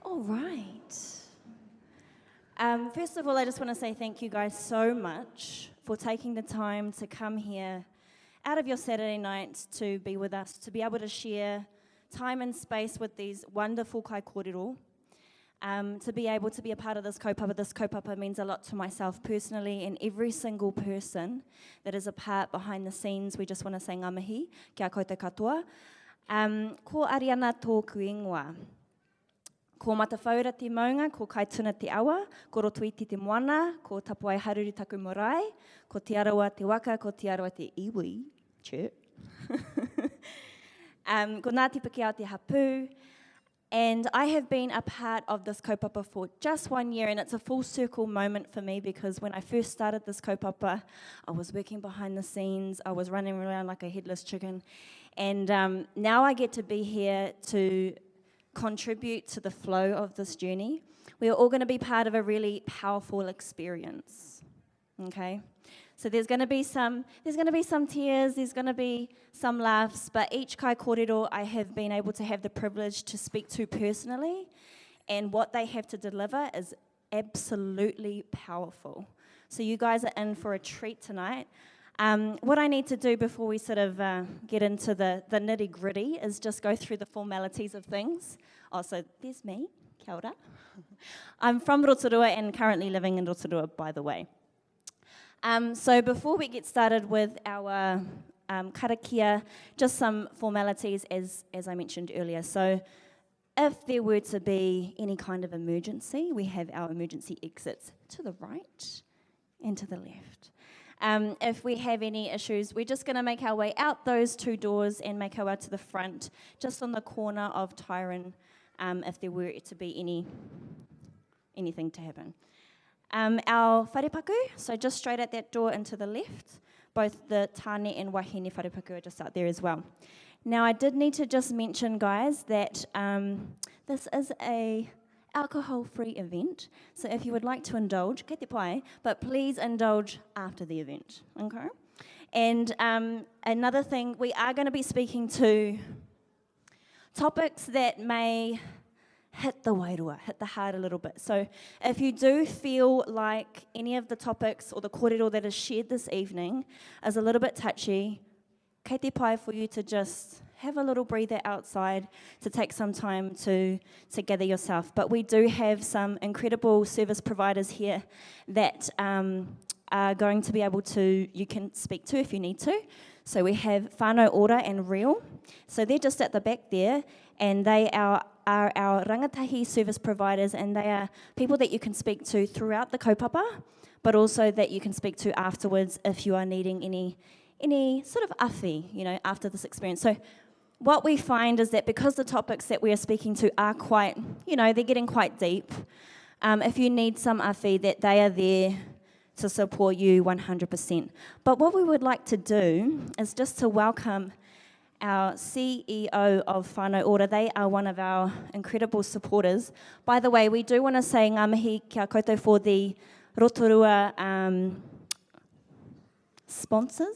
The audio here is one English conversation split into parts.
All right. First of all, I just want to say thank you guys so much for taking the time to come here out of your Saturday night to be with us, to be able to share time and space with these wonderful KŌRERO. To be able to be a part of this kaupapa. This kaupapa means a lot to myself personally and every single person that is a part behind the scenes. We just want to say ngā mihi, kia koutou katoa. Ko ariana tōku ingoa. Ko matawhaura te maunga, ko kaituna te awa, ko rotoiti te moana, ko tapuai haruru taku marae, ko te arawa te waka, ko te arawa te iwi, chirp. Ko Ngāti Piki te hapu. And I have been a part of this kaupapa for just 1 year, and it's a full circle moment for me because when I first started this kaupapa, I was working behind the scenes, I was running around like a headless chicken, and now I get to be here to contribute to the flow of this journey. We are all going to be part of a really powerful experience, okay? So there's going to be some tears, there's going to be some laughs, but each KŌRERO I have been able to have the privilege to speak to personally, and what they have to deliver is absolutely powerful. So you guys are in for a treat tonight. What I need to do before we sort of get into the nitty-gritty is just go through the formalities of things. Also, there's me, kia ora. I'm from Rotorua and currently living in Rotorua, by the way. So before we get started with our karakia, just some formalities as I mentioned earlier. So if there were to be any kind of emergency, we have our emergency exits to the right and to the left. If we have any issues, we're just going to make our way out those two doors and make our way to the front, just on the corner of Tyrone, if there were to be anything to happen. Our wharepaku, so just straight at that door and to the left, both the Tania and wahine wharepaku are just out there as well. Now I did need to just mention, guys, that this is a alcohol-free event, so if you would like to indulge, kei te pai, but please indulge after the event, okay? And another thing, we are going to be speaking to topics that may hit the wairua, hit the heart a little bit. So if you do feel like any of the topics or the kōrero that is shared this evening is a little bit touchy, kei te pai for you to just have a little breather outside, to take some time to gather yourself. But we do have some incredible service providers here that are going to be able to, you can speak to if you need to. So we have whānau ora and real. So they're just at the back there, and they are our Rangatahi service providers, and they are people that you can speak to throughout the kaupapa, but also that you can speak to afterwards if you are needing any sort of awhi, after this experience. So what we find is that because the topics that we are speaking to are quite, they're getting quite deep, if you need some awhi, that they are there to support you 100%. But what we would like to do is just to welcome our CEO of Whānau Ora. They are one of our incredible supporters. By the way, we do want to say ngā mihi kia koutou for the Rotorua sponsors,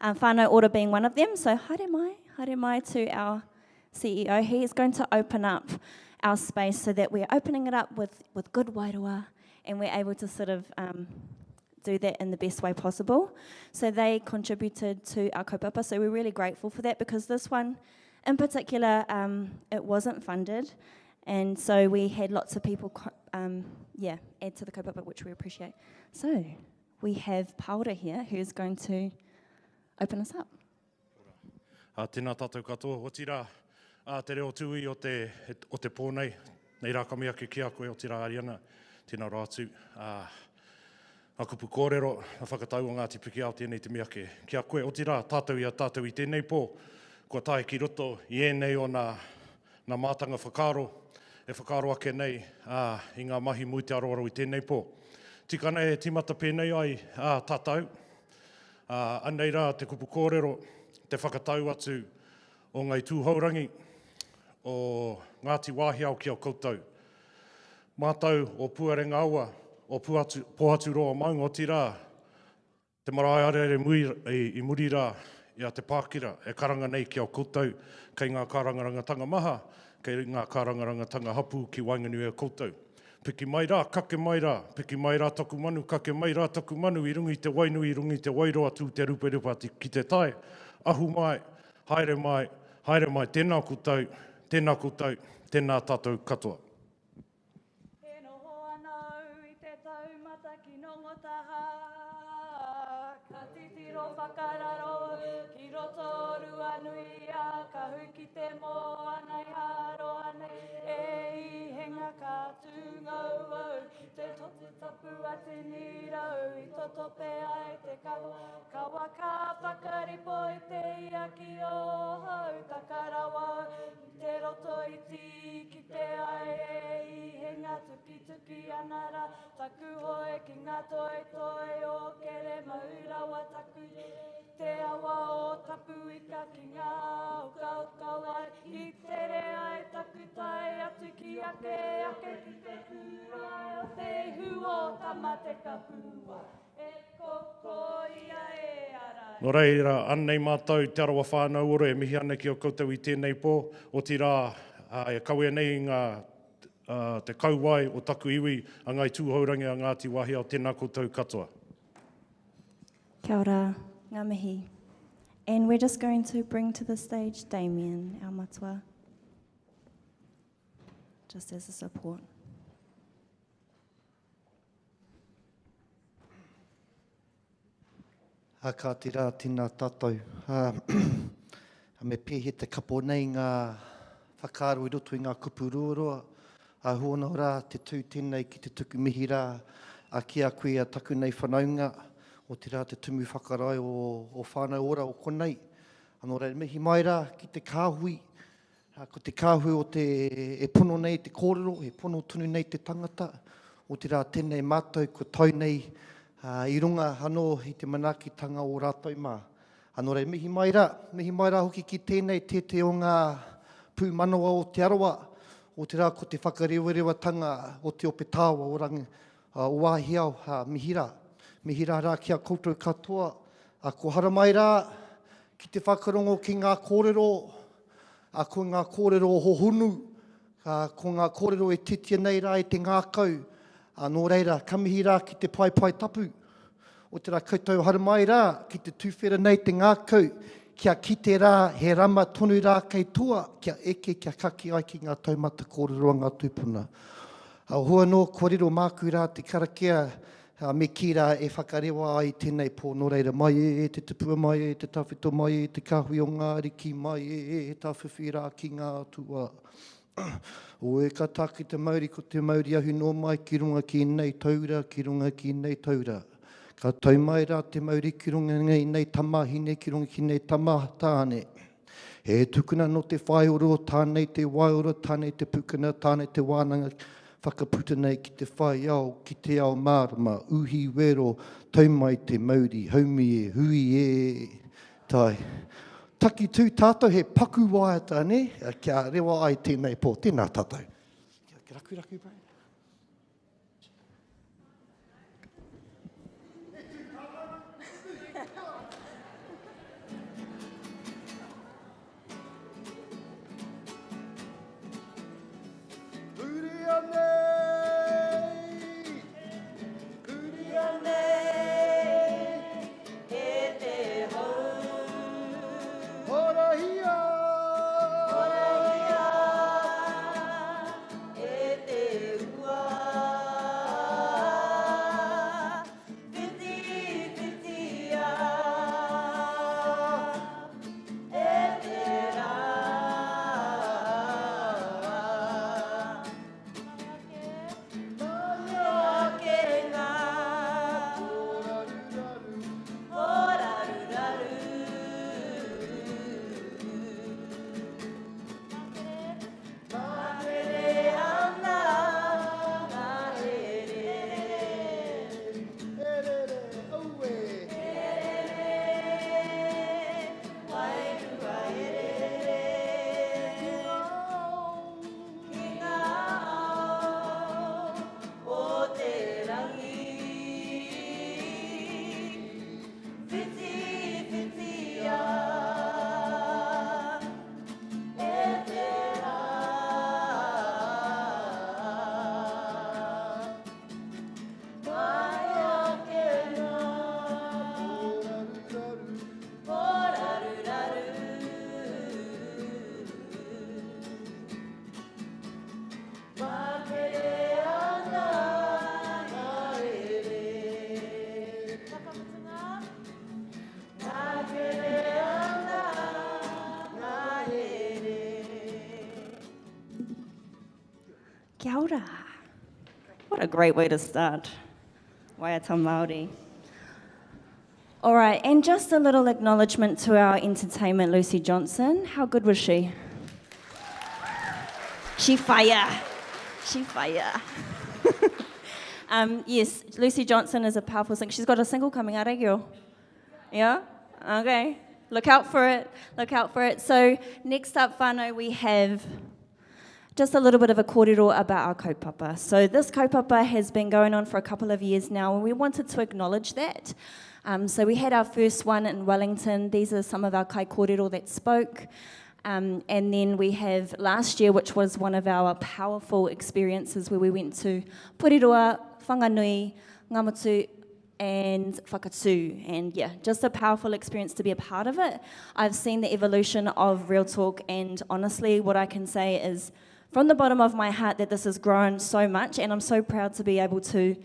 Whānau Ora being one of them. So haere mai to our CEO. He is going to open up our space so that we're opening it up with good wairua, and we're able to sort of do that in the best way possible. So they contributed to our kaupapa, so we're really grateful for that, because this one in particular, it wasn't funded, and so we had lots of people add to the kaupapa, which we appreciate. So we have Paura here, who's going to open us up. Tēnā tātou katoa, o tira te reo tui o te pōnei, nei rā kami ake ki a koe o tira ariana, tēnā rātu. Nā kupu kōrero, nā whakatau o Ngāti Piki ao tēnei te miake. Ki a koe, o tira tātou i tēnei pō, kua tae ki roto i ēnei o nā mātanga whakaro, e whakaro ake nei i ngā mahi mui te aroaro i tēnei pō. Tika nei e timata pēnei ai tātou, anei rā te kupu kōrero, te whakatau atu o ngai tūhaurangi, o Ngāti Wāhiao ki au koutou. Mātau o Puarenga aua, o Pohatu Roa Maunga o tira, te marae arere i muri rā, ia te Pākira, e karanga nei ki au koutou, kei ngā kārangarangatanga maha, kei ngā kārangarangatanga hapu ki Wainganui e koutou. Piki mai rā, kake mai rā, piki mai rā taku manu, kake mai rā taku manu, i rungi te wainui, i rungi te wairoa tū te ruperupa ki te tai. Ahu mai, haere mai, tēnā koutou, tēnā tātou katoa. E noho anau i te taumata ki nongotaha, ka titiro whakararo ki Rotorua nui a ka huki te moana i haro anei, e i henga ka tūngau au, te toti tapu a te nirau, i toto pe ai te kawa ka whakaripo i te ia ki o hau, takarawa i te roto i ti ki te ai, e i henga tuki anara, taku hoi ki ngā toi o kere maurawa taku, te awa o tapu ika ki ngā uka wai, i tere ai taku tai atu ki ake ki te kūrai o te huo tamate ka pua, e koko ia e arai. No reira, anei mātou, te arawa whānau ora, e mihi ana ki o koutou i tēnei pō, o ti rā, e kaue nei ngā te kauwai o taku iwi a ngai tūhaurangi a Ngāti Wāhi o tēnā koutou katoa. Kia ora, ngā mihi. And we're just going to bring to the stage Damien, our matua, just as a support. Ka tira tina tātou. Me pēhe te kapo nei ngā whakaaro i roto i ngā kupu ruaroa. Hōna ora te tū tēnei ki te tuku mihi rā. Ki a koe a taku nei whanaunga. O te rā te tumu whakarai o whānau ora o konei. Anō rei mihi mai rā ki te kāhui. Ko te kāhui o te e pono nei te kōrero, e pono tunu nei te tangata. O te rā tēnei mātou ko tau nei i runga hano i te manakitanga o rātou mā. Anō rei mihi mai rā hoki ki tēnei te o ngā pū manawa o te arawa. O te rā ko te whakarewarewa-tanga o te ope tāua o rangi o wāhiau mihi rā. Mihi rā rā ki a koutou katoa. Ko hara mai rā ki te whakarongo ki ngā kōrero. Ko ngā kōrero o hohunu. Ko ngā kōrero e titia nei rā i te ngākau. Nō reira, ka mihi rā ki te pai tapu. O te rā koutou hara mai rā ki te tūwhera nei te ngākau. Kia kite rā, he rama tonu rā kei tua, kia eke, kia kaki ai ki ngā taumata kōrero ngā tūpuna. Hua no kōrero māku rā te karakia, me ki rā e whakarewa ai tēnei pō no reira. Mai te tupua, mai te tawhito, mai te kahui o ngā riki, mai tawhiwhi rā ki ngā tua. O e ka taki te mauri ko te mauri ahu no mai ki runga ki nei taura, ki runga ki nei taura. Ka tau mai rā te mauri ki runga nei tamahine, ki runga ki nei tamatāne. E tukuna no te whaioro, tānei te waioro, tānei te pukana, tānei te wānanga, whakaputa nei ki te whaiao, ki te ao mārama, uhi wero, tau mai te mauri, haumi e, hui e, tai. Taki tū tātou he paku waiata, ne? Kia rewa ai tēnei pō, tēnā tātou. Kia raku, bai. E te ora. What a great way to start. Waiata Māori. All right, and just a little acknowledgement to our entertainment, Lucy Johnson. How good was she? She fire. She fire. Yes, Lucy Johnson is a powerful singer. She's got a single coming out, girl? Yeah? Okay. Look out for it. Look out for it. So next up, whānau, we have just a little bit of a kōrero about our kaupapa. So this kaupapa has been going on for a couple of years now, and we wanted to acknowledge that. So we had our first one in Wellington. These are some of our kai kōrero that spoke. And then we have last year, which was one of our powerful experiences where we went to Porirua, Whanganui, Ngamutu, and Whakatū. And yeah, just a powerful experience to be a part of it. I've seen the evolution of Real Talk, and honestly, what I can say is from the bottom of my heart that this has grown so much, and I'm so proud to be able to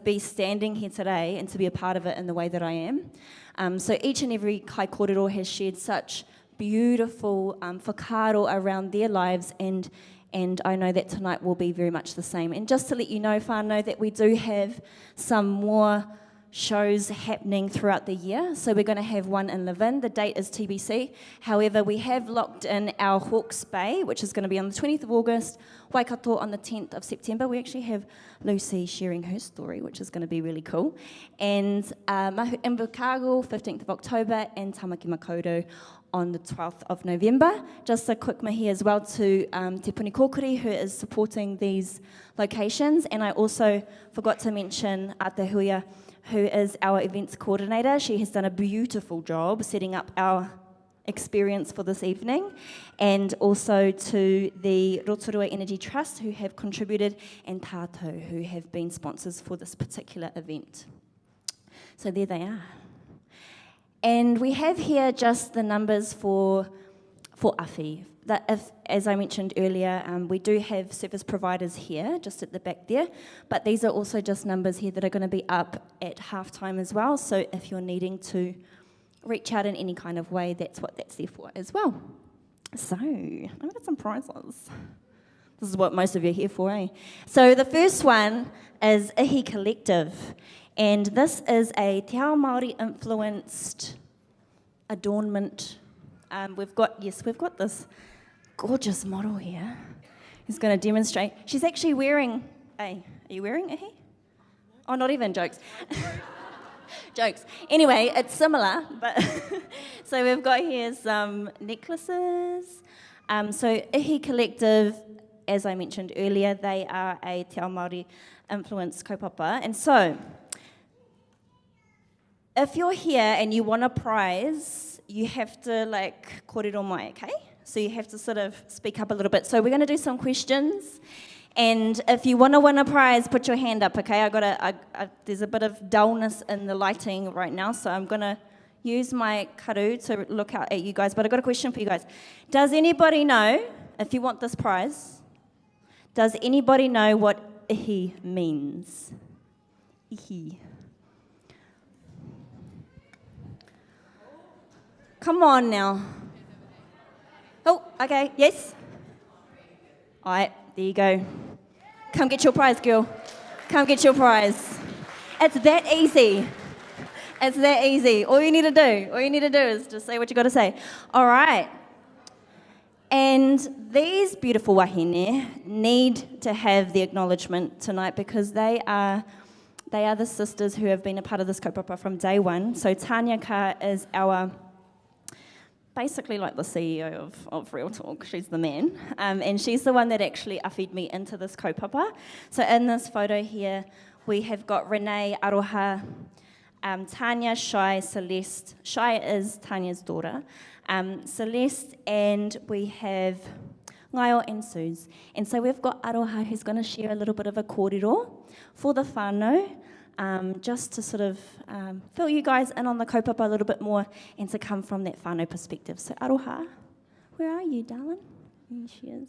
be standing here today and to be a part of it in the way that I am. So each and every kai kōrero has shared such beautiful whakaaro around their lives, and I know that tonight will be very much the same. And just to let you know, whānau, that we do have some more shows happening throughout the year. So we're going to have one in Levin. The date is TBC. However, we have locked in our Hawke's Bay, which is going to be on the 20th of August, Waikato on the 10th of September. We actually have Lucy sharing her story, which is going to be really cool. And Mahu Invercargill, 15th of October, and Tamaki Makaurau on the 12th of November. Just a quick mihi as well to Te Puni Kōkiri, who is supporting these locations. And I also forgot to mention Atahuia, who is our events coordinator. She has done a beautiful job setting up our experience for this evening, and also to the Rotorua Energy Trust, who have contributed, and Tātou, who have been sponsors for this particular event. So there they are. And we have here just the numbers for AWHI. That if, as I mentioned earlier, we do have service providers here, just at the back there, but these are also just numbers here that are going to be up at halftime as well, so if you're needing to reach out in any kind of way, that's what that's there for as well. So, I've got some prizes. This is what most of you are here for, eh? So the first one is Ihi Collective, and this is a Te Ao Māori influenced adornment. We've got this gorgeous model here who's going to demonstrate. She's actually wearing are you wearing Ihi? Oh, not even, jokes. Jokes. Anyway, it's similar, but so we've got here some necklaces. So Ihi Collective, as I mentioned earlier, they are a Te Ao Māori influenced kaupapa. And so, if you're here and you want a prize, you have to kōrero mai, okay? So you have to sort of speak up a little bit. So we're going to do some questions. And if you want to win a prize, put your hand up, okay? There's a bit of dullness in the lighting right now, so I'm going to use my karu to look out at you guys. But I've got a question for you guys. Does anybody know, if you want this prize, does anybody know what ihi means? Ihi. Come on now. Oh, okay, yes? All right, there you go. Come get your prize, girl. Come get your prize. It's that easy. It's that easy. All you need to do is just say what you got to say. All right. And these beautiful wahine need to have the acknowledgement tonight because they are the sisters who have been a part of this kaupapa from day one. So Tania Carr is our basically like the CEO of Real Talk. She's the man. And she's the one that actually awhi'd me into this kaupapa. So in this photo here, we have got Renee, Aroha, Tania, Shai, Celeste. Shai is Tania's daughter. Celeste, and we have Ngaio and Suze. And so we've got Aroha who's going to share a little bit of a kōrero for the whānau, just to sort of fill you guys in on the kaupapa a little bit more and to come from that whānau perspective. So Aroha, where are you, darling? There she is.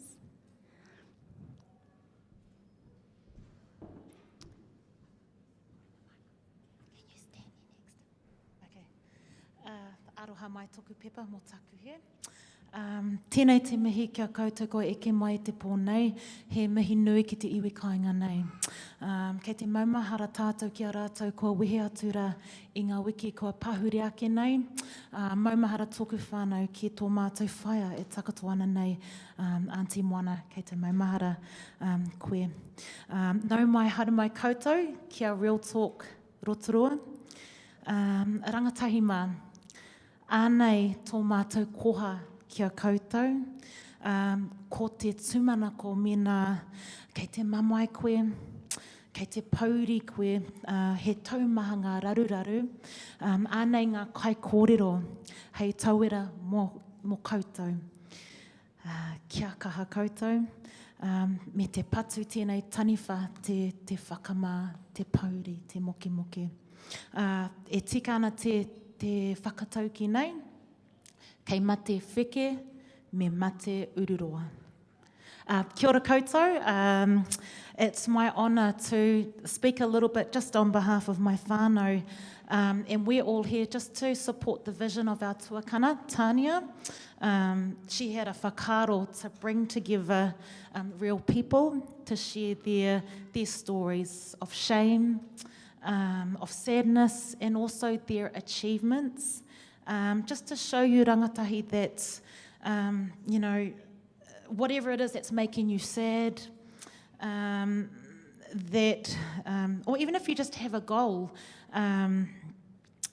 Aroha mai toku pepa mo taku he. Tēnei te mihi kia koutou ko eke mai te pōnei, he mihi nui ki te iwi kāinga nei. Kei te maumahara tātou ki a rātou kua wehe atura i ngā wiki kua pahuri ake nei. Maumahara tōku whānau ki tō mātou whaia e takatoa ana nei, Auntie Moana, kei te maumahara koe. Nau mai haru mai koutou ki a Real Talk Rotorua. Rangatahi mā, ānei tō mātou koha kia koutou, ko te tūmana ko mina, kei te mamai koe, kei te pauri koe, he taumaha ngā raruraru, ānei ngā kai kōrero, hei tauera mō koutou. Kia kaha koutou, me te patu tēnei taniwha, te whakamā, te pauri, te moki moki. E tika ana te whakatauki nei, kei mate whike, me mate ururoa. Kia ora koutou. It's my honour to speak a little bit just on behalf of my whānau, and we're all here just to support the vision of our tuakana, Tania. She had a whakaro to bring together real people to share their stories of shame, of sadness, and also their achievements. Just to show you, rangatahi, that, you know, whatever it is that's making you sad, that, or even if you just have a goal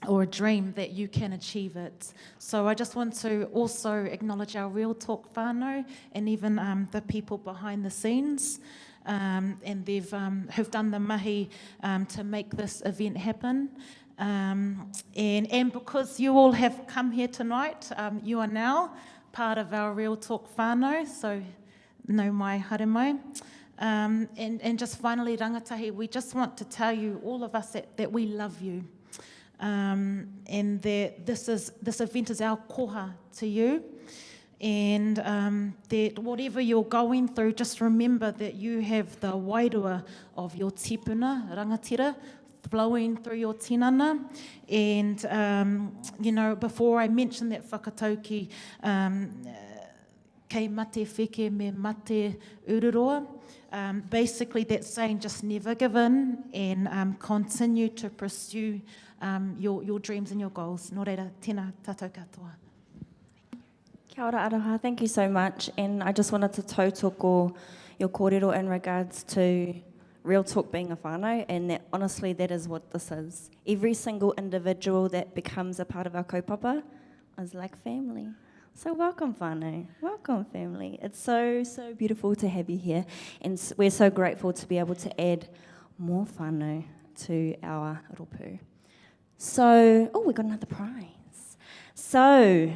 or a dream, that you can achieve it. So I just want to also acknowledge our Real Talk whānau and even the people behind the scenes, and they've who've done the mahi to make this event happen. And because you all have come here tonight, you are now part of our Real Talk whānau, so nau mai haere mai. And just finally, rangatahi, we just want to tell you, all of us, that we love you, and that this event is our koha to you, and that whatever you're going through, just remember that you have the wairua of your tipuna, rangatira, flowing through your tinana. And, you know, before I mention that whakatauki, kei mate whike me mate ururoa, basically that's saying just never give in and continue to pursue your dreams and your goals. Nō reira, tēnā tātou katoa. Kia ora aroha, thank you so much. And I just wanted to tautoko your kōrero in regards to Real Talk being a whānau, and that honestly that is what this is. Every single individual that becomes a part of our kaupapa is like family. So welcome whānau, welcome family. It's so beautiful to have you here, and we're so grateful to be able to add more whānau to our ropu. So, we got another prize. So,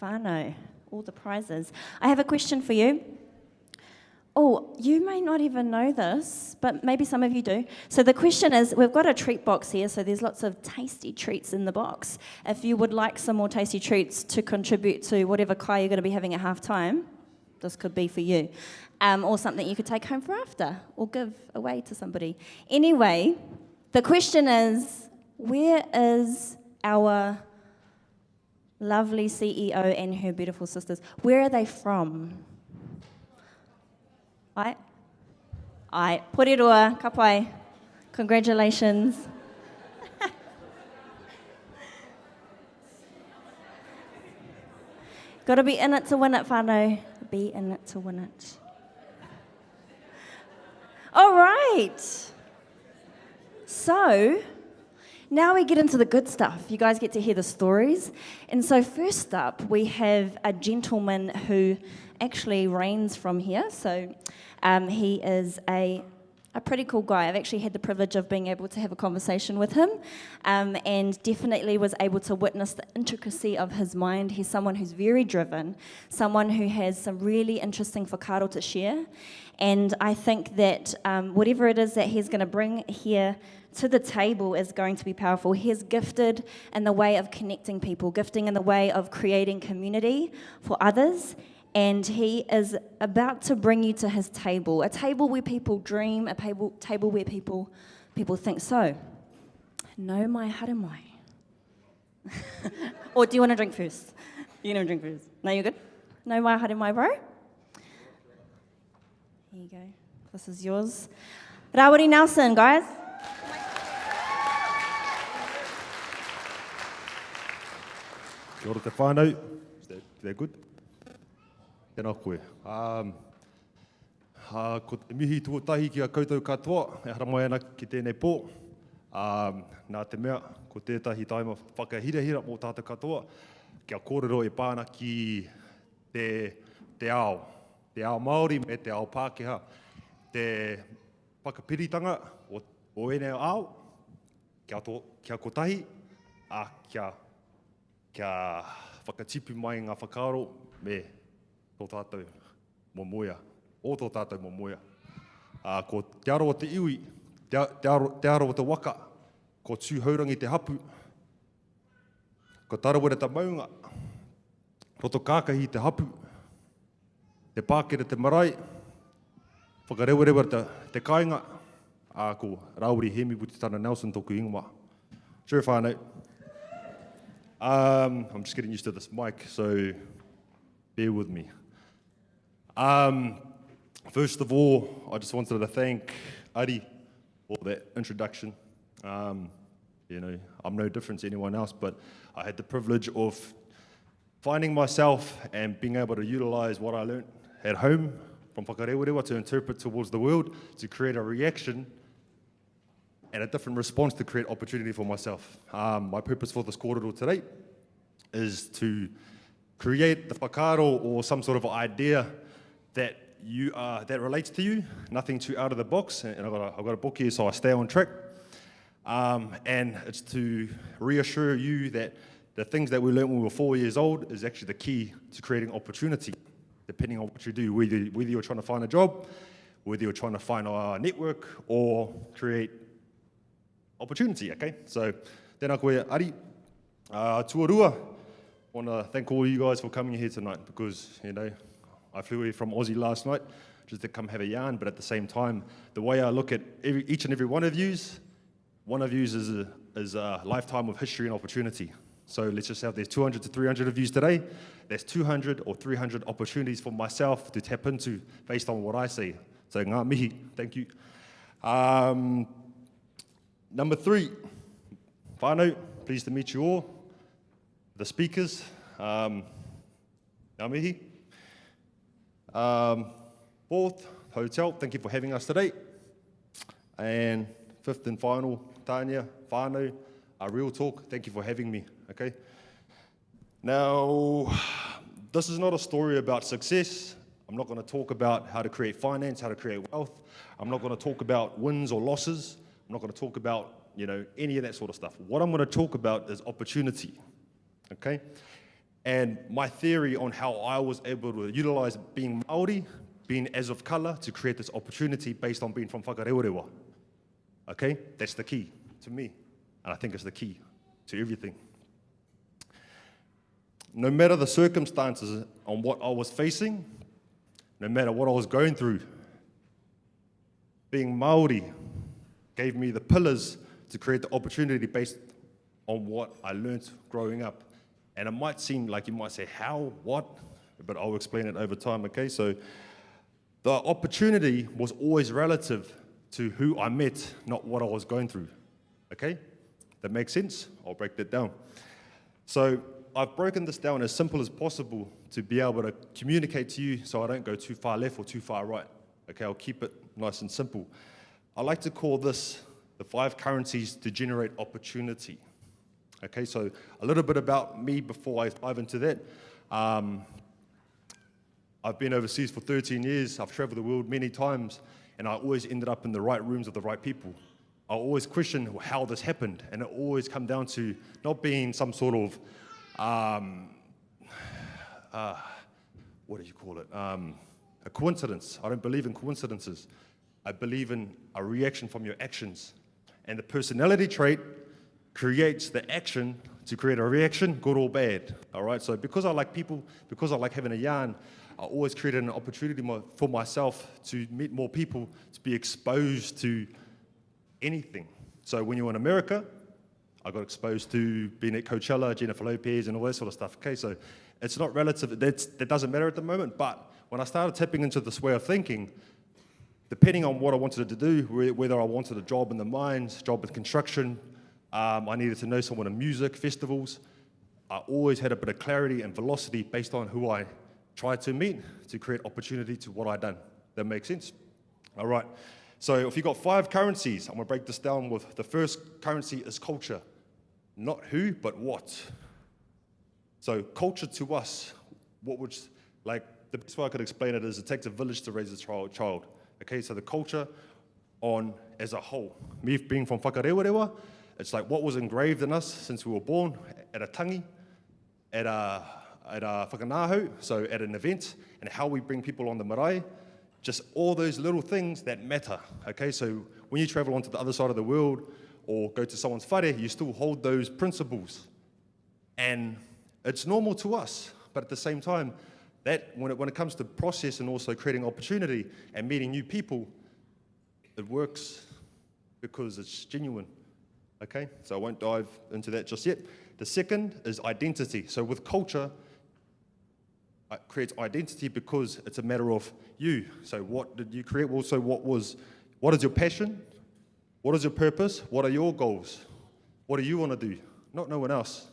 whānau, all the prizes. I have a question for you. Oh, you may not even know this, but maybe some of you do. So the question is, we've got a treat box here, so there's lots of tasty treats in the box. If you would like some more tasty treats to contribute to whatever kai you're going to be having at half-time, this could be for you. Or something you could take home for after, or give away to somebody. Anyway, the question is, where is our lovely CEO and her beautiful sisters? Where are they from? Ai, Porirua, ka pai. Congratulations. Got to be in it to win it, whānau. Be in it to win it. All right. So, now we get into the good stuff. You guys get to hear the stories. And so first up, we have a gentleman who actually reigns from here. So he is a pretty cool guy. I've actually had the privilege of being able to have a conversation with him, and definitely was able to witness the intricacy of his mind. He's someone who's very driven, someone who has some really interesting whakaro to share. And I think that whatever it is that he's going to bring here to the table is going to be powerful. He is gifted in the way of connecting people, gifting in the way of creating community for others. And he is about to bring you to his table, a table where people dream, a table where people think so. No mai haere mai. Or do you want to drink first? You can have a drink first. No, you're good? No mai haere mai, bro? Here you go. This is yours. Rawiri Nelson, guys. Kia ora te whānau. Is that good? Tēnā koe. Ko te mihi tuatahi ki a koutou katoa, e hara mai ana ki tēnei pō. Nā te mea, ko tētahi taima whakahirahira mō tātou katoa, kia kōrero e pāna ki te ao. Te ao Māori me te ao Pākehā. Te whakapiritanga o ene ao, kia kotahi, kia whakatipu mai ngā whakaaro me tō tātou momoia, o tō tātou momoia. Ko te aroa te iwi, te aroa te waka, ko tūhaurangi te hapu, ko tarawera te maunga, roto kākahi te hapu, te pākere te marae, whakarewarewa te kāinga, ko Rawiri Hemi Nelson tōku ingoa. Sure whānau. I'm just getting used to this mic, so bear with me. First of all, I just wanted to thank Ari for that introduction. You know, I'm no different to anyone else, but I had the privilege of finding myself and being able to utilize what I learned at home from whakarewarewa to interpret towards the world, to create a reaction and a different response to create opportunity for myself. My purpose for this kōrero today is to create the whakaaro or some sort of idea that that relates to you, nothing too out of the box. And I've got a book here, so I stay on track. And it's to reassure you that the things that we learned when we were 4 years old is actually the key to creating opportunity, depending on what you do, whether you're trying to find a job, whether you're trying to find a network, or create opportunity, okay? So, tēnā koe Ari, tuarua. I want to thank all you guys for coming here tonight because, you know, I flew here from Aussie last night just to come have a yarn, but at the same time, the way I look at each and every one of yous is a lifetime of history and opportunity. So let's just say there's 200 to 300 of yous today. There's 200 or 300 opportunities for myself to tap into based on what I see. So ngā mihi, thank you. Number 3, whānau, pleased to meet you all. The speakers, ngā mihi. 4th, hotel, thank you for having us today. And 5th and final, Tania, whānau, real talk, thank you for having me, okay? Now, this is not a story about success. I'm not going to talk about how to create finance, how to create wealth. I'm not going to talk about wins or losses. I'm not going to talk about, you know, any of that sort of stuff. What I'm going to talk about is opportunity, okay? And my theory on how I was able to utilize being Māori, being as of colour, to create this opportunity based on being from whakarewarewa, okay? That's the key to me, and I think it's the key to everything. No matter the circumstances on what I was facing, no matter what I was going through, being Māori gave me the pillars to create the opportunity based on what I learnt growing up. And it might seem like you might say, how, what? But I'll explain it over time, okay? So the opportunity was always relative to who I met, not what I was going through, okay? That makes sense? I'll break that down. So I've broken this down as simple as possible to be able to communicate to you so I don't go too far left or too far right, okay? I'll keep it nice and simple. I like to call this the 5 currencies to generate opportunity. Okay, so a little bit about me before I dive into that. I've been overseas for 13 years. I've traveled the world many times, and I always ended up in the right rooms with the right people. I always question how this happened, and it always come down to not being some sort of, what do you call it? A coincidence. I don't believe in coincidences. I believe in a reaction from your actions. And the personality trait creates the action to create a reaction, good or bad, all right? So because I like people, because I like having a yarn, I always created an opportunity for myself to meet more people, to be exposed to anything. So when you're in America, I got exposed to being at Coachella, Jennifer Lopez, and all that sort of stuff. Okay, so it's not relative. That doesn't matter at the moment. But when I started tapping into this way of thinking, depending on what I wanted to do, whether I wanted a job in the mines, job in construction, I needed to know someone in music, festivals, I always had a bit of clarity and velocity based on who I tried to meet to create opportunity to what I'd done. That makes sense? All right. So if you've got 5 currencies, I'm going to break this down with the first currency is culture. Not who, but what. So culture to us, what would, like, the best way I could explain it is it takes a village to raise a child. Okay, so the culture on as a whole. Me being from whakarewa, it's like what was engraved in us since we were born at a tangi, at a whakanāhau, so at an event, and how we bring people on the marae, just all those little things that matter, okay? So when you travel onto the other side of the world or go to someone's whare, you still hold those principles. And it's normal to us, but at the same time, that when it comes to process and also creating opportunity and meeting new people, it works because it's genuine, okay? So I won't dive into that just yet. The second is identity. So with culture, it creates identity because it's a matter of you. So what did you create? Also, what is your passion? What is your purpose? What are your goals? What do you want to do? Not no one else.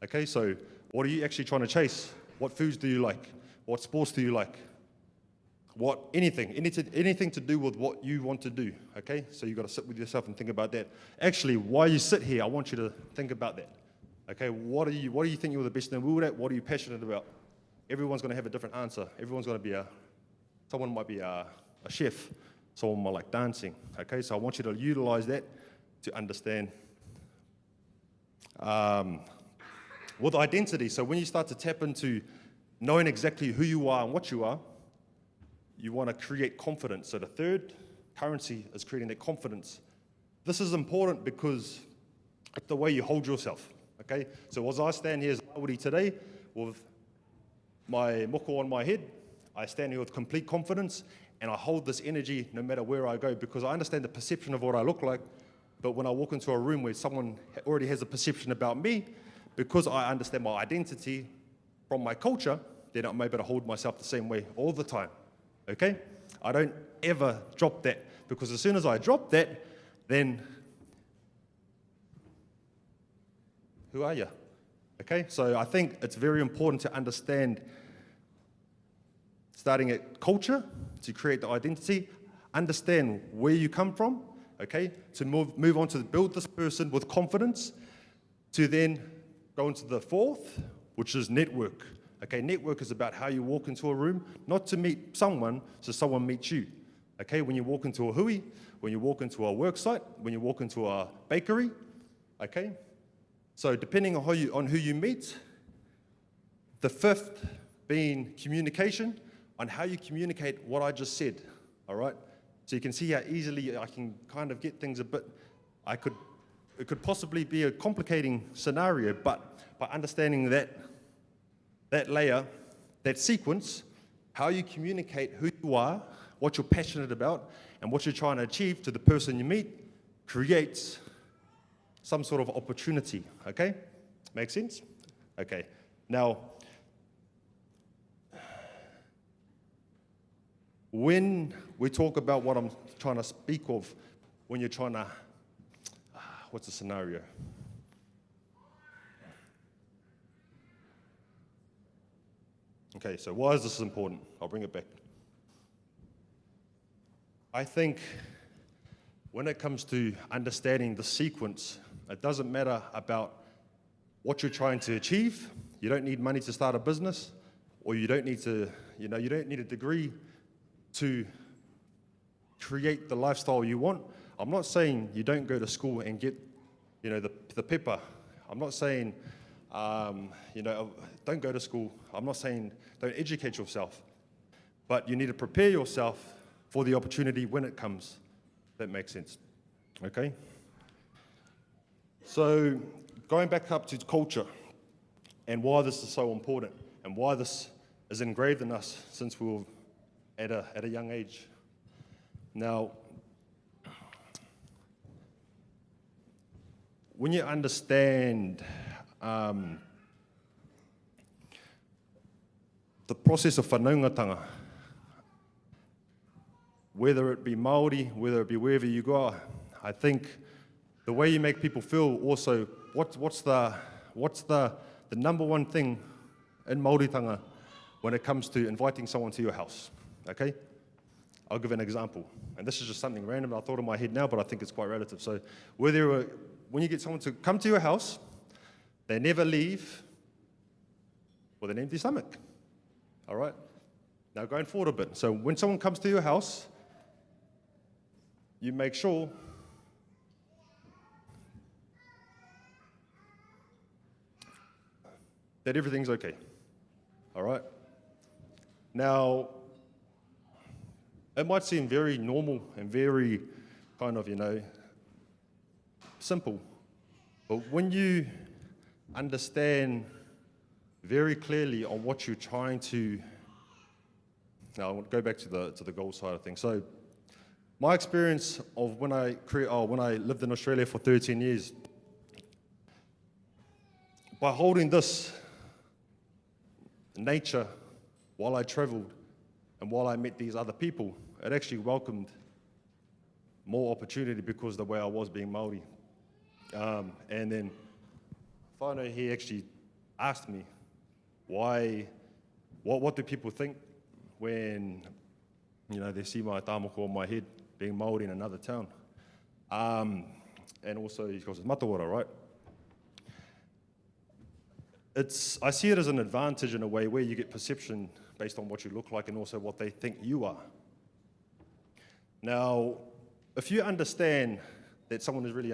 Okay, so what are you actually trying to chase? What foods do you like? What sports do you like? Anything to do with what you want to do, okay? So you've got to sit with yourself and think about that. Actually, while you sit here, I want you to think about that. Okay, what do you think you're the best in the world at? What are you passionate about? Everyone's going to have a different answer. Everyone's going to be someone might be a chef, someone might like dancing, okay? So I want you to utilize that to understand. With identity, so when you start to tap into knowing exactly who you are and what you are, you want to create confidence. So the third currency is creating that confidence. This is important because it's the way you hold yourself, okay? So as I stand here as Rawiri today with my moko on my head, I stand here with complete confidence and I hold this energy no matter where I go because I understand the perception of what I look like, but when I walk into a room where someone already has a perception about me, because I understand my identity from my culture, then I'm able to hold myself the same way all the time, okay? I don't ever drop that because as soon as I drop that, then who are you? Okay, so I think it's very important to understand starting at culture to create the identity, understand where you come from, okay, to move on to build this person with confidence, to then go into the fourth, which is network. Okay, network is about how you walk into a room, not to meet someone, so someone meets you. Okay, when you walk into a hui, when you walk into a work site, when you walk into a bakery, okay? So depending on who you meet, the fifth being communication, on how you communicate what I just said, all right? So you can see how easily I can kind of get things a bit, it could possibly be a complicating scenario, but by understanding that layer, that sequence, how you communicate who you are, what you're passionate about, and what you're trying to achieve to the person you meet creates some sort of opportunity, okay? Make sense? Okay. Now, when we talk about what I'm trying to speak of, when you're trying to, what's the scenario? Okay, so why is this important? I'll bring it back. I think when it comes to understanding the sequence, it doesn't matter about what you're trying to achieve. You don't need money to start a business, or you don't need to, you don't need a degree to create the lifestyle you want. I'm not saying you don't go to school and get, the pepper. I'm not saying, don't go to school. I'm not saying don't educate yourself. But you need to prepare yourself for the opportunity when it comes. That makes sense. Okay? So going back up to culture and why this is so important and why this is engraved in us since we were at a young age. Now, when you understand the process of whanaungatanga, whether it be Māori, whether it be wherever you go, I think the way you make people feel also, what's the number one thing in Māoritanga when it comes to inviting someone to your house, okay? I'll give an example. And this is just something random I thought in my head now, but I think it's quite relative. So when you get someone to come to your house, they never leave with an empty stomach, all right? Now going forward a bit. So when someone comes to your house, you make sure that everything's okay, all right? Now, it might seem very normal and very kind of, simple, but when you understand very clearly on what you're trying to, now I'll go back to the goal side of things. So my experience of when I lived in Australia for 13 years, by holding this nature while I traveled and while I met these other people, it actually welcomed more opportunity because of the way I was being Māori. And then whānau, he actually asked me why, what do people think when, they see my tāmoko on my head being Māori in another town. And also, he goes, it's matawara, right? I see it as an advantage in a way where you get perception based on what you look like and also what they think you are. Now, if you understand that someone is really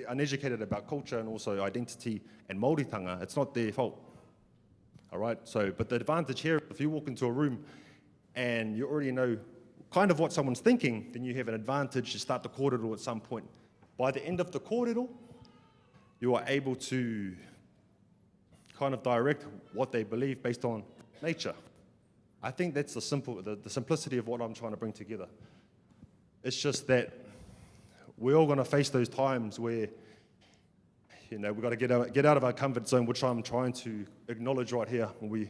uneducated about culture and also identity and Māoritanga, it's not their fault, all right? But the advantage here, if you walk into a room and you already know kind of what someone's thinking, then you have an advantage to start the kōrero at some point. By the end of the kōrero, you are able to kind of direct what they believe based on nature. I think that's the simplicity of what I'm trying to bring together. It's just that we're all going to face those times where, we've got to get out of our comfort zone, which I'm trying to acknowledge right here. When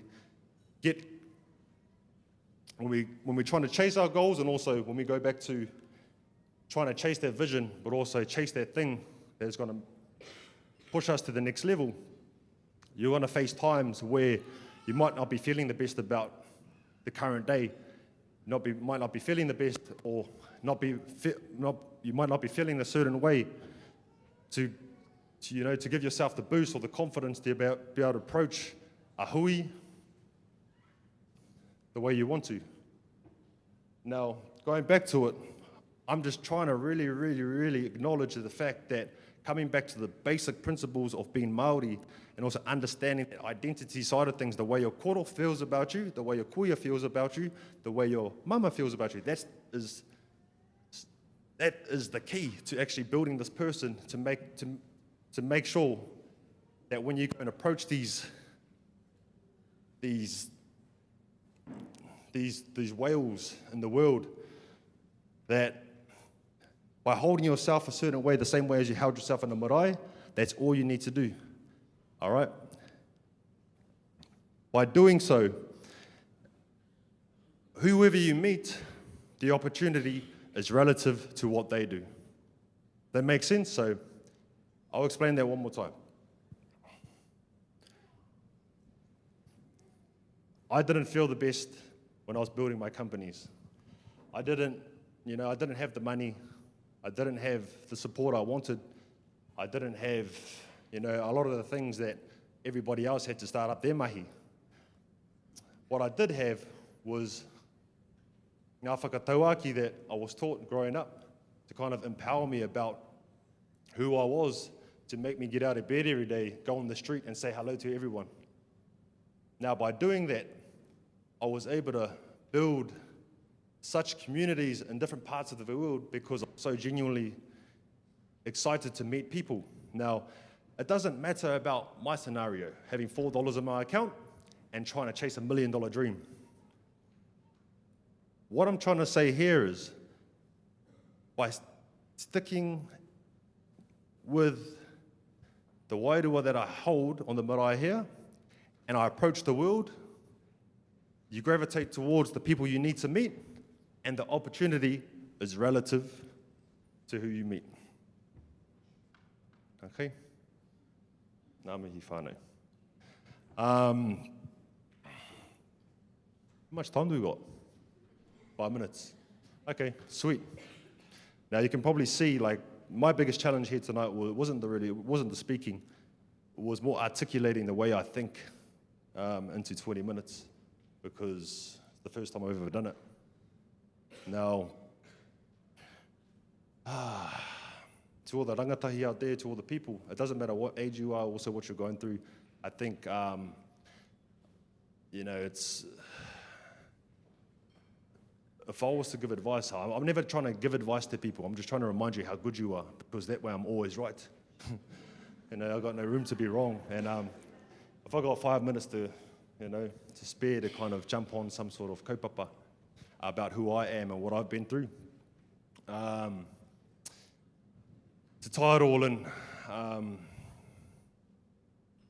we're trying to chase our goals, and also when we go back to trying to chase that vision, but also chase that thing that's going to push us to the next level, you're going to face times where you might not be feeling the best about the current day, might not be feeling the best, or you might not be feeling a certain way to give yourself the boost or the confidence to be able to approach a hui the way you want to. Now, going back to it, I'm just trying to really, really, really acknowledge the fact that coming back to the basic principles of being Māori and also understanding the identity side of things, the way your koro feels about you, the way your kuia feels about you, the way your mama feels about you, that is the key to actually building this person to make sure that when you go and approach these whales in the world, that by holding yourself a certain way, the same way as you held yourself in the marae, that's all you need to do, all right? By doing so, whoever you meet, the opportunity is relative to what they do. That makes sense? So I'll explain that one more time. I didn't feel the best when I was building my companies. I didn't have the money. I didn't have the support I wanted. I didn't have, a lot of the things that everybody else had to start up their mahi. What I did have was ngā whakatauaki that I was taught growing up to kind of empower me about who I was, to make me get out of bed every day, go on the street and say hello to everyone. Now, by doing that, I was able to build such communities in different parts of the world because I'm so genuinely excited to meet people. Now, it doesn't matter about my scenario, having $4 in my account and trying to chase $1 million dream. What I'm trying to say here is, by sticking with the wairua that I hold on the marae here, and I approach the world, you gravitate towards the people you need to meet, and the opportunity is relative to who you meet. Okay? Ngā mihi whānau. How much time do we got? 5 minutes. Okay, sweet. Now you can probably see, like, my biggest challenge here tonight wasn't the speaking. It was more articulating the way I think into 20 minutes, because it's the first time I've ever done it. Now, to all the rangatahi out there, to all the people, it doesn't matter what age you are, also what you're going through. I think, you know, it's... If I was to give advice, I'm never trying to give advice to people. I'm just trying to remind you how good you are, because that way I'm always right. You know, I've got no room to be wrong. And if I got 5 minutes to, you know, to spare to kind of jump on some sort of kaupapa about who I am and what I've been through, to tie it all in,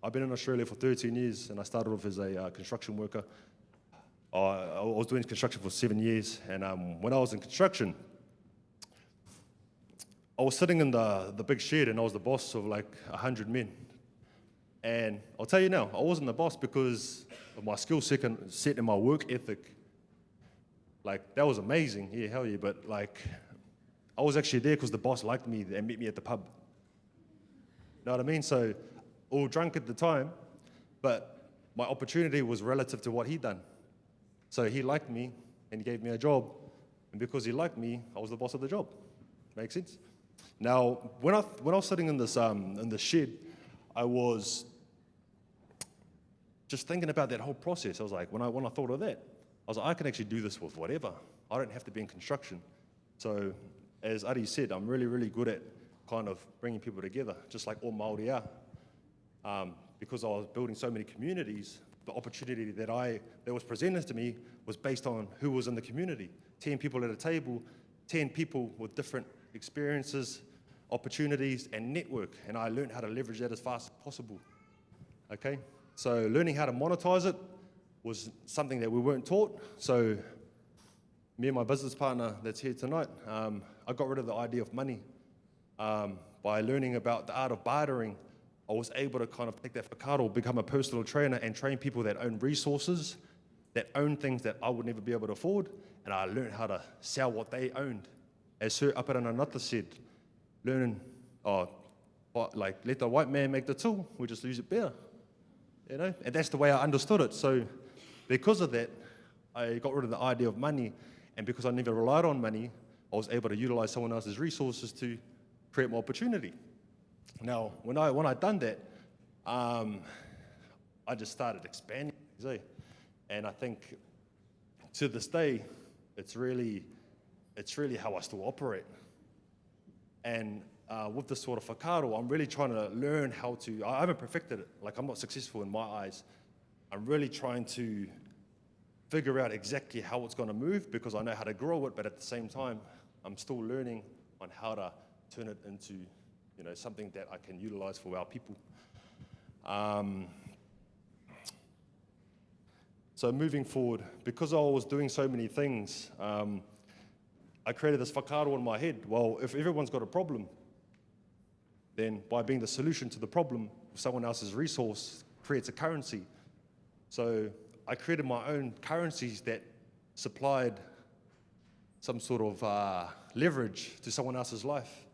I've been in Australia for 13 years, and I started off as a construction worker. I was doing construction for 7 years, and when I was in construction, I was sitting in the big shed, and I was the boss of like 100 men. And I'll tell you now, I wasn't the boss because of my skill set and my work ethic. Like, that was amazing, yeah, hell yeah, but like, I was actually there because the boss liked me and met me at the pub. You know what I mean? So, all drunk at the time, but my opportunity was relative to what he'd done. So he liked me, and he gave me a job, and because he liked me, I was the boss of the job. Make sense? Now, when I was sitting in this shed, I was just thinking about that whole process. I was like, when I thought of that, I was like, I can actually do this with whatever. I don't have to be in construction. So, as Ari said, I'm really, really good at kind of bringing people together, just like all Māori are. Because I was building so many communities, the opportunity that was presented to me was based on who was in the community. 10 people at a table, 10 people with different experiences, opportunities, and network. And I learned how to leverage that as fast as possible. Okay? So learning how to monetize it was something that we weren't taught. So me and my business partner that's here tonight, I got rid of the idea of money. By learning about the art of bartering, I was able to kind of take that whakaaro, become a personal trainer, and train people that own resources, that own things that I would never be able to afford, and I learned how to sell what they owned. As Sir Aparananata said, learning, like, let the white man make the tool, we just use it better, you know? And that's the way I understood it. So because of that, I got rid of the idea of money, and because I never relied on money, I was able to utilize someone else's resources to create more opportunity. Now, when I done that, I just started expanding, and I think to this day, it's really how I still operate. And with this sort of whakaaro, I'm really trying to learn how to. I haven't perfected it. Like, I'm not successful in my eyes. I'm really trying to figure out exactly how it's going to move, because I know how to grow it, but at the same time, I'm still learning on how to turn it into, you know, something that I can utilize for our people. So moving forward, because I was doing so many things, I created this whakaaro in my head. Well, if everyone's got a problem, then by being the solution to the problem, someone else's resource creates a currency. So I created my own currencies that supplied some sort of leverage to someone else's life.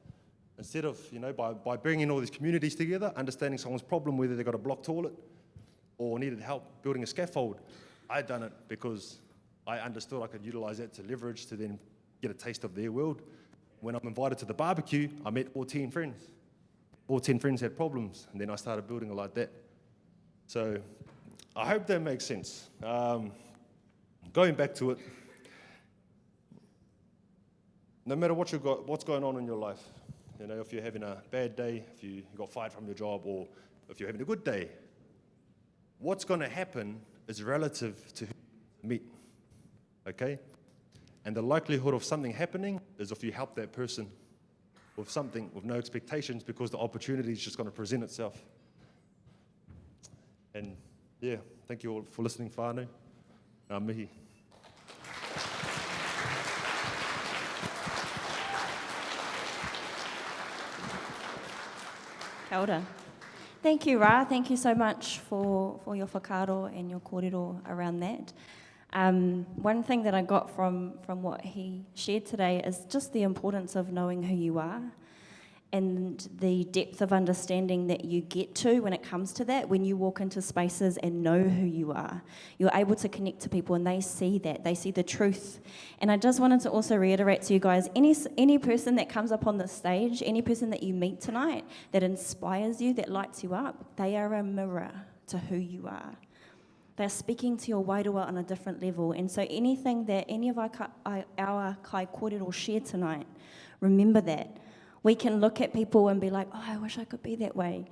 Instead of, you know, by bringing all these communities together, understanding someone's problem, whether they got a block toilet or needed help building a scaffold, I done it because I understood I could utilize that to leverage to then get a taste of their world. When I'm invited to the barbecue, I met all 10 friends. All 10 friends had problems, and then I started building it like that. So I hope that makes sense. Going back to it, no matter what you've got, what's going on in your life, you know, if you're having a bad day, if you got fired from your job, or if you're having a good day, what's going to happen is relative to who you meet, okay? And the likelihood of something happening is if you help that person with something with no expectations, because the opportunity is just going to present itself. Yeah, thank you all for listening, whānau. Ngā mihi. Kia ora. Thank you, Ra. Thank you so much for your whakaaro and your kōrero around that. One thing that I got from what he shared today is just the importance of knowing who you are and the depth of understanding that you get to when it comes to that. When you walk into spaces and know who you are, you're able to connect to people and they see that, they see the truth. And I just wanted to also reiterate to you guys, any person that comes up on the stage, any person that you meet tonight that inspires you, that lights you up, they are a mirror to who you are. They're speaking to your wairua on a different level. And so anything that any of our kai kōrero share tonight, remember that. We can look at people and be like, oh, I wish I could be that way.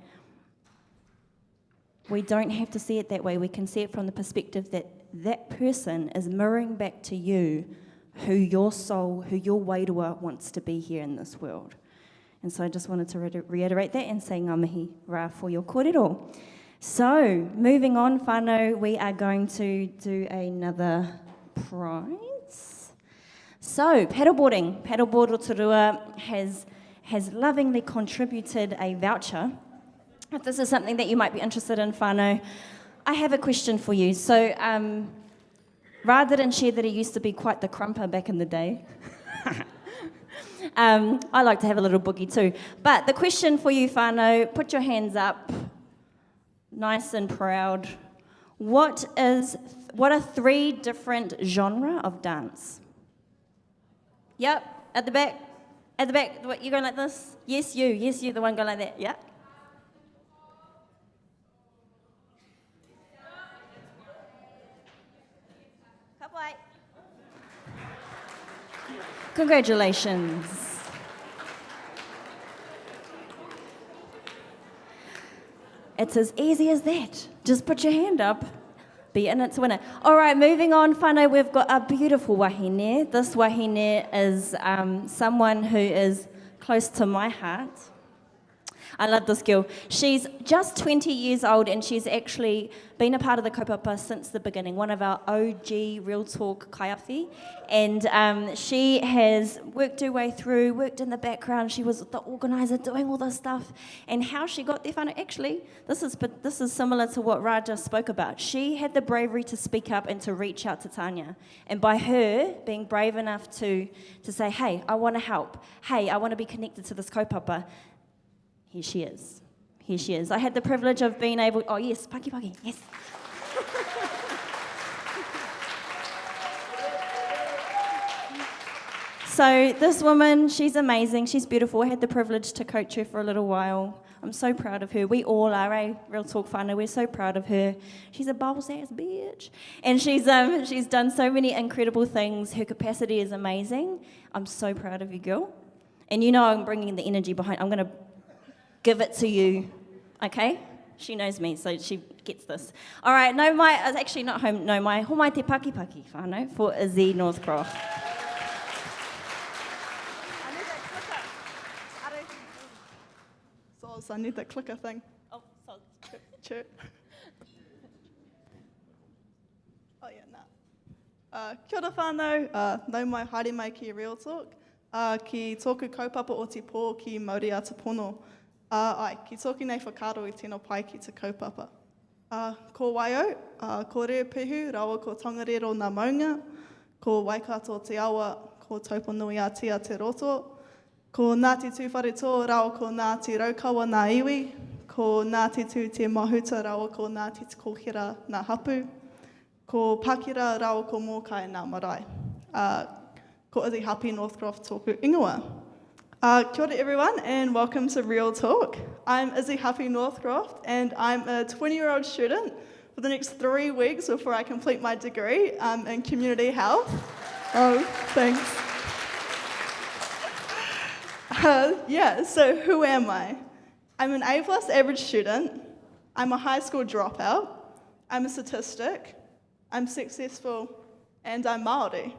We don't have to see it that way. We can see it from the perspective that that person is mirroring back to you who your soul, who your wairua wants to be here in this world. And so I just wanted to reiterate that and say ngā mihi rā for your kōrero. So, moving on, whānau, we are going to do another prize. So, paddleboarding. Paddleboard Rotorua has lovingly contributed a voucher. If this is something that you might be interested in, whānau, I have a question for you. So, Ra didn't share that he used to be quite the crumper back in the day. I like to have a little boogie too. But the question for you, whānau, put your hands up, nice and proud. What are 3 different genres of dance? Yep, at the back. At the back, what, you going like this? Yes, you, the one going like that, yeah? Kapai. Congratulations. It's as easy as that. Just put your hand up. Be in its winner. All right, moving on, whānau, we've got a beautiful wahine. This wahine is someone who is close to my heart. I love this girl. She's just 20 years old and she's actually been a part of the kaupapa since the beginning, one of our OG Real Talk kaiawhi. And she has worked her way through, worked in the background. She was the organiser doing all this stuff. And how she got there, whānau, actually, this is similar to what Ra just spoke about. She had the bravery to speak up and to reach out to Tania. And by her being brave enough to say, hey, I want to help. Hey, I want to be connected to this kaupapa. Here she is. Here she is. I had the privilege of being able... Oh, yes, Paki, yes. So this woman, she's amazing. She's beautiful. I had the privilege to coach her for a little while. I'm so proud of her. We all are, eh? Real Talk whānau. We're so proud of her. She's a boss-ass bitch. And she's done so many incredible things. Her capacity is amazing. I'm so proud of you, girl. And you know I'm bringing the energy behind... I'm going to give it to you, okay? She knows me, so she gets this. All right, actually not home, no, my homai te paki whānau for Izzy Northcroft. I need that clicker thing. Oh, so Sure. Oh, yeah, nah. Kia ora whānau, nau mai haere mai ki Real Talk. Ki tōku kaupapa o te pō ki Māori a te pono. Ki tōki nei whakaaro I tino pai ki te kaupapa. Ko waio, ko reopihu, rawa ko tongarero nā maunga, ko waikato te awa, ko tauponui a tia te roto, ko Ngāti tūwhare tō, rawa ko Ngāti raukawa nā iwi, ko Ngāti tū te mahuta, rawa ko Ngāti te kōhira nā hapu, ko Pakira, rawa ko mōkai nā marae. Ko Izzy Northcroft tōku ingoa. Kia ora everyone and welcome to Real Talk. I'm Izzy Northcroft and I'm a 20-year-old student for the next 3 weeks before I complete my degree in community health. Oh, thanks. So who am I? I'm an A+ average student, I'm a high school dropout, I'm a statistic, I'm successful, and I'm Māori.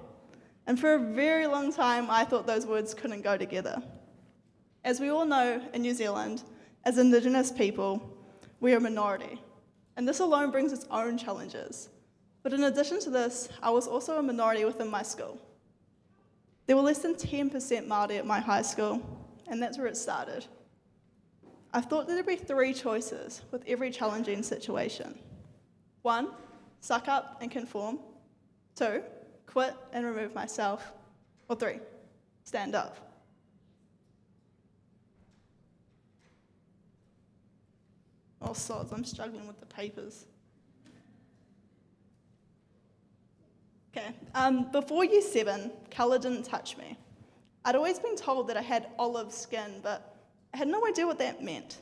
And for a very long time, I thought those words couldn't go together. As we all know in New Zealand, as Indigenous people, we are a minority. and this alone brings its own challenges. But in addition to this, I was also a minority within my school. There were less than 10% Māori at my high school, and that's where it started. I thought there'd be 3 choices with every challenging situation. 1, suck up and conform. 2, quit and remove myself. Or 3, stand up. Oh, sods, I'm struggling with the papers. Okay, before year 7, colour didn't touch me. I'd always been told that I had olive skin, but I had no idea what that meant.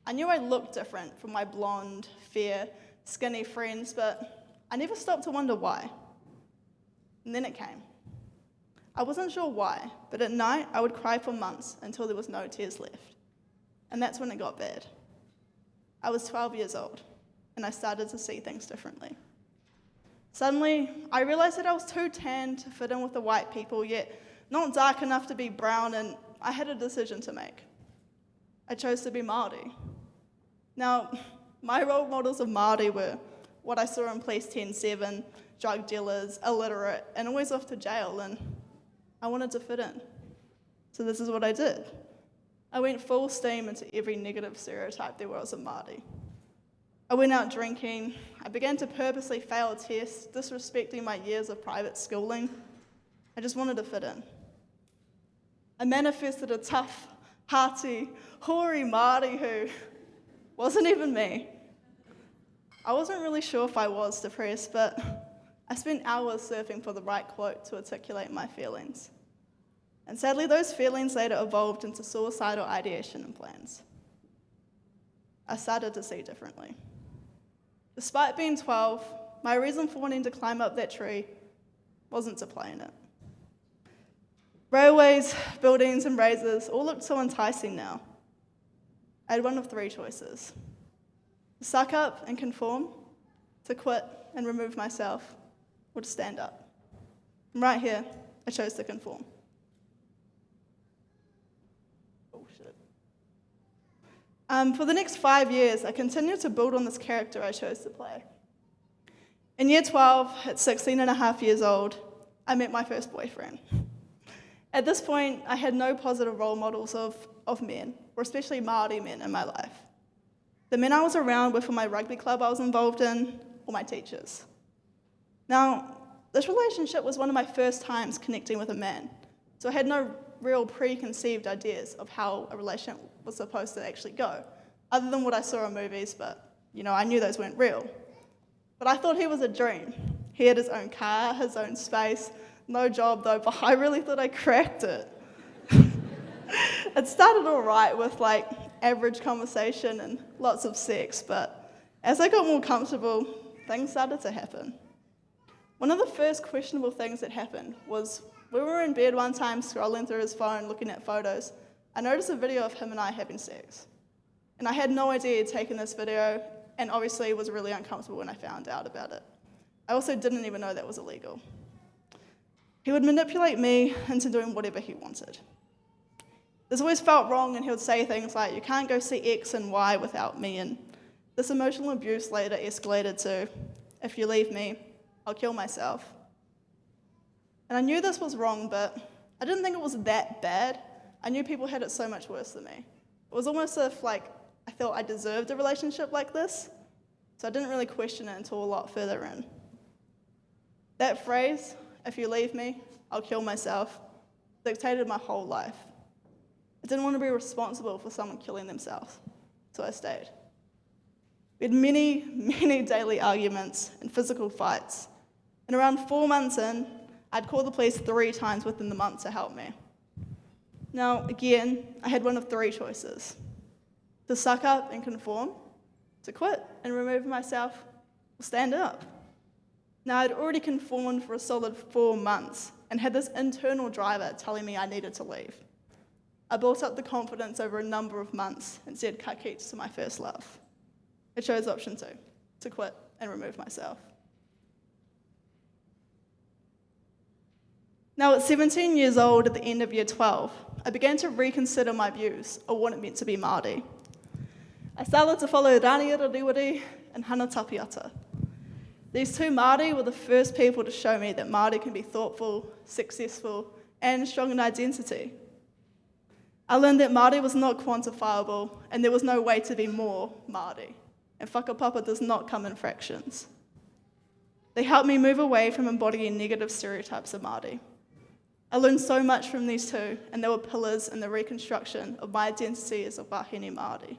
I knew I looked different from my blonde, fair, skinny friends, but I never stopped to wonder why. And then it came. I wasn't sure why, but at night I would cry for months until there was no tears left. And that's when it got bad. I was 12 years old, and I started to see things differently. Suddenly, I realised that I was too tan to fit in with the white people, yet not dark enough to be brown, and I had a decision to make. I chose to be Māori. Now, my role models of Māori were what I saw in Police 10-7, drug dealers, illiterate, and always off to jail, and I wanted to fit in. So this is what I did. I went full steam into every negative stereotype there was of Māori. I went out drinking, I began to purposely fail tests, disrespecting my years of private schooling. I just wanted to fit in. I manifested a tough, hearty, hoary Māori who wasn't even me. I wasn't really sure if I was depressed, but I spent hours surfing for the right quote to articulate my feelings. And sadly, those feelings later evolved into suicidal ideation and plans. I started to see differently. Despite being 12, my reason for wanting to climb up that tree wasn't to play in it. Railways, buildings, and razors all looked so enticing now. I had one of 3 choices: to suck up and conform, to quit and remove myself, or to stand up. And right here, I chose to conform. For the next 5 years, I continued to build on this character I chose to play. In year 12, at 16 and a half years old, I met my first boyfriend. At this point, I had no positive role models of men, or especially Māori men, in my life. The men I was around were from my rugby club I was involved in, or my teachers. Now, this relationship was one of my first times connecting with a man, so I had no real preconceived ideas of how a relationship was supposed to actually go, other than what I saw in movies, but, I knew those weren't real. But I thought he was a dream. He had his own car, his own space, no job though, but I really thought I cracked it. It started all right with average conversation and lots of sex, but as I got more comfortable, things started to happen. One of the first questionable things that happened was we were in bed one time scrolling through his phone looking at photos. I noticed a video of him and I having sex. And I had no idea he'd taken this video, and obviously was really uncomfortable when I found out about it. I also didn't even know that was illegal. He would manipulate me into doing whatever he wanted. This always felt wrong, and he would say things like, "You can't go see X and Y without me," and this emotional abuse later escalated to, "If you leave me, I'll kill myself." And I knew this was wrong, but I didn't think it was that bad. I knew people had it so much worse than me. It was almost as if I felt I deserved a relationship like this, so I didn't really question it until a lot further in. That phrase, "If you leave me, I'll kill myself," dictated my whole life. I didn't want to be responsible for someone killing themselves, so I stayed. We had many, many daily arguments and physical fights, and around 4 months in, I'd call the police 3 times within the month to help me. Now, again, I had one of 3 choices: to suck up and conform, to quit and remove myself, or stand up. Now, I'd already conformed for a solid 4 months and had this internal driver telling me I needed to leave. I built up the confidence over a number of months and said ka kite to my first love. I chose option 2, to quit and remove myself. Now, at 17 years old, at the end of year 12, I began to reconsider my views of what it meant to be Māori. I started to follow Rawiri Nelson and Hana Tapiata. These two Māori were the first people to show me that Māori can be thoughtful, successful, and strong in identity. I learned that Māori was not quantifiable and there was no way to be more Māori, and whakapapa does not come in fractions. They helped me move away from embodying negative stereotypes of Māori. I learned so much from these two, and they were pillars in the reconstruction of my identity as a wahine Māori.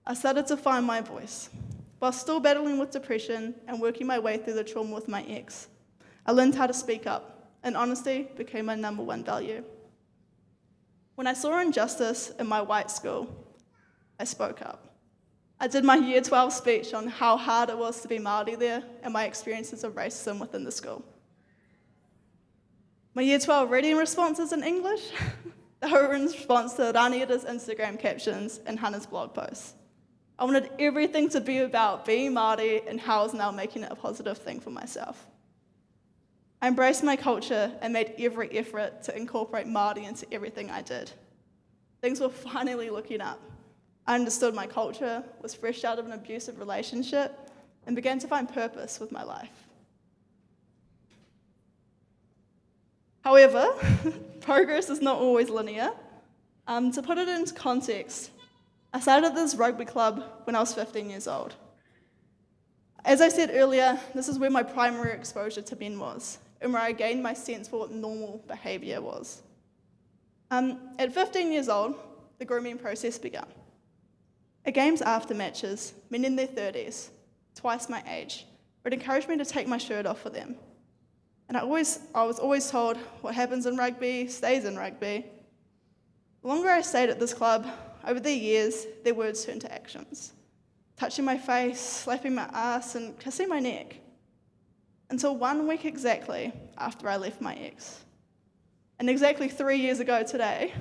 I started to find my voice. While still battling with depression and working my way through the trauma with my ex, I learned how to speak up, and honesty became my number one value. When I saw injustice in my white school, I spoke up. I did my Year 12 speech on how hard it was to be Māori there and my experiences of racism within the school. My Year 12 reading responses in English, they were in response to Raniera's Instagram captions and Hannah's blog posts. I wanted everything to be about being Māori and how I was now making it a positive thing for myself. I embraced my culture and made every effort to incorporate Māori into everything I did. Things were finally looking up. I understood my culture, was fresh out of an abusive relationship, and began to find purpose with my life. However, progress is not always linear. To put it into context, I started this rugby club when I was 15 years old. As I said earlier, this is where my primary exposure to men was, and where I gained my sense for what normal behaviour was. At 15 years old, the grooming process began. At games after matches, men in their 30s, twice my age, would encourage me to take my shirt off for them. And I was always told, what happens in rugby stays in rugby. The longer I stayed at this club, over the years, their words turned to actions, touching my face, slapping my ass, and kissing my neck. Until 1 week exactly after I left my ex. And exactly 3 years ago today,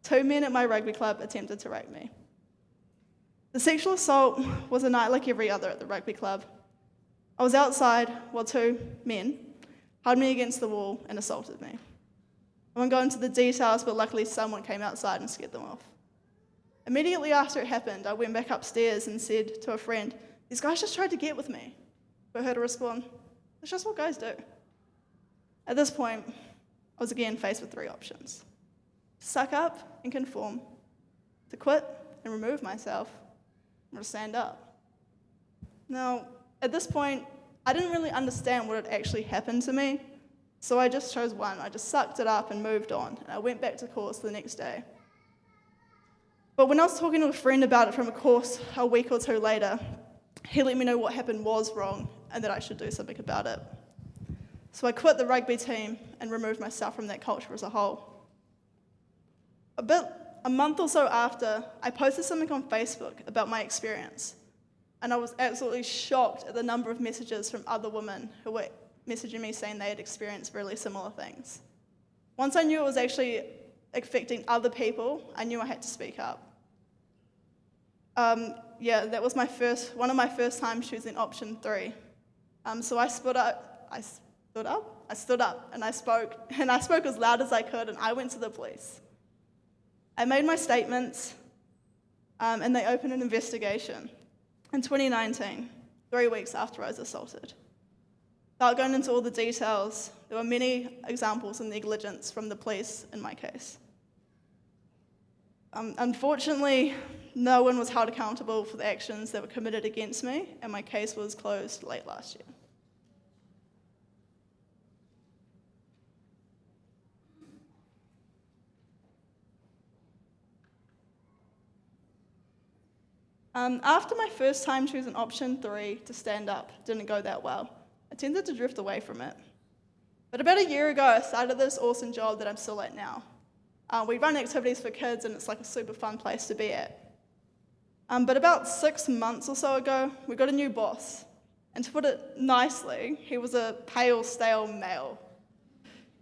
2 men at my rugby club attempted to rape me. The sexual assault was a night like every other at the rugby club. I was outside while 2 men held me against the wall and assaulted me. I won't go into the details, but luckily someone came outside and scared them off. Immediately after it happened, I went back upstairs and said to a friend, "These guys just tried to get with me." For her to respond, "That's just what guys do." At this point, I was again faced with 3 options: to suck up and conform, to quit and remove myself, or to stand up. Now, at this point, I didn't really understand what had actually happened to me, so I just chose one. I just sucked it up and moved on, and I went back to course the next day. But when I was talking to a friend about it from a course a week or 2 later, he let me know what happened was wrong and that I should do something about it. So I quit the rugby team and removed myself from that culture as a whole. A month or so after, I posted something on Facebook about my experience, and I was absolutely shocked at the number of messages from other women who were messaging me saying they had experienced really similar things. Once I knew it was actually affecting other people, I knew I had to speak up. That was one of my first times choosing option 3. So I stood up, and I spoke as loud as I could, and I went to the police. I made my statements, and they opened an investigation in 2019, 3 weeks after I was assaulted. Without going into all the details, there were many examples of negligence from the police in my case. Unfortunately, no one was held accountable for the actions that were committed against me, and my case was closed late last year. After my first time choosing option 3 to stand up didn't go that well, I tended to drift away from it. But about a year ago, I started this awesome job that I'm still at now. We run activities for kids, and it's like a super fun place to be at. But about 6 months or so ago, we got a new boss. And to put it nicely, he was a pale, stale male.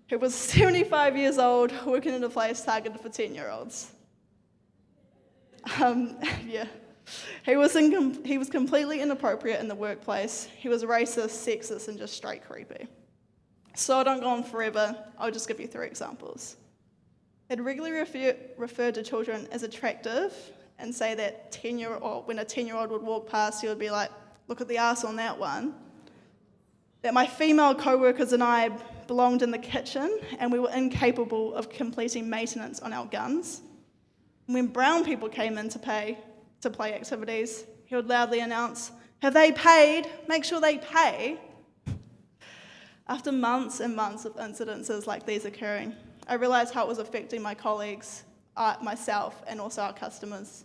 He was 75 years old, working in a place targeted for 10-year-olds. He was completely inappropriate in the workplace. He was racist, sexist, and just straight creepy. So I don't go on forever, I'll just give you 3 examples. He'd regularly referred to children as attractive and say that 10-year-old, when a 10-year-old would walk past, he would be like, look at the arse on that one. That my female co-workers and I belonged in the kitchen and we were incapable of completing maintenance on our guns. When brown people came in to play activities, he would loudly announce, have they paid? Make sure they pay. After months and months of incidences like these occurring, I realised how it was affecting my colleagues, myself, and also our customers.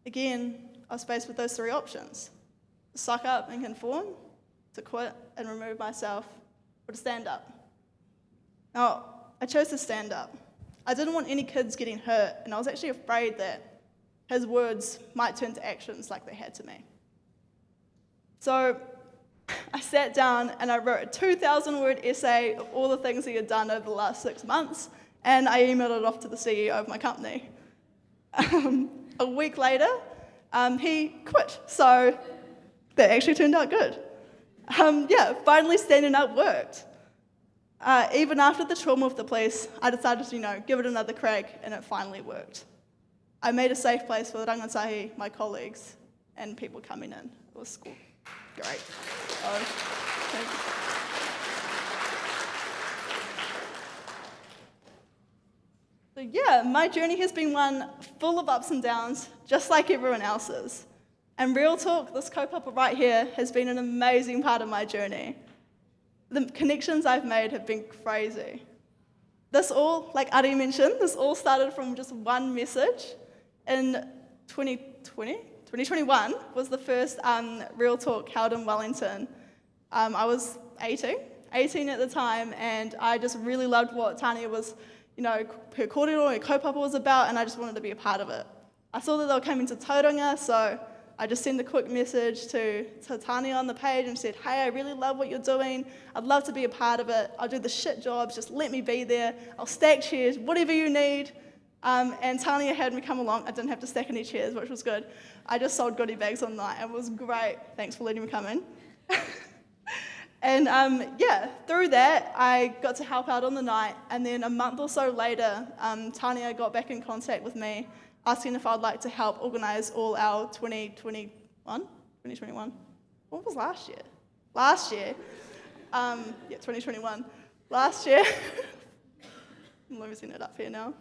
Again, I was faced with those three options: to suck up and conform, to quit and remove myself, or to stand up. Now, I chose to stand up. I didn't want any kids getting hurt, and I was actually afraid that his words might turn to actions like they had to me. So I sat down and I wrote a 2,000-word essay of all the things he had done over the last 6 months, and I emailed it off to the CEO of my company. A week later, he quit, so that actually turned out good. Finally standing up worked. Even after the trauma of the police, I decided to, give it another crack, and it finally worked. I made a safe place for the rangatahi, my colleagues, and people coming in. It was great. So my journey has been one full of ups and downs, just like everyone else's. And real talk, this kaupapa right here has been an amazing part of my journey. The connections I've made have been crazy. This all, like Ari mentioned, this all started from just one message. In 2021 was the first Real Talk held in Wellington. I was 18 at the time, and I just really loved what Tania was, her kōrero, her kaupapa was about, and I just wanted to be a part of it. I saw that they were coming to Tauranga, so I just sent a quick message to Tania on the page and said, hey, I really love what you're doing. I'd love to be a part of it. I'll do the shit jobs, just let me be there. I'll stack chairs, whatever you need. And Tania had me come along. I didn't have to stack any chairs, which was good. I just sold goodie bags on the night. It was great. Thanks for letting me come in. And through that, I got to help out on the night. And then a month or so later, Tania got back in contact with me, asking if I'd like to help organise all our 2021? What was last year? 2021. Last year. I'm losing it up here now.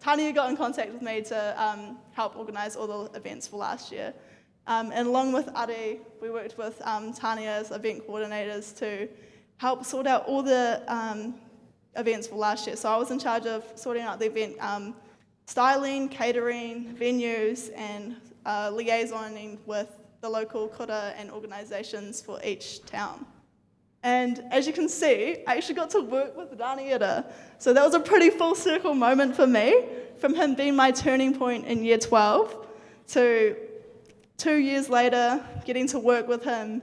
Tania got in contact with me to help organise all the events for last year. And along with Ari, we worked with Tania's event coordinators to help sort out all the events for last year. So I was in charge of sorting out the event styling, catering, venues, and liaisoning with the local kura and organisations for each town. And as you can see, I actually got to work with Raniera. So that was a pretty full circle moment for me, from him being my turning point in year 12 to 2 years later getting to work with him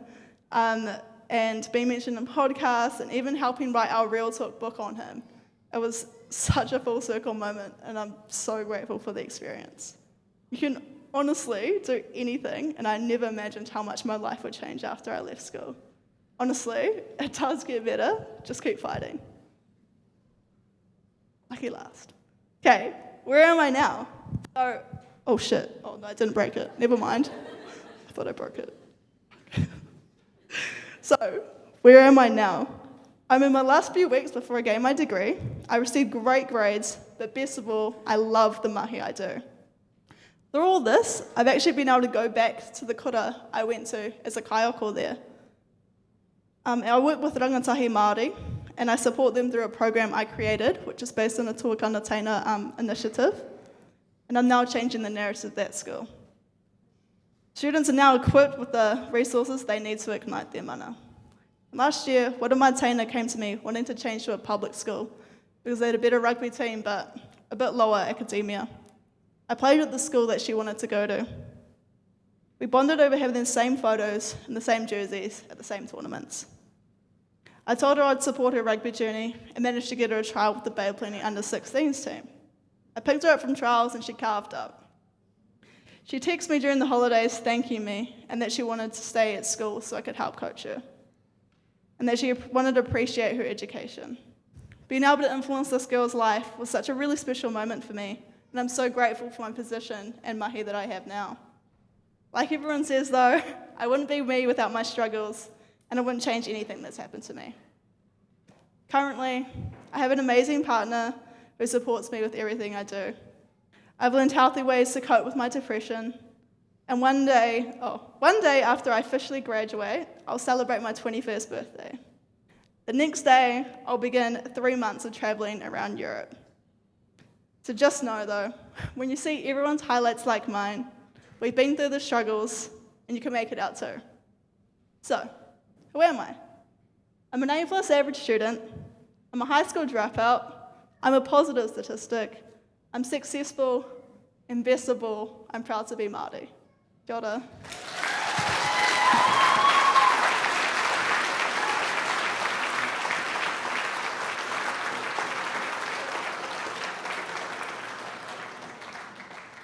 and being mentioned in podcasts and even helping write our Real Talk book on him. It was such a full circle moment, and I'm so grateful for the experience. You can honestly do anything, and I never imagined how much my life would change after I left school. Honestly, it does get better. Just keep fighting. Lucky last. Okay, where am I now? Oh shit. Oh no, I didn't break it. Never mind. I thought I broke it. So, where am I now? I'm in my last few weeks before I gained my degree. I received great grades, but best of all, I love the mahi I do. Through all this, I've actually been able to go back to the kura I went to as a kaioko there. I work with Rangatahi Māori, and I support them through a program I created, which is based on a Tuakana Teina initiative, and I'm now changing the narrative of that school. Students are now equipped with the resources they need to ignite their mana. Last year, one of my Teina came to me wanting to change to a public school because they had a better rugby team but a bit lower academia. I played at the school that she wanted to go to. We bonded over having the same photos and the same jerseys at the same tournaments. I told her I'd support her rugby journey and managed to get her a trial with the Bay of Plenty under-16s team. I picked her up from trials and she carved up. She texted me during the holidays thanking me and that she wanted to stay at school so I could help coach her, and that she wanted to appreciate her education. Being able to influence this girl's life was such a really special moment for me, and I'm so grateful for my position and mahi that I have now. Like everyone says though, I wouldn't be me without my struggles, and I wouldn't change anything that's happened to me. Currently, I have an amazing partner who supports me with everything I do. I've learned healthy ways to cope with my depression, and one day after I officially graduate, I'll celebrate my 21st birthday. The next day, I'll begin 3 months of traveling around Europe. So just know though, when you see everyone's highlights like mine, we've been through the struggles, and you can make it out too. So, who am I? I'm an A+ average student, I'm a high school dropout, I'm a positive statistic, I'm successful, investable, I'm proud to be Māori. Kia ora.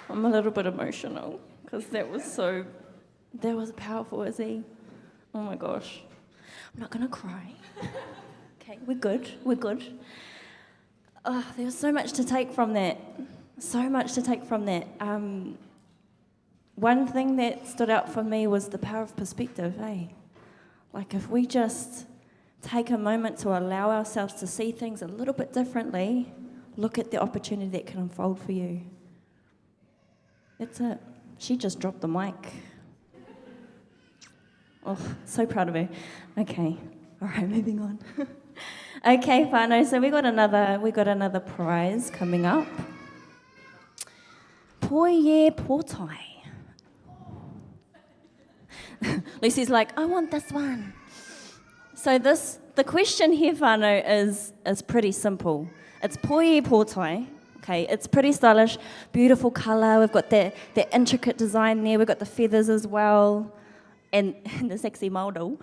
I'm a little bit emotional because that was powerful, Izzy. Oh my gosh. I'm not gonna cry. Okay, we're good. Oh, there was so much to take from that. One thing that stood out for me was the power of perspective, eh? Like if we just take a moment to allow ourselves to see things a little bit differently, look at the opportunity that can unfold for you. That's it. She just dropped the mic. Oh, so proud of her. Okay, all right, moving on. Okay, whānau, so we got another prize coming up. Poie Pōtai. Lucy's like, I want this one. So the question here, whānau, is pretty simple. It's Poie Pōtai. Okay, it's pretty stylish, beautiful colour. We've got that intricate design there. We've got the feathers as well, and the sexy model.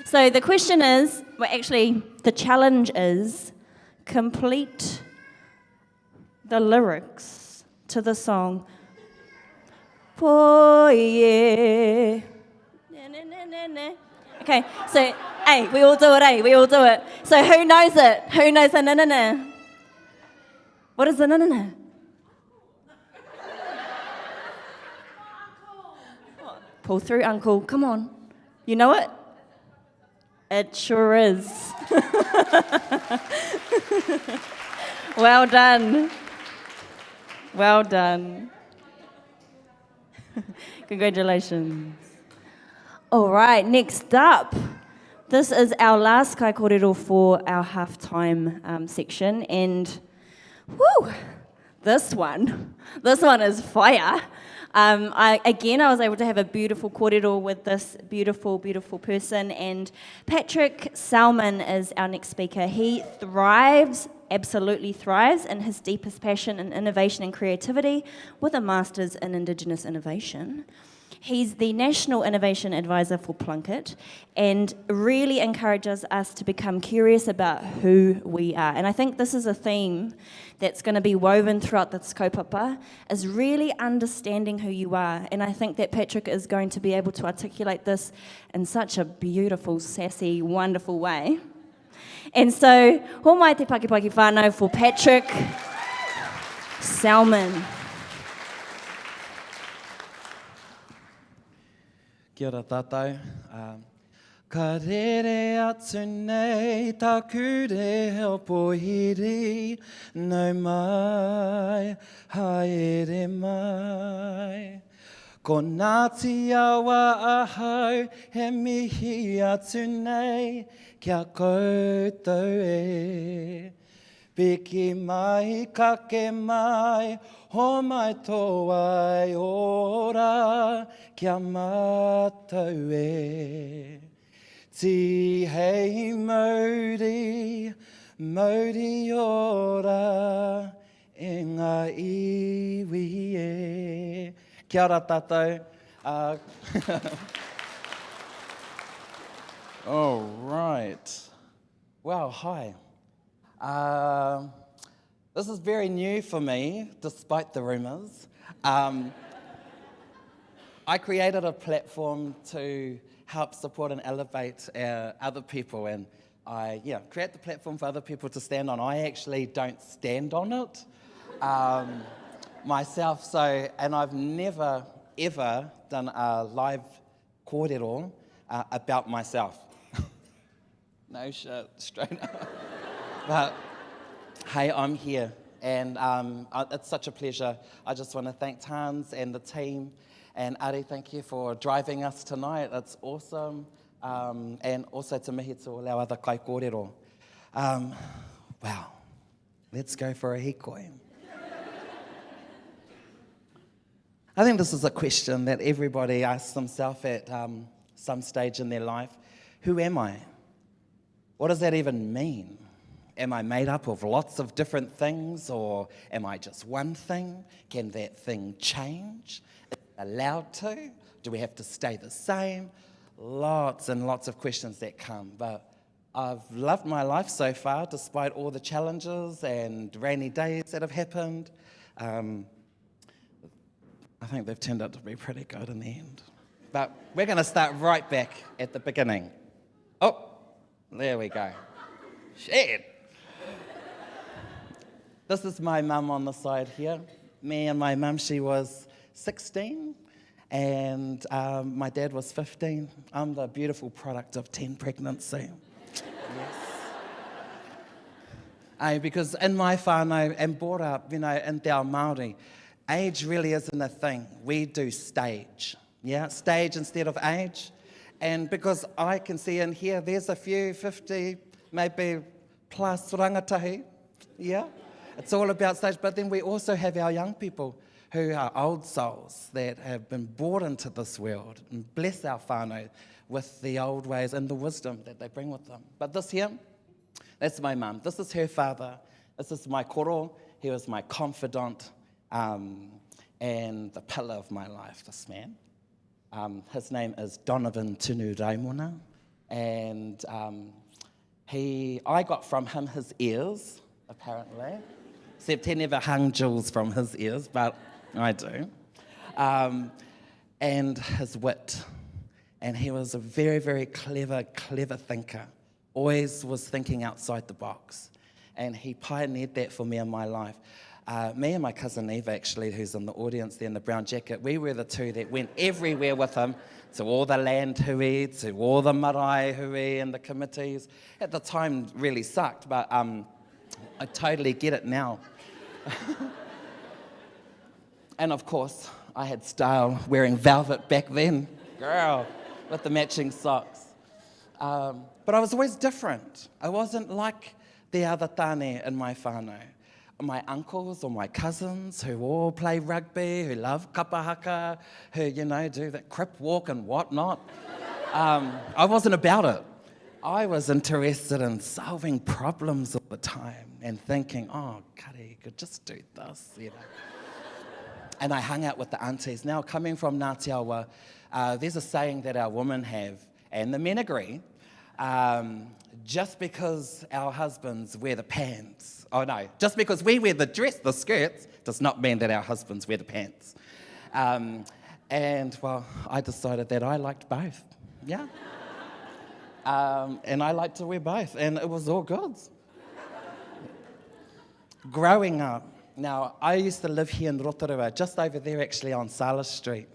So the question is, well, actually, the challenge is complete the lyrics to the song. Poie. Okay, so hey, we all do it. So who knows it? Who knows the na-na-na? What is the na-na-na? Pull through, Uncle. Come on. You know it? It sure is. Well done. Well done. Congratulations. All right, next up. This is our last KŌRERO for our halftime section, and woo, this one is fire. I was able to have a beautiful kōrero with this beautiful, beautiful person, and Patrick Salmon is our next speaker. He absolutely thrives in his deepest passion in innovation and creativity with a master's in Indigenous innovation. He's the National Innovation Advisor for Plunkett and really encourages us to become curious about who we are. And I think this is a theme that's going to be woven throughout this kaupapa, is really understanding who you are. And I think that Patrick is going to be able to articulate this in such a beautiful, sassy, wonderful way. And so, ho mai te pakipaki whānau for Patrick Salmon. Kia ora tātou. Ka rere atu nei, tā kure heo pohiri, nau mai, haere mai. Ko Ngāti awa ahau, he mihi atu nei, kia koutou e. Piki mai, kake mai, ho mai tō ai ora, kia mātou e. Ti hei mauri, mauri ora, e ngā iwi e. Kia ora tātou. All right. Wow, hi. This is very new for me, despite the rumours. I created a platform to help support and elevate other people, and I create the platform for other people to stand on. I actually don't stand on it. myself. So, and I've never, ever done a live kōrero about myself. No shit, straight up. But hey, I'm here, and it's such a pleasure. I just want to thank Tans and the team, and Ari, thank you for driving us tonight. It's awesome. And also to mihi to all our other kai kōrero. Wow, let's go for a hikoi. I think this is a question that everybody asks themselves at some stage in their life. Who am I? What does that even mean? Am I made up of lots of different things, or am I just one thing? Can that thing change? Is it allowed to? Do we have to stay the same? Lots and lots of questions that come, but I've loved my life so far, despite all the challenges and rainy days that have happened. I think they've turned out to be pretty good in the end. But we're going to start right back at the beginning. Oh, there we go. Shit. This is my mum on the side here. Me and my mum, she was 16. And my dad was 15. I'm the beautiful product of 10 pregnancy. Yes. Because in my whānau, and brought up, in Te Ao Māori, age really isn't a thing. We do stage. Yeah, stage instead of age. And because I can see in here, there's a few 50, maybe plus rangatahi. Yeah, it's all about stage. But then we also have our young people who are old souls that have been brought into this world, and bless our whānau with the old ways and the wisdom that they bring with them. But this here, that's my mum. This is her father. This is my koro. He was my confidant and the pillar of my life, this man. His name is Donovan Tunu Raimona, and I got from him his ears, apparently, except he never hung jewels from his ears, but I do. And his wit. And he was a very, very clever thinker. Always was thinking outside the box. And he pioneered that for me in my life. Me and my cousin Eva, actually, who's in the audience there in the brown jacket, we were the two that went everywhere with him, to all the land hui, to all the marae hui and the committees. At the time, really sucked, but I totally get it now. And of course, I had style wearing velvet back then, girl, with the matching socks. But I was always different. I wasn't like the other tane in my whānau. My uncles or my cousins who all play rugby, who love kapahaka, who, do the crip walk and whatnot. I wasn't about it. I was interested in solving problems all the time and thinking, oh, kare, you could just do this, And I hung out with the aunties. Now, coming from Ngāti Awa, there's a saying that our women have, and the men agree, just because our husbands wear the pants, just because we wear the dress, the skirts, does not mean that our husbands wear the pants. And, well, I decided that I liked both, yeah. And I liked to wear both, and it was all good. Growing up, now, I used to live here in Rotorua, just over there actually on Sala Street,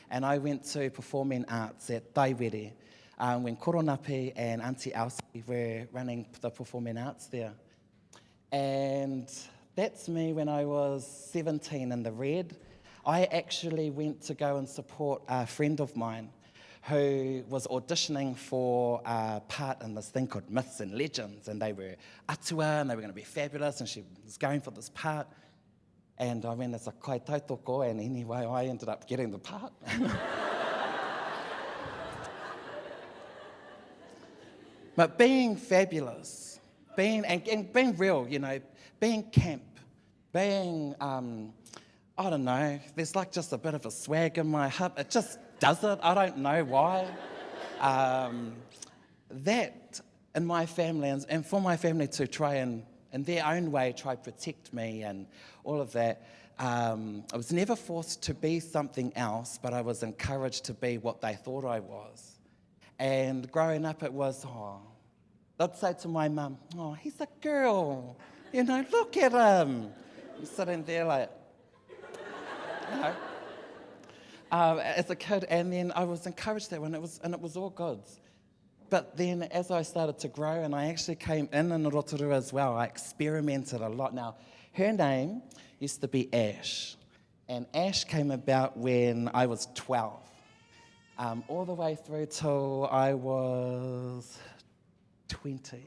and I went to performing arts at Rawiri when Koronapi and Auntie Elsie were running the performing arts there. And that's me when I was 17 in the Red. I actually went to go and support a friend of mine who was auditioning for a part in this thing called Myths and Legends, and they were atua and they were going to be fabulous, and she was going for this part. And I went as a kai tautoko, and anyway, I ended up getting the part. But being fabulous, being real, being camp, being, I don't know, there's like just a bit of a swag in my hip. It just does it. I don't know why. That in my family, and for my family to try and, in their own way, try to protect me and all of that, I was never forced to be something else, but I was encouraged to be what they thought I was. And growing up, it was, they'd say to my mum, oh, he's a girl, look at him. I'm sitting there like, you know, as a kid, and then I was encouraged that one, it was all good. But then as I started to grow, and I actually came in Rotorua as well, I experimented a lot. Now, her name used to be Ash, and Ash came about when I was 12, all the way through till I was 20.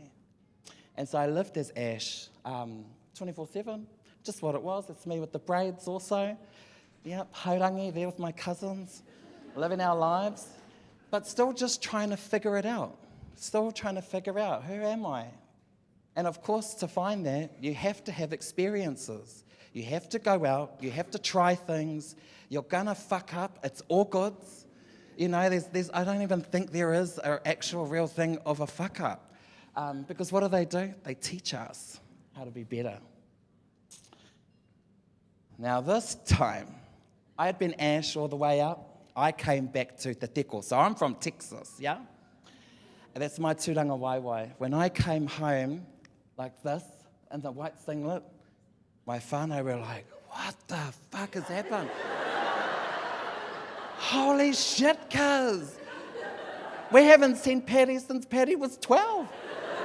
And so I lived as Ash 24/7, just what it was. It's me with the braids also. Yep, haurangi there with my cousins, living our lives, but still just trying to figure it out. Still trying to figure out, who am I? And of course, to find that, you have to have experiences. You have to go out, you have to try things. You're gonna fuck up, it's all good. You know, I don't even think there is an actual real thing of a fuck up. Because what do? They teach us how to be better. Now this time, I had been Ash all the way up. I came back to Te Teko. So I'm from Texas, yeah? And that's my tūranga waiwai. When I came home like this, in the white singlet, my whānau were like, what the fuck has happened? Holy shit, cuz. We haven't seen Patty since Patty was 12.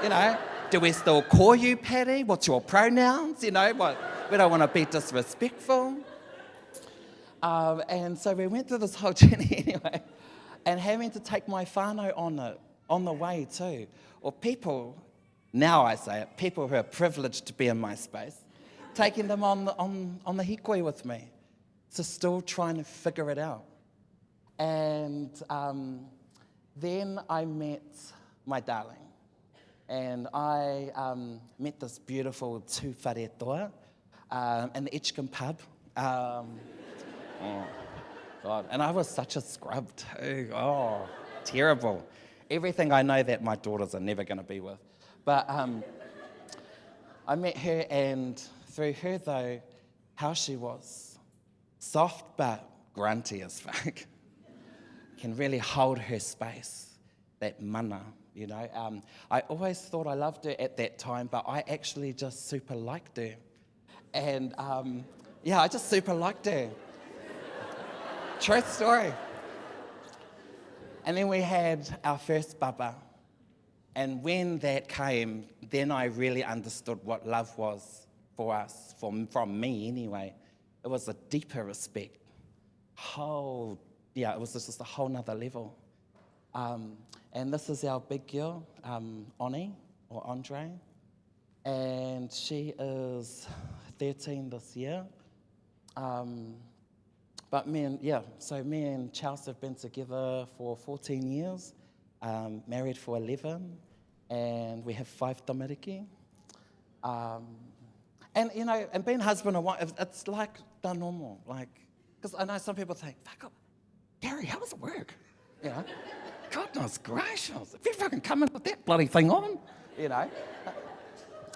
You know, do we still call you Patty? What's your pronouns? You know, what? We don't want to be disrespectful. And so we went through this whole journey anyway, and having to take my whānau on it, on the way too. Or people, now I say it, people who are privileged to be in my space, taking them on the hikoi with me, so still trying to figure it out. And then I met my darling, and I met this beautiful tūwharetoa in the Etchcombe pub. Oh, God. And I was such a scrub too. Oh, terrible. Everything I know that my daughters are never going to be with. But I met her, and through her, though, how she was. Soft but grunty as fuck. Can really hold her space. That mana, you know. I always thought I loved her at that time, but I actually just super liked her. And yeah, I just super liked her. Truth story. And then we had our first baba. And when that came, then I really understood what love was for us, from me anyway. It was a deeper respect. Yeah, it was just a whole nother level. And this is our big girl, Oni, or Andre. And she is 13 this year. But me and Charles have been together for 14 years, married for 11, and we have 5 tamariki. And, you know, and being husband and wife, it's like the normal. Like, because I know some people think, fuck up, Gary, how does it work? You know, goodness gracious, if you fucking come in with that bloody thing on, you know.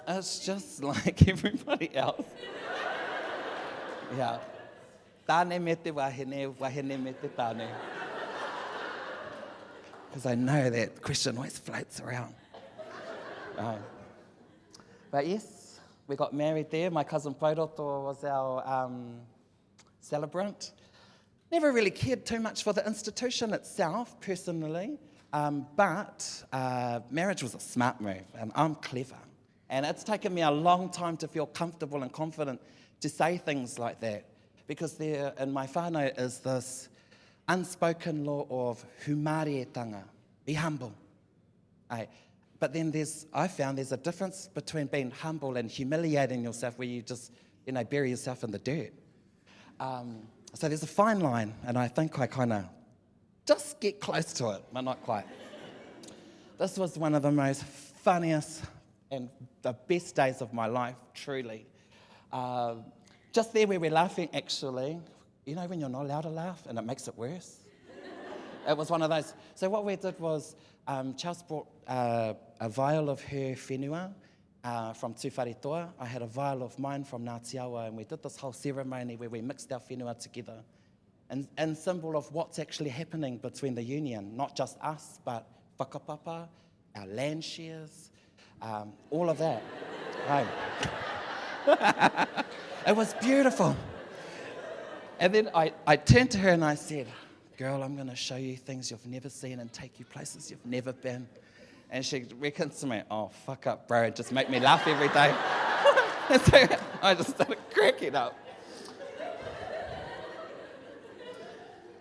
It's just like everybody else. Yeah. Tāne me te wahine, wahine me te tāne. Because I know that question always floats around. But yes, we got married there. My cousin Pauroto was our celebrant. Never really cared too much for the institution itself, personally. But marriage was a smart move, and I'm clever. And it's taken me a long time to feel comfortable and confident to say things like that. Because there in my whānau is this unspoken law of humarietanga, be humble. But then I found there's a difference between being humble and humiliating yourself, where you just, you know, bury yourself in the dirt. So there's a fine line, and I think I kind of just get close to it, but not quite. This was one of the most funniest and the best days of my life, truly. Just there where we're laughing, actually, you know when you're not allowed to laugh and it makes it worse? It was one of those. So what we did was, Charles brought a vial of her whenua from Tūwharetoa. I had a vial of mine from Ngātiawa, and we did this whole ceremony where we mixed our whenua together in symbol of what's actually happening between the union, not just us, but whakapapa, our land shares, all of that. It was beautiful. And then I turned to her and I said, girl, I'm going to show you things you've never seen and take you places you've never been. And she reckons to me, oh, fuck up, bro, just make me laugh every day. And so I just started cracking up.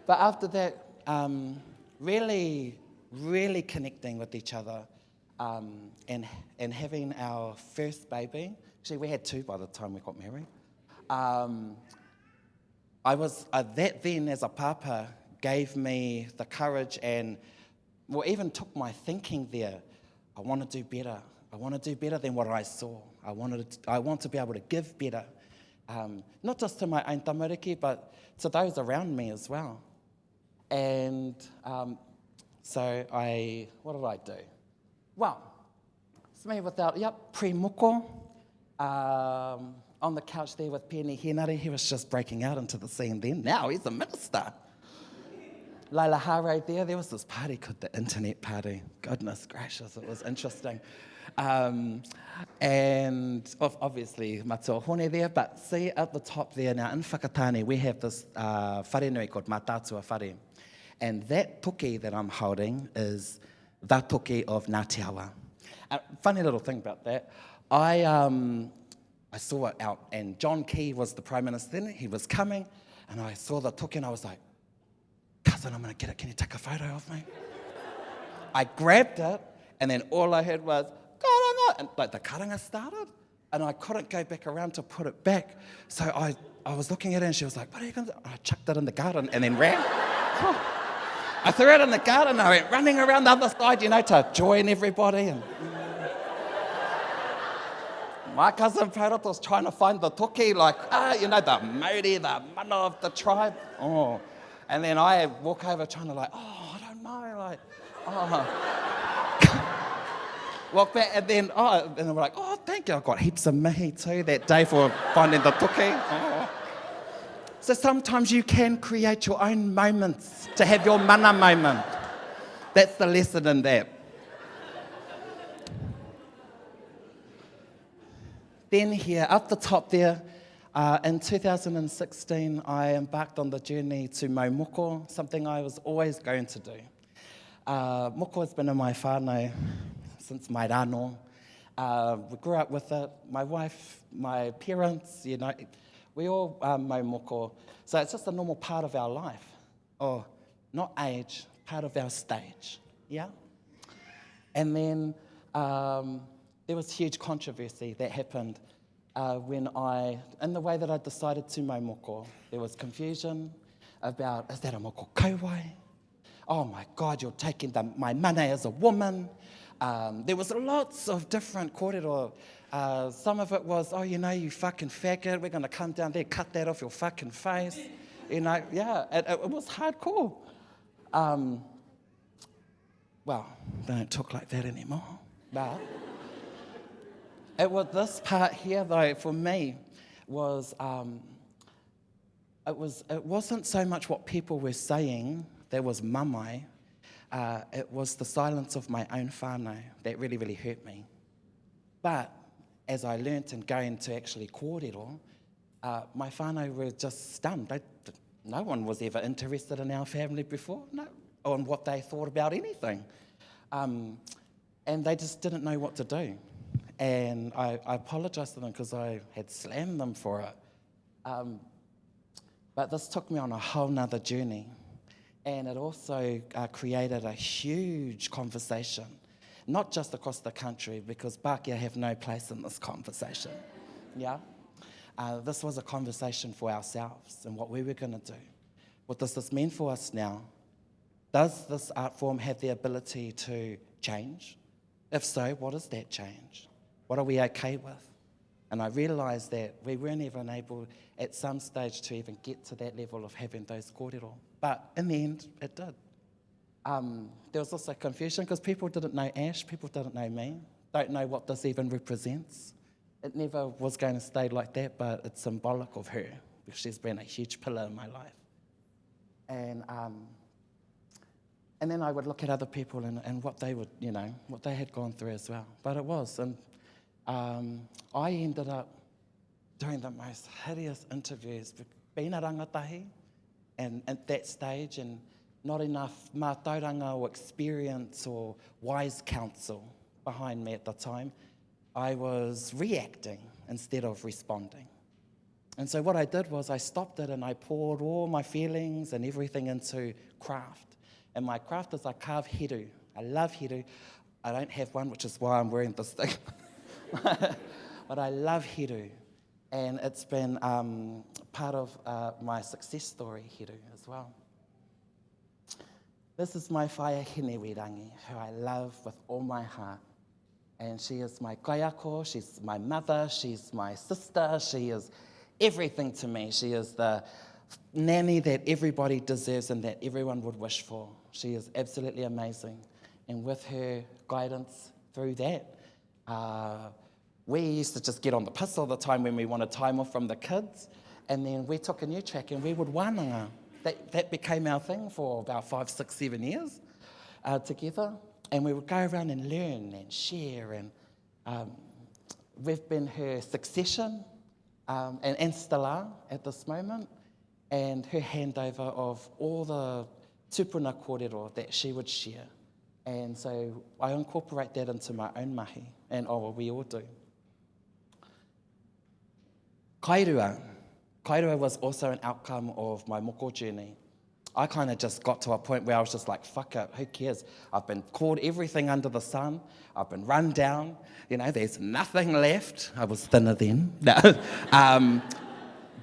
But after that, really connecting with each other and having our first baby. Actually, we had 2 by the time we got married. That then, as a papa, gave me the courage and, well, even took my thinking there. I want to do better. I want to do better than what I saw. I want to be able to give better, not just to my own tamariki, but to those around me as well. And so what did I do? Well, it's me without, pre-moko, on the couch there with Penny Henare. He was just breaking out into the scene then. Now he's a minister. Laila Hare there was this party called the Internet Party. Goodness gracious, it was interesting. And obviously Matua Hone there, but see at the top there now in Whakatane we have this wharenui called Matatua Whare. And that toki that I'm holding is the toki of Ngā Te Awa. Funny little thing about that, I saw it out, and John Key was the Prime Minister then. He was coming, and I saw the toki, and I was like, cousin, I'm going to get it. Can you take a photo of me? I grabbed it, and then all I heard was, karanga, and like the karanga started, and I couldn't go back around to put it back. So I was looking at it, and she was like, what are you going to do? I chucked it in the garden, and then ran. I threw it in the garden, and I went running around the other side, to join everybody. And my cousin Pairot was trying to find the toki, like, the Māori, the mana of the tribe. Oh. And then I walk over trying to I don't know, walk back, and then we're like, oh, thank you. I got heaps of mihi too that day for finding the toki. Oh. So sometimes you can create your own moments to have your mana moment. That's the lesson in that. Then here, up the top there, in 2016, I embarked on the journey to mau moko, something I was always going to do. Moko has been in my whānau since my rano. We grew up with it. My wife, my parents, we all mau moko. So it's just a normal part of our life. Or not age, part of our stage. Yeah? And then there was huge controversy that happened when in the way that I decided to mau moko. There was confusion about, is that a moko kauai? Oh my God, you're taking my mana as a woman. There was lots of different kōrero. Some of it was, you fucking faggot, we're going to come down there, cut that off your fucking face. It was hardcore. Well, they don't talk like that anymore. But it was this part here, though, for me, was it wasn't so much what people were saying that was mamai. It was the silence of my own whānau that really, really hurt me. But as I learnt and going to actually kōrero, my whānau were just stunned. No one was ever interested in our family before, on what they thought about anything. And they just didn't know what to do. And I apologised to them because I had slammed them for it. But this took me on a whole nother journey. And it also created a huge conversation, not just across the country, because Pākehā have no place in this conversation. Yeah? This was a conversation for ourselves and what we were going to do. What does this mean for us now? Does this art form have the ability to change? If so, what is that change? What are we okay with? And I realised that we weren't even able at some stage to even get to that level of having those kōrero. But in the end, it did. There was also confusion because people didn't know Ash, people didn't know me, don't know what this even represents. It never was going to stay like that, but it's symbolic of her because she's been a huge pillar in my life. And then I would look at other people and what they would, what they had gone through as well. But it was, and I ended up doing the most hideous interviews, being a rangatahi, and at that stage, and not enough mātauranga or experience or wise counsel behind me at the time, I was reacting instead of responding. And so what I did was I stopped it and I poured all my feelings and everything into craft. And my craft is I carve hiru. I love hiru. I don't have one, which is why I'm wearing this thing. But I love hiru. And it's been part of my success story, hiru, as well. This is my whaia Hinewirangi, who I love with all my heart. And she is my kaiako, she's my mother, she's my sister, she is everything to me. She is the nanny that everybody deserves and that everyone would wish for. She is absolutely amazing. And with her guidance through that, we used to just get on the piss all the time when we wanted time off from the kids. And then we took a new track and we would wānanga. That became our thing for about 5, 6, 7 years together. And we would go around and learn and share. And we've been her succession and still are at this moment. And her handover of all the tupuna kōrero that she would share. And so I incorporate that into my own mahi. And we all do. KŌRERO. KŌRERO was also an outcome of my moko journey. I kind of just got to a point where I was just like, fuck it, who cares? I've been called everything under the sun. I've been run down. You know, there's nothing left. I was thinner then. No.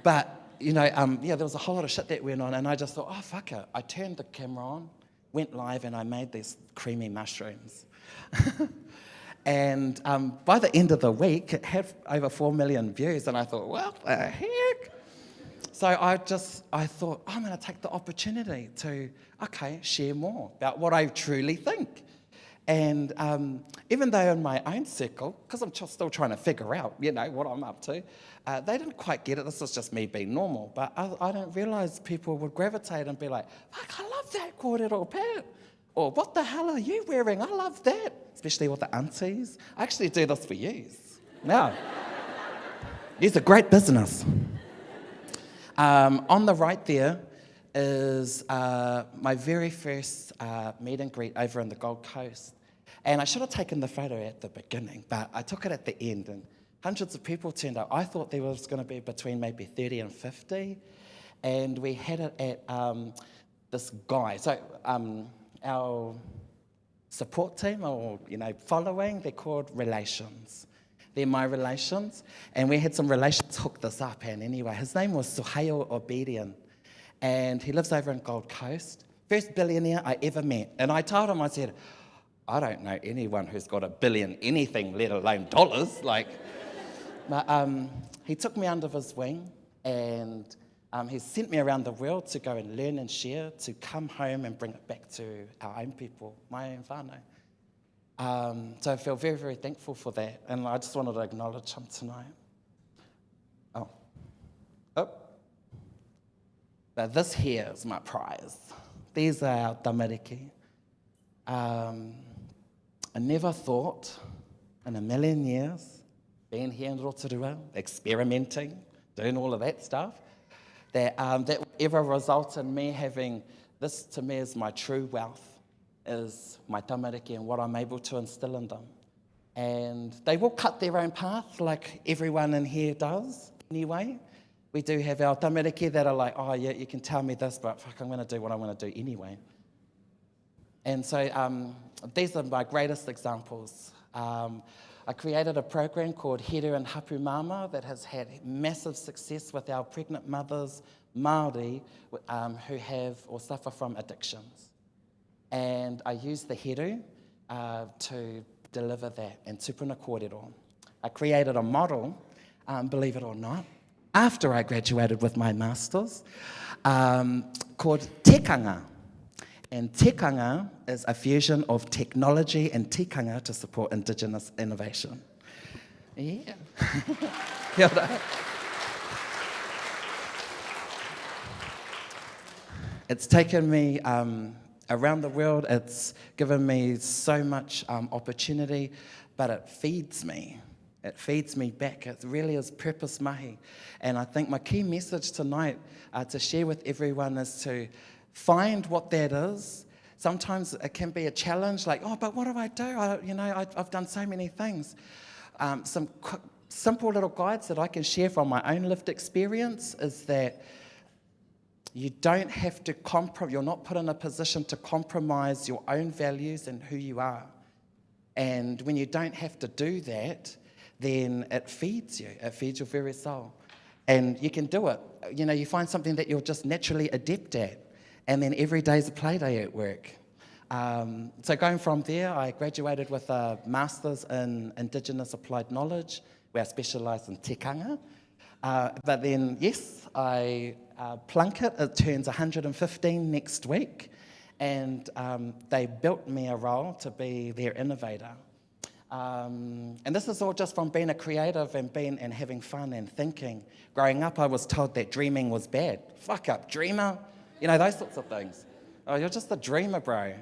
But, you know, there was a whole lot of shit that went on, and I just thought, oh, fuck it. I turned the camera on, went live, and I made these creamy mushrooms. And by the end of the week, it had over 4 million views, and I thought, what the heck? So I thought, I'm going to take the opportunity to, share more about what I truly think. And even though in my own circle, because I'm still trying to figure out, what I'm up to, they didn't quite get it. This was just me being normal. But I didn't realise people would gravitate and be like, fuck, I love that kōrero Pat. Or what the hell are you wearing? I love that. Especially with the aunties. I actually do this for yous. Now, it's a great business. On the right there is my very first meet and greet over in the Gold Coast. And I should have taken the photo at the beginning, but I took it at the end, and hundreds of people turned up. I thought there was going to be between maybe 30 and 50, and we had it at this guy. So our support team, or following, they're called Relations. They're my relations, and we had some relations hook this up. And anyway, his name was Suhail Obedian, and he lives over in Gold Coast. First billionaire I ever met. And I told him, I said, I don't know anyone who's got $1 billion anything, let alone dollars. But he took me under his wing, and he sent me around the world to go and learn and share, to come home and bring it back to our own people, my own whānau. So I feel very, very thankful for that, and I just wanted to acknowledge him tonight. But this here is my prize. These are our tamariki. I never thought in a million years, being here in Rotorua, experimenting, doing all of that stuff, that would ever result in me having this, to me, is my true wealth, is my tamariki and what I'm able to instill in them. And they will cut their own path like everyone in here does anyway. We do have our tamariki that are like, oh yeah, you can tell me this, but fuck, I'm going to do what I want to do anyway. And so these are my greatest examples. I created a program called Here and Hapu Mama that has had massive success with our pregnant mothers, Māori, who have or suffer from addictions. And I use the heru to deliver that, and tupuna kōrero. I created a model, believe it or not, after I graduated with my master's, called tekanga. And tekanga is a fusion of technology and tikanga to support Indigenous innovation. Yeah. It's taken me around the world. It's given me so much opportunity, but it feeds me. It feeds me back. It really is purpose mahi. And I think my key message tonight to share with everyone is to find what that is. Sometimes it can be a challenge, like, oh, but what do I do? I've done so many things. Some simple little guides that I can share from my own lived experience is that you don't have to you're not put in a position to compromise your own values and who you are. And when you don't have to do that, then it feeds you. It feeds your very soul. And you can do it. You find something that you're just naturally adept at. And then every day's a play day at work. So going from there, I graduated with a Master's in Indigenous Applied Knowledge, where I specialised in tekanga. But then, yes, I plunk it. It turns 115 next week. And they built me a role to be their innovator. And this is all just from being a creative and having fun and thinking. Growing up, I was told that dreaming was bad. Fuck up, dreamer. Those sorts of things. Oh, you're just a dreamer, bro.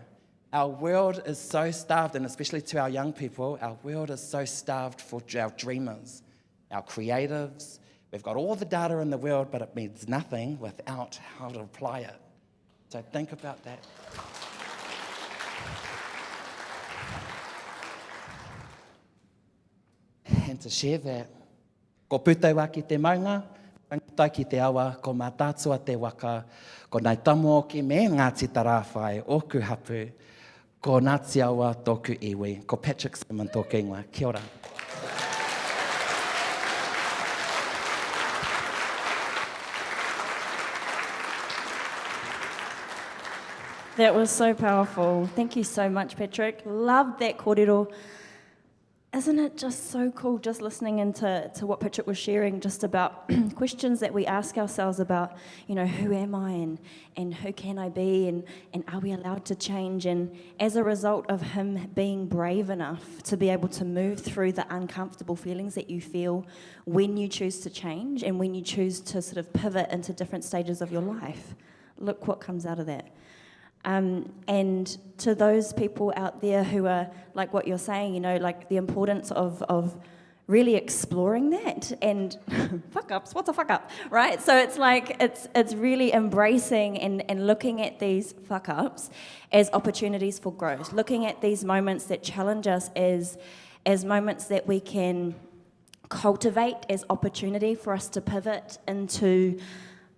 Our world is so starved, and especially to our young people, our world is so starved for our dreamers, our creatives. We've got all the data in the world, but it means nothing without how to apply it. So think about that. And to share that, ko pūtaiwa ki te maunga, rangatai ki te awa, ko mā tātua te waka, ko nai tamo ki me Ngāti Tarawhai, oku hapu, ko Ngāti awa tōku iwi, ko Patrick Salmon tōku ingoa. Kia ora. That was so powerful. Thank you so much, Patrick. Loved that kōrero. Isn't it just so cool just listening into what Patrick was sharing, just about questions that we ask ourselves about, who am I and who can I be and are we allowed to change? And as a result of him being brave enough to be able to move through the uncomfortable feelings that you feel when you choose to change and when you choose to sort of pivot into different stages of your life. Look what comes out of that. And to those people out there who are, like what you're saying, like the importance of really exploring that and fuck ups, what's a fuck up, right? So it's like, it's really embracing and looking at these fuck ups as opportunities for growth, looking at these moments that challenge us as moments that we can cultivate as opportunity for us to pivot into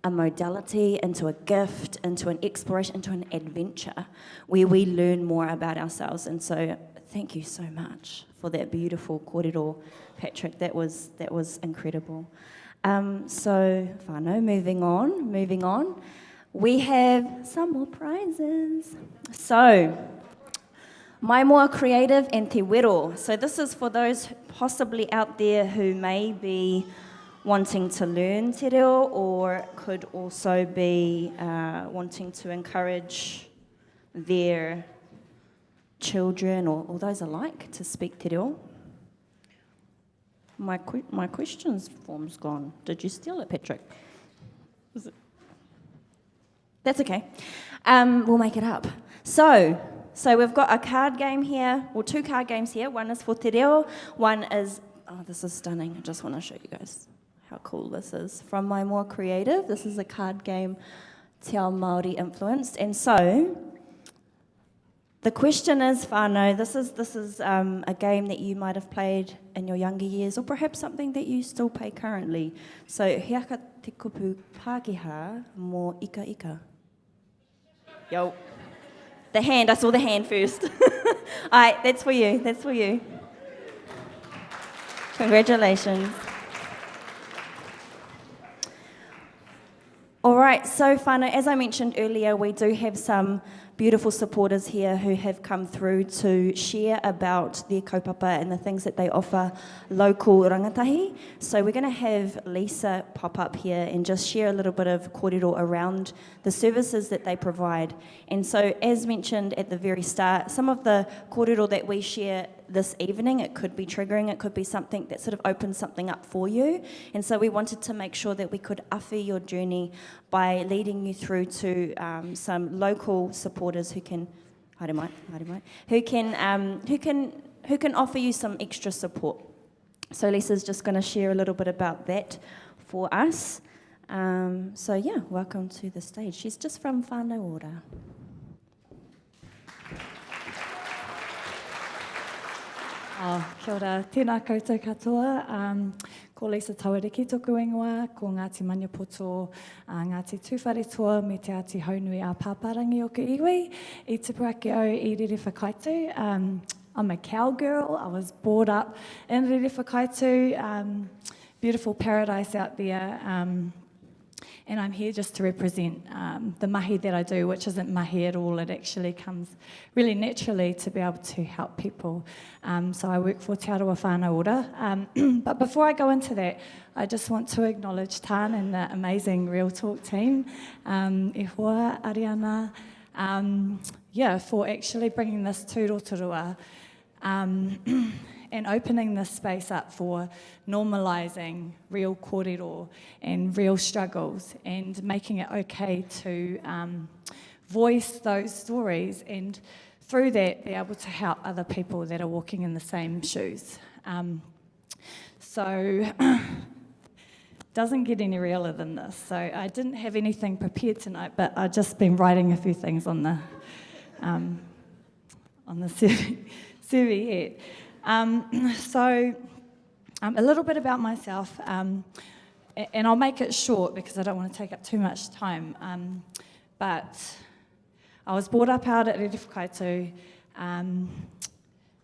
a modality, into a gift, into an exploration, into an adventure where we learn more about ourselves. And so thank you so much for that beautiful kōrero, Patrick. That was incredible. So, whānau, moving on. We have some more prizes. So, mai moa creative and te wero. So this is for those possibly out there who may be wanting to learn te reo, or could also be wanting to encourage their children or those alike to speak te reo. My questions form's gone. Did you steal it, Patrick? Is it? That's okay. We'll make it up. So we've got a card game here, or two card games here. One is for te reo, one is, oh, this is stunning. I just want to show you guys how cool this is. From My More Creative, this is a card game Te Ao Māori influenced. And so, the question is, whānau, this is a game that you might have played in your younger years, or perhaps something that you still play currently. So, heaka te kupu Pākehā mō ika ika. Yo. The hand, I saw the hand first. All right, that's for you. Congratulations. All right, so whānau, as I mentioned earlier, we do have some beautiful supporters here who have come through to share about their kaupapa and the things that they offer local rangatahi. So we're going to have Lisa pop up here and just share a little bit of kōrero around the services that they provide. And so, as mentioned at the very start, some of the kōrero that we share this evening, it could be triggering, it could be something that sort of opens something up for you. And so we wanted to make sure that we could awhi your journey by leading you through to some local supporters who can, who can offer you some extra support. So Lisa's just going to share a little bit about that for us. So yeah, welcome to the stage. She's just from Whānau Ora. Kia ora, tēnā koutou katoa. Ko Lisa Tauriki toku ingoa, ko Ngāti Maniapoto, Ngāti Tūwhare toa, me te Ati Haunui a Pāparangi o ka iwi, I te Parake o I Rere Whakaitu. I'm a cowgirl. I was brought up in Rere Whakaitu, beautiful paradise out there. And I'm here just to represent the mahi that I do, which isn't mahi at all. It actually comes really naturally to be able to help people. So I work for Te Arawa Whānau Ora. But before I go into that, I just want to acknowledge Tan and the amazing Real Talk team, e hoa, Ariana, for actually bringing this to Rotorua. And opening this space up for normalising real kōrero and real struggles and making it okay to voice those stories and through that be able to help other people that are walking in the same shoes. So doesn't get any realer than this. So I didn't have anything prepared tonight, but I've just been writing a few things on the serviette. So a little bit about myself, and I'll make it short because I don't want to take up too much time, but I was brought up out at Rere Whakaitu.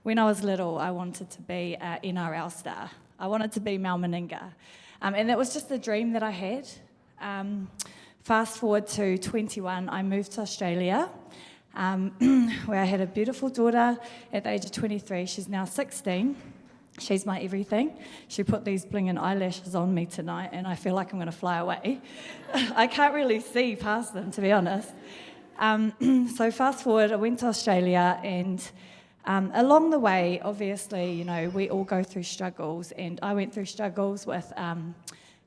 When I was little, I wanted to be an NRL star. I wanted to be Mal Meninga, and that was just a dream that I had. Fast forward to 21, I moved to Australia, where I had a beautiful daughter at the age of 23. She's now 16. She's my everything. She put these blinging eyelashes on me tonight, and I feel like I'm going to fly away. I can't really see past them, to be honest. So fast forward, I went to Australia, and along the way, obviously, you know, we all go through struggles, and I went through struggles with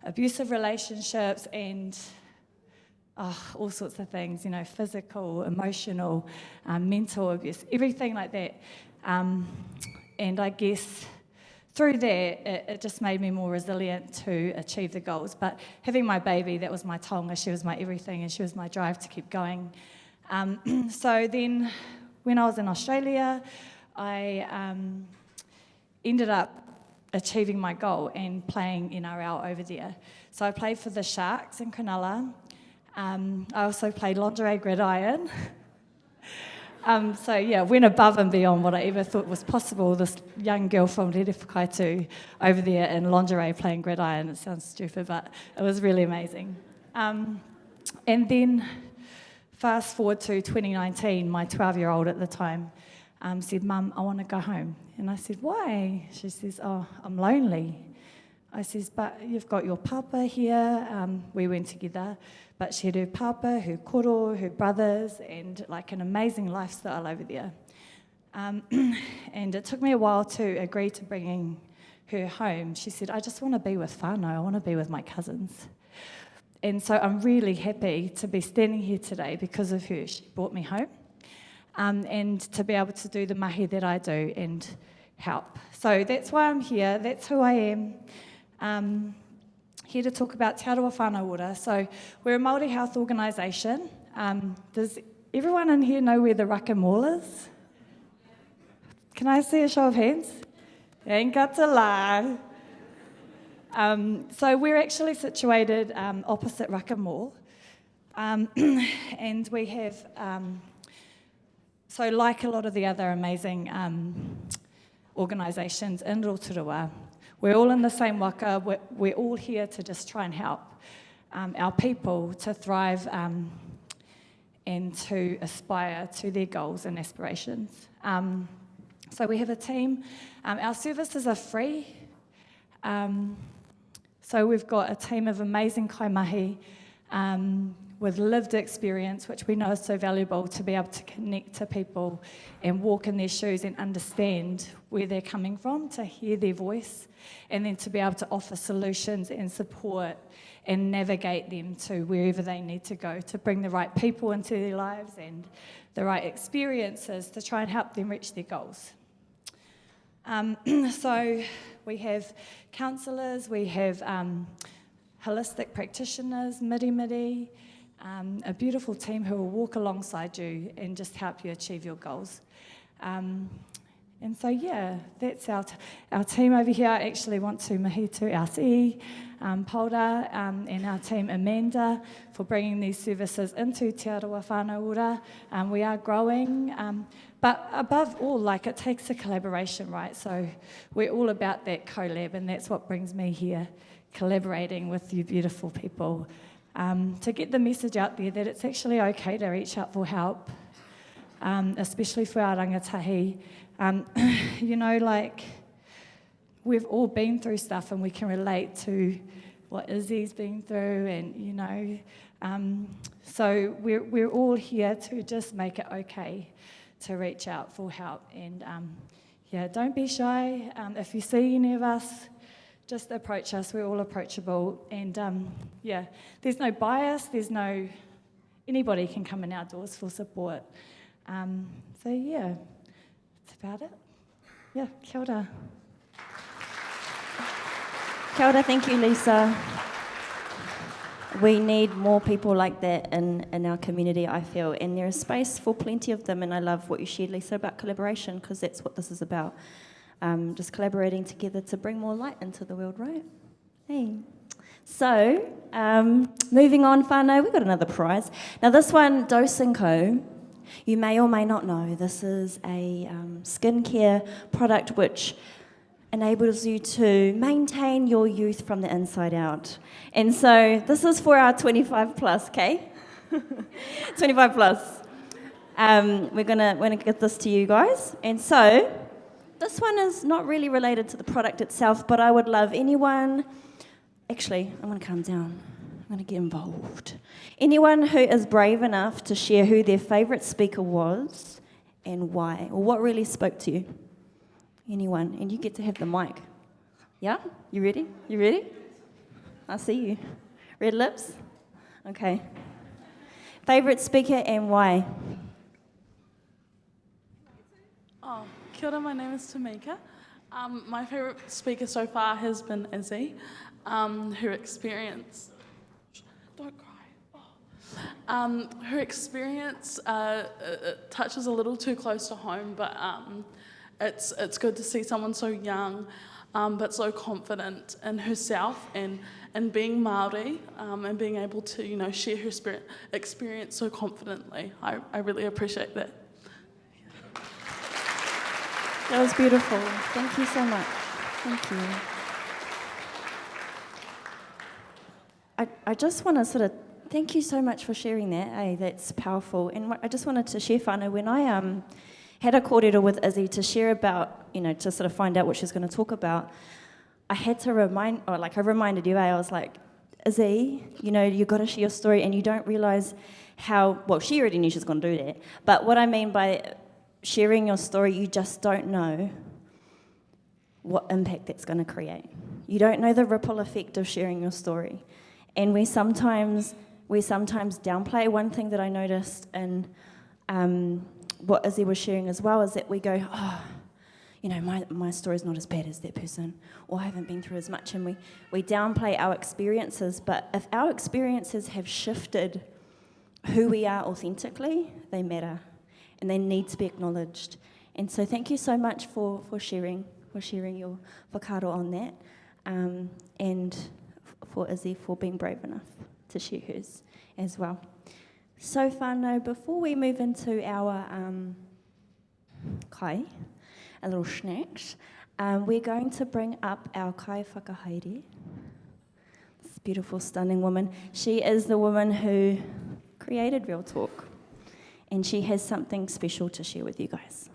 abusive relationships and all sorts of things, you know, physical, emotional, mental abuse, everything like that. And I guess through that, it just made me more resilient to achieve the goals. But having my baby, that was my taonga, she was my everything, and she was my drive to keep going. So then, when I was in Australia, I ended up achieving my goal and playing NRL over there. So I played for the Sharks in Cronulla. I also played lingerie gridiron. So yeah, went above and beyond what I ever thought was possible. This young girl from Rere Whakaitu over there in lingerie playing gridiron. It sounds stupid, but it was really amazing. And then fast forward to 2019, my 12-year-old at the time said, "Mum, I want to go home." And I said, "Why?" She says, "Oh, I'm lonely." I says, "But you've got your papa here." We went together. But she had her papa, her koro, her brothers, and like an amazing lifestyle over there. And it took me a while to agree to bringing her home. She said, "I just want to be with whānau, I want to be with my cousins." And so I'm really happy to be standing here today because of her. She brought me home, and to be able to do the mahi that I do and help. So that's why I'm here, that's who I am. Here to talk about Te Arawa Whānau Ora. So we're a Māori health organisation. Does everyone in here know where the Raka Mall is? Can I see a show of hands? Engata la. So we're actually situated opposite Raka Mall. And we have, so like a lot of the other amazing organisations in Rotorua, we're all in the same waka. We're all here to just try and help our people to thrive and to aspire to their goals and aspirations. So we have a team. Our services are free. So we've got a team of amazing kaimahi with lived experience, which we know is so valuable to be able to connect to people and walk in their shoes and understand where they're coming from, to hear their voice, and then to be able to offer solutions and support and navigate them to wherever they need to go, to bring the right people into their lives and the right experiences to try and help them reach their goals. So we have counsellors, we have holistic practitioners, midi, a beautiful team who will walk alongside you and just help you achieve your goals. And so, yeah, that's our team over here. I actually want to mahi to our CE, Paula, and our team, Amanda, for bringing these services into Te Arawa Whānau Ora. We are growing, but above all, like, it takes a collaboration, right? So we're all about that collab, and that's what brings me here, collaborating with you beautiful people, to get the message out there that it's actually okay to reach out for help, especially for our rangatahi. You know, like, we've all been through stuff and we can relate to what Izzy's been through, and, you know, so we're all here to just make it okay to reach out for help. And yeah, don't be shy. If you see any of us, just approach us. We're all approachable, and yeah, there's no bias, anybody can come in our doors for support. So yeah, that's about it. Yeah, kia ora. Kia ora, thank you, Lisa. We need more people like that in our community, I feel, and there is space for plenty of them, and I love what you shared, Lisa, about collaboration, because that's what this is about. Just collaborating together to bring more light into the world, right? Hey. So, moving on, whānau, we've got another prize. Now this one, Dose & Co. You may or may not know, this is a skincare product which enables you to maintain your youth from the inside out. And so this is for our 25 plus, okay? 25 plus. We're gonna give this to you guys. And so this one is not really related to the product itself, but I would love anyone, actually, I'm gonna calm down. I'm gonna get involved. Anyone who is brave enough to share who their favourite speaker was and why, or what really spoke to you. Anyone, and you get to have the mic. Yeah? You ready? You ready? I see you. Red lips? Okay. Favourite speaker and why? Oh, kia ora, my name is Tamika. My favourite speaker so far has been Izzy, her experience... Don't cry. Her experience touches a little too close to home, but it's good to see someone so young, but so confident in herself and being Māori, and being able to, you know, share her experience so confidently. I really appreciate that. That was beautiful. Thank you so much. Thank you. I just want to sort of thank you so much for sharing that. That's powerful. And I just wanted to share, whānau, when I had a kōrero with Izzy to share about, you know, to sort of find out what she's going to talk about, I had to I reminded you, I was like, Izzy, you know, you've got to share your story, and you don't realise how, well, she already knew she was going to do that, but what I mean by sharing your story, you just don't know what impact that's going to create. You don't know the ripple effect of sharing your story. And we sometimes downplay. One thing that I noticed in what Izzy was sharing as well is that we go, oh, you know, my story's not as bad as that person, or I haven't been through as much, and we downplay our experiences. But if our experiences have shifted who we are authentically, they matter, and they need to be acknowledged. And so thank you so much for sharing your whakaaro on that, and for Izzy for being brave enough to share hers as well. So whānau, before we move into our kai, a little snacks, we're going to bring up our kai whakahaere. This beautiful, stunning woman. She is the woman who created Real Talk, and she has something special to share with you guys.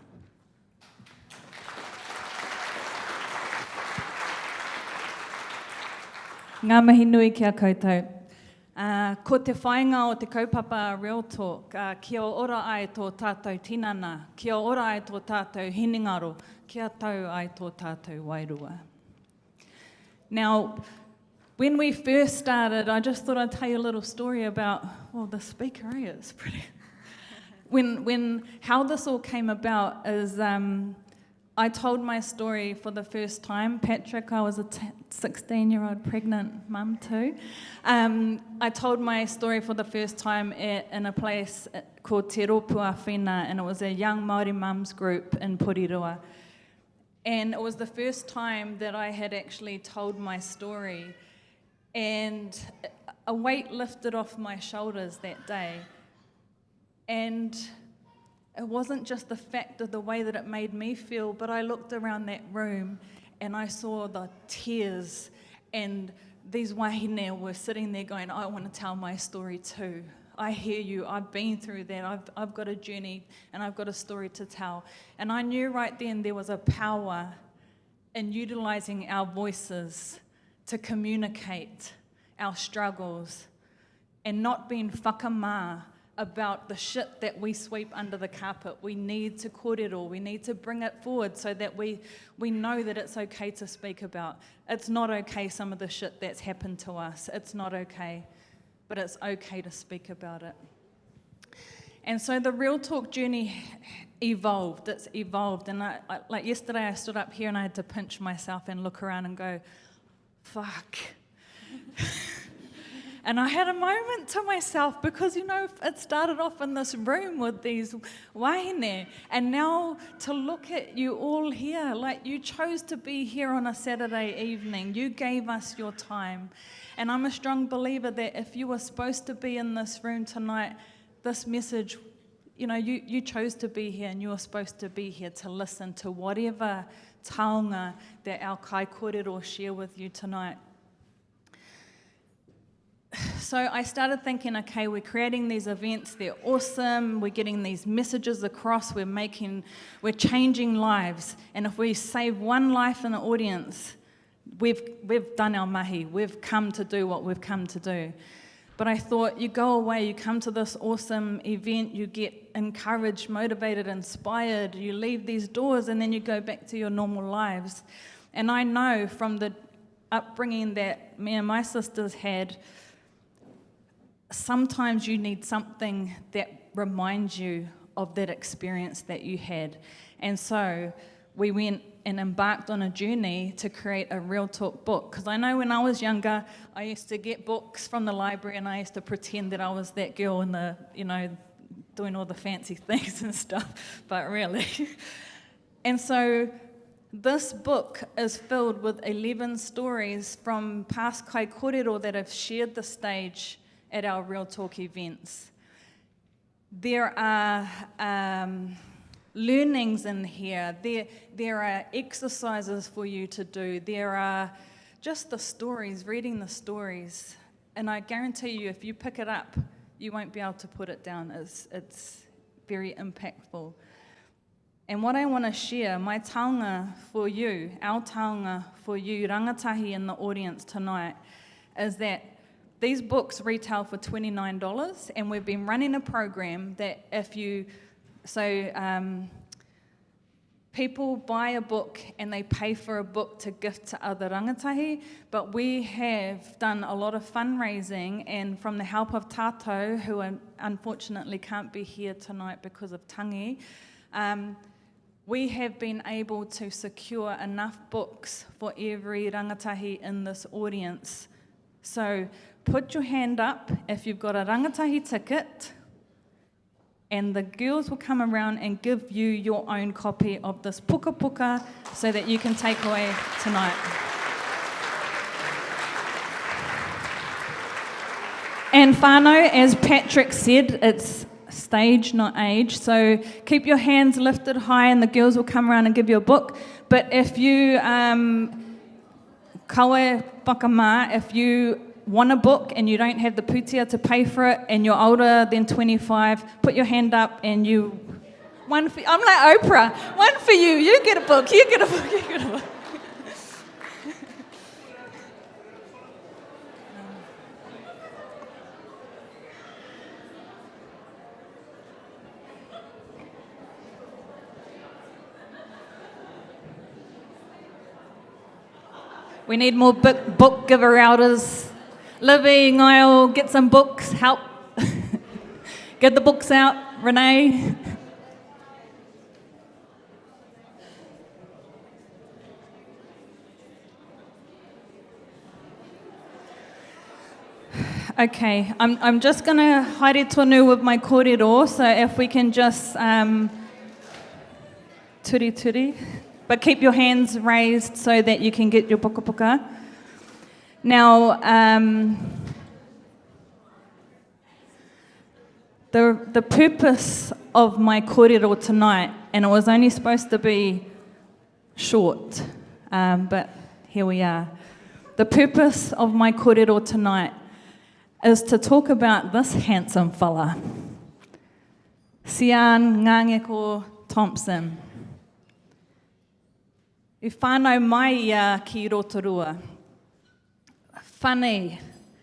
Ngā mihi nui kia koutou. Ko te whainga o te kaupapa Real Talk, kia ora ai tō tātou tinana, kia ora ai tō tātou hinengaro, kia tau ai tō tātou wairua. Now, when we first started, I just thought I'd tell you a little story about, well, the speaker is pretty... How this all came about is I told my story for the first time. Patrick, I was a 16-year-old pregnant mum too. I told my story for the first time in a place called Te Ropua Whina, and it was a young Māori mums group in Rotorua. And it was the first time that I had actually told my story, and a weight lifted off my shoulders that day. And it wasn't just the fact of the way that it made me feel, but I looked around that room and I saw the tears, and these wahine were sitting there going, I want to tell my story too. I hear you, I've been through that, I've got a journey and I've got a story to tell. And I knew right then there was a power in utilising our voices to communicate our struggles and not being whakamā about the shit that we sweep under the carpet. We need to kōrero, we need to bring it forward so that we know that it's okay to speak about. It's not okay, some of the shit that's happened to us. It's not okay, but it's okay to speak about it. And so the Real Talk journey evolved. It's evolved. And like yesterday I stood up here and I had to pinch myself and look around and go, fuck. And I had a moment to myself because, you know, it started off in this room with these wahine, and now to look at you all here, like you chose to be here on a Saturday evening. You gave us your time. And I'm a strong believer that if you were supposed to be in this room tonight, this message, you know, you chose to be here and you were supposed to be here to listen to whatever taonga that our KŌRERO share with you tonight. So I started thinking, okay, we're creating these events, they're awesome, we're getting these messages across, we're changing lives, and if we save one life in the audience, we've done our mahi, we've come to do what we've come to do. But I thought, you go away, you come to this awesome event, you get encouraged, motivated, inspired, you leave these doors, and then you go back to your normal lives. And I know from the upbringing that me and my sisters had, sometimes you need something that reminds you of that experience that you had. And so we went and embarked on a journey to create a Real Talk book. Because I know when I was younger, I used to get books from the library and I used to pretend that I was that girl in the, you know, doing all the fancy things and stuff, but really. And so this book is filled with 11 stories from past KŌRERO that have shared the stage at our Real Talk events. There are learnings in here. There are exercises for you to do. There are just the stories, reading the stories. And I guarantee you, if you pick it up, you won't be able to put it down. It's very impactful. And what I want to share, my taonga for you, our taonga for you, rangatahi in the audience tonight, is that these books retail for $29, and we've been running a program that if you, people buy a book and they pay for a book to gift to other rangatahi, but we have done a lot of fundraising, and from the help of tātou, who unfortunately can't be here tonight because of tangi, we have been able to secure enough books for every rangatahi in this audience. So put your hand up if you've got a rangatahi ticket, and the girls will come around and give you your own copy of this puka puka so that you can take away tonight. And whānau, as Patrick said, it's stage, not age, so keep your hands lifted high and the girls will come around and give you a book. But if you, whakamā, if you want a book and you don't have the putia to pay for it and you're older than 25, put your hand up and you... I'm like Oprah. One for you. You get a book. You get a book. You get a book. We need more book giver-outers. Livy, Ngaio, get some books, help. Get the books out, Renee. Okay, I'm just going to haere tonu with my kōrero, so if we can just turi, but keep your hands raised so that you can get your puka. Now, the purpose of my kōrero tonight, and it was only supposed to be short, but here we are. The purpose of my kōrero tonight is to talk about this handsome fella, Sian Ngāngeko Thompson. I whānau mai ia ki Rotorua. Funny,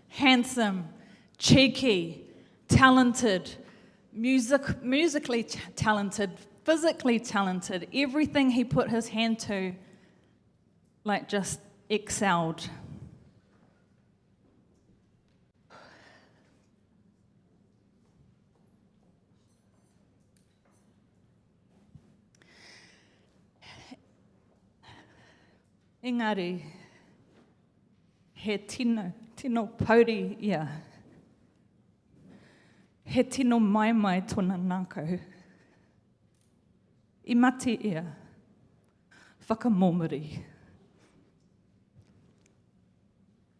handsome, cheeky, talented, musically talented, physically talented. Everything he put his hand to, like, just excelled. Engari, he tino pauri ia. He tino mai tōna nākau. I mati ia, whakamomori.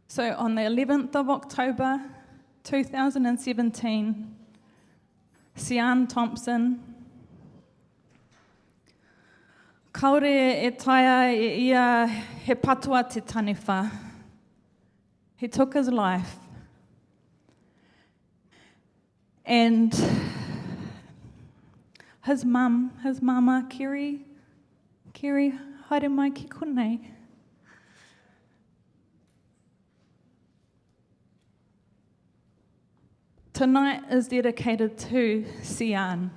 So on the 11th of October 2017, Sian Thompson, kaore e taia e ia he patua te taniwha. He took his life. And his mama, Kiri, haere mai ki konei. Tonight is dedicated to Sian.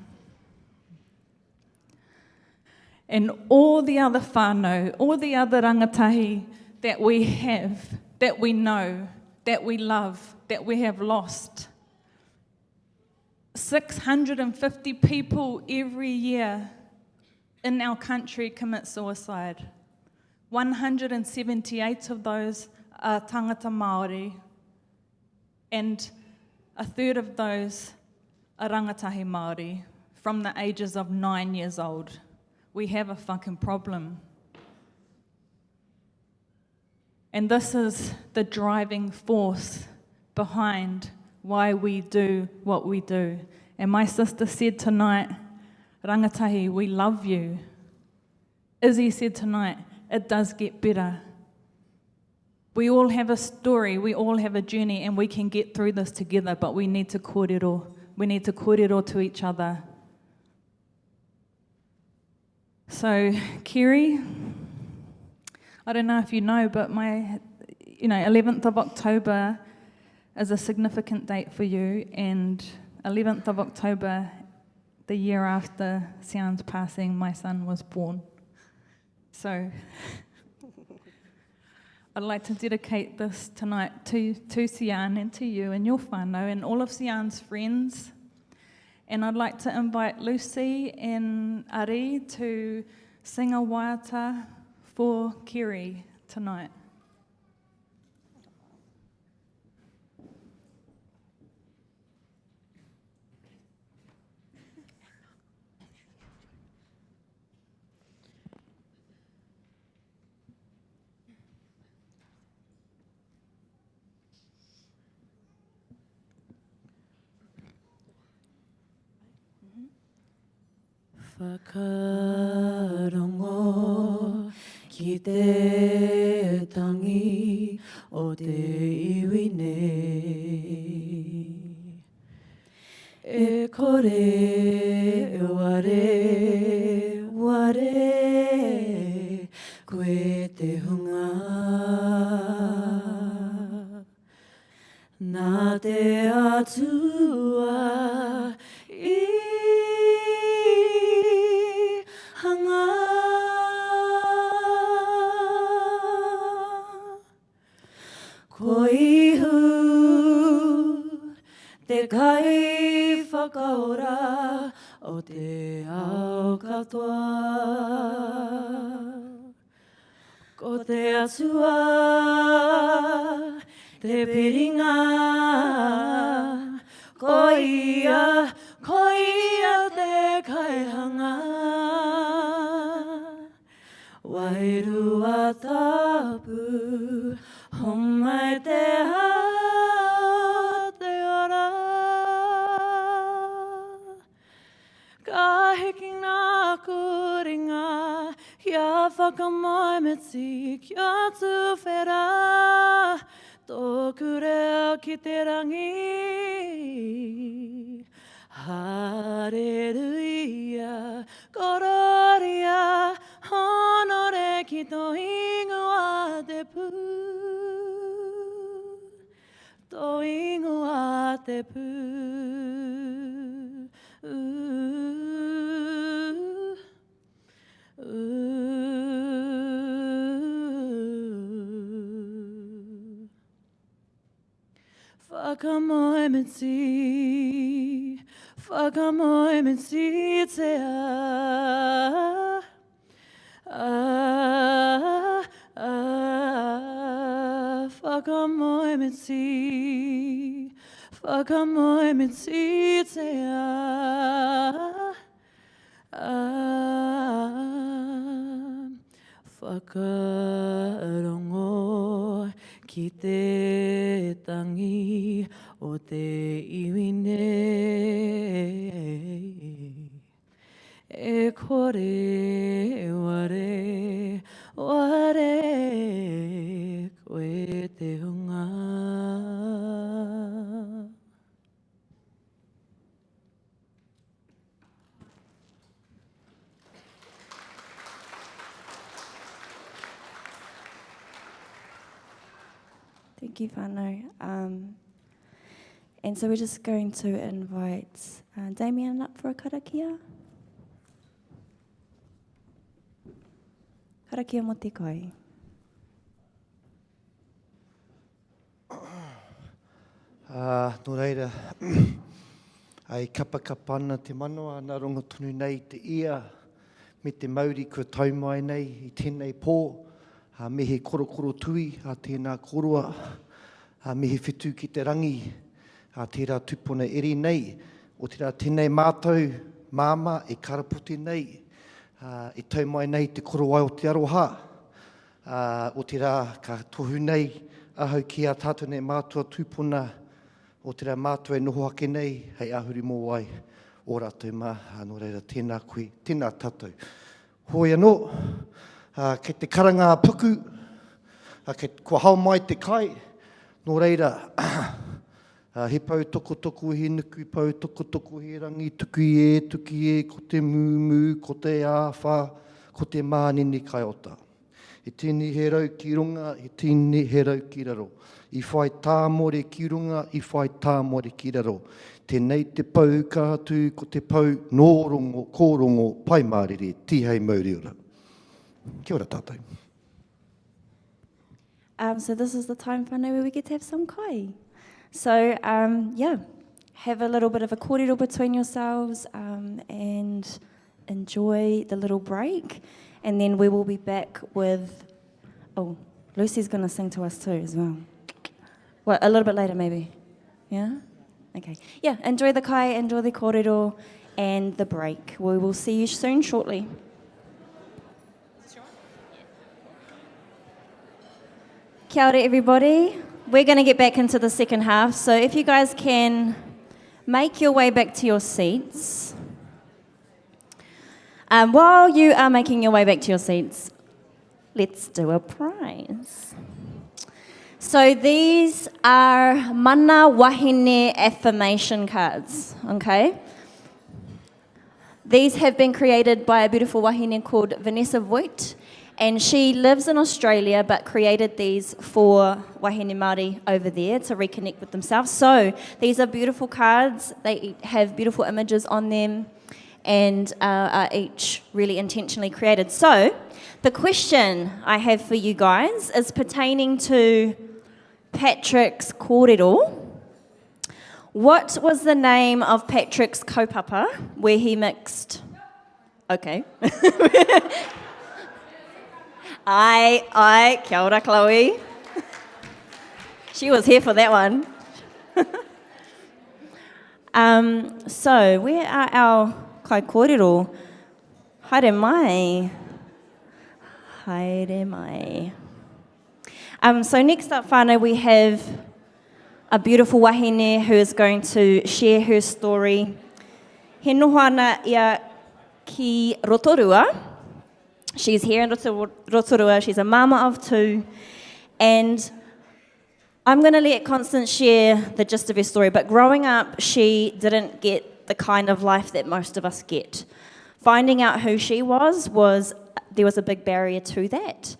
And all the other whānau, all the other rangatahi that we have, that we know, that we love, that we have lost. 650 people every year in our country commit suicide. 178 of those are tangata Māori, and a third of those are rangatahi Māori from the ages of 9 years old. We have a fucking problem. And this is the driving force behind why we do what we do. And my sister said tonight, Rangatahi, we love you. Izzy said tonight, it does get better. We all have a story, we all have a journey, and we can get through this together, but we need to kōrero. We need to kōrero to each other. So, Kerry, I don't know if you know, but my 11th of October is a significant date for you, and 11th of October, the year after Sian's passing, my son was born. So, I'd like to dedicate this tonight to Sian and to you and your whānau and all of Sian's friends. And I'd like to invite Lucy and Ari to sing a waiata for Kerry tonight. Whakarongo ki te tangi o te iwi nei. E kore ware, koe te hunga. Nā te atua ko ihu te kai whakaora o te ao katoa. Ko te atua te piringa. Koia te kaihanga. Wairua tapu, homai te ha te ora. Ka hiki ngā kuringa, kia whakamoemeti, kia tuwhera. Tōku reo ki te rangi. Hallelujah, kororia, honore ki tō ingoa te pū. Tō ingoa te pū. Whakamoemeti te whakamoemeti te whakarongo ki te tangi o te iwi nei. E kore ware koe te hunga. Thank you, whānau. And so we're just going to invite Damien up for a karakia. Karakia mo te kai. Nō reira, ai kapakapa ana te manoa, nā ronga tonu nei te ia, me te mauri kua taumai nei i tēnei pō, mehe korokoro tui, a tēnā korua, mehe whetū ki te rangi, a tērā tupuna eri nei, o tērā tēnei mātou, māma, e karaputi nei, e taumai nei te korowai o te aroha, o tērā ka tohu nei, ahau ki a tātou nei mātua tupuna, o tērā mātua e noho ake nei, hei ahuri mō wai, o rātou mā, anō reira, tēnā koe, tēnā tātou. Hoi anō, kei te karanga puku, kua hao mai te kai, nō reira, he pau toko he nuku, pau toko he rangi, tuki e, ko te mū, ko te āwha, ko te mānini kai ota. He tini he rau ki runga, he tini he rau ki raro. I whai tāmore ki runga, i whai tāmore ki raro. Tēnei te pau kātu, ko te pau nō rongo, kōrongo, pai mārere, tihei mauri ora. Kia ora tātou. So this is the time, whānau, where we get to have some kai. So, have a little bit of a kōrero between yourselves and enjoy the little break. And then we will be back with... Oh, Lucy's going to sing to us too as well. Well, a little bit later maybe. Yeah? Okay. Yeah, enjoy the kai, enjoy the kōrero and the break. We will see you soon, shortly. Kia ora, everybody. We're going to get back into the second half. So if you guys can make your way back to your seats. While you are making your way back to your seats, let's do a prize. So these are mana wahine affirmation cards, okay? These have been created by a beautiful wahine called Vanessa Voigt, and she lives in Australia but created these for wahine Māori over there to reconnect with themselves. So these are beautiful cards. They have beautiful images on them and are each really intentionally created. So the question I have for you guys is pertaining to Patrick's kōrero. What was the name of Patrick's kaupapa where he mixed... Okay. Ai, kia ora, Chloe. She was here for that one. So, where are our KŌRERO? Haere mai. Haere mai. So next up, whānau, we have a beautiful wahine who is going to share her story. He noho ana ia ki Rotorua. She's here in Rotorua. She's a mama of two. And I'm going to let Constance share the gist of her story. But growing up, she didn't get the kind of life that most of us get. Finding out who she was there was a big barrier to that.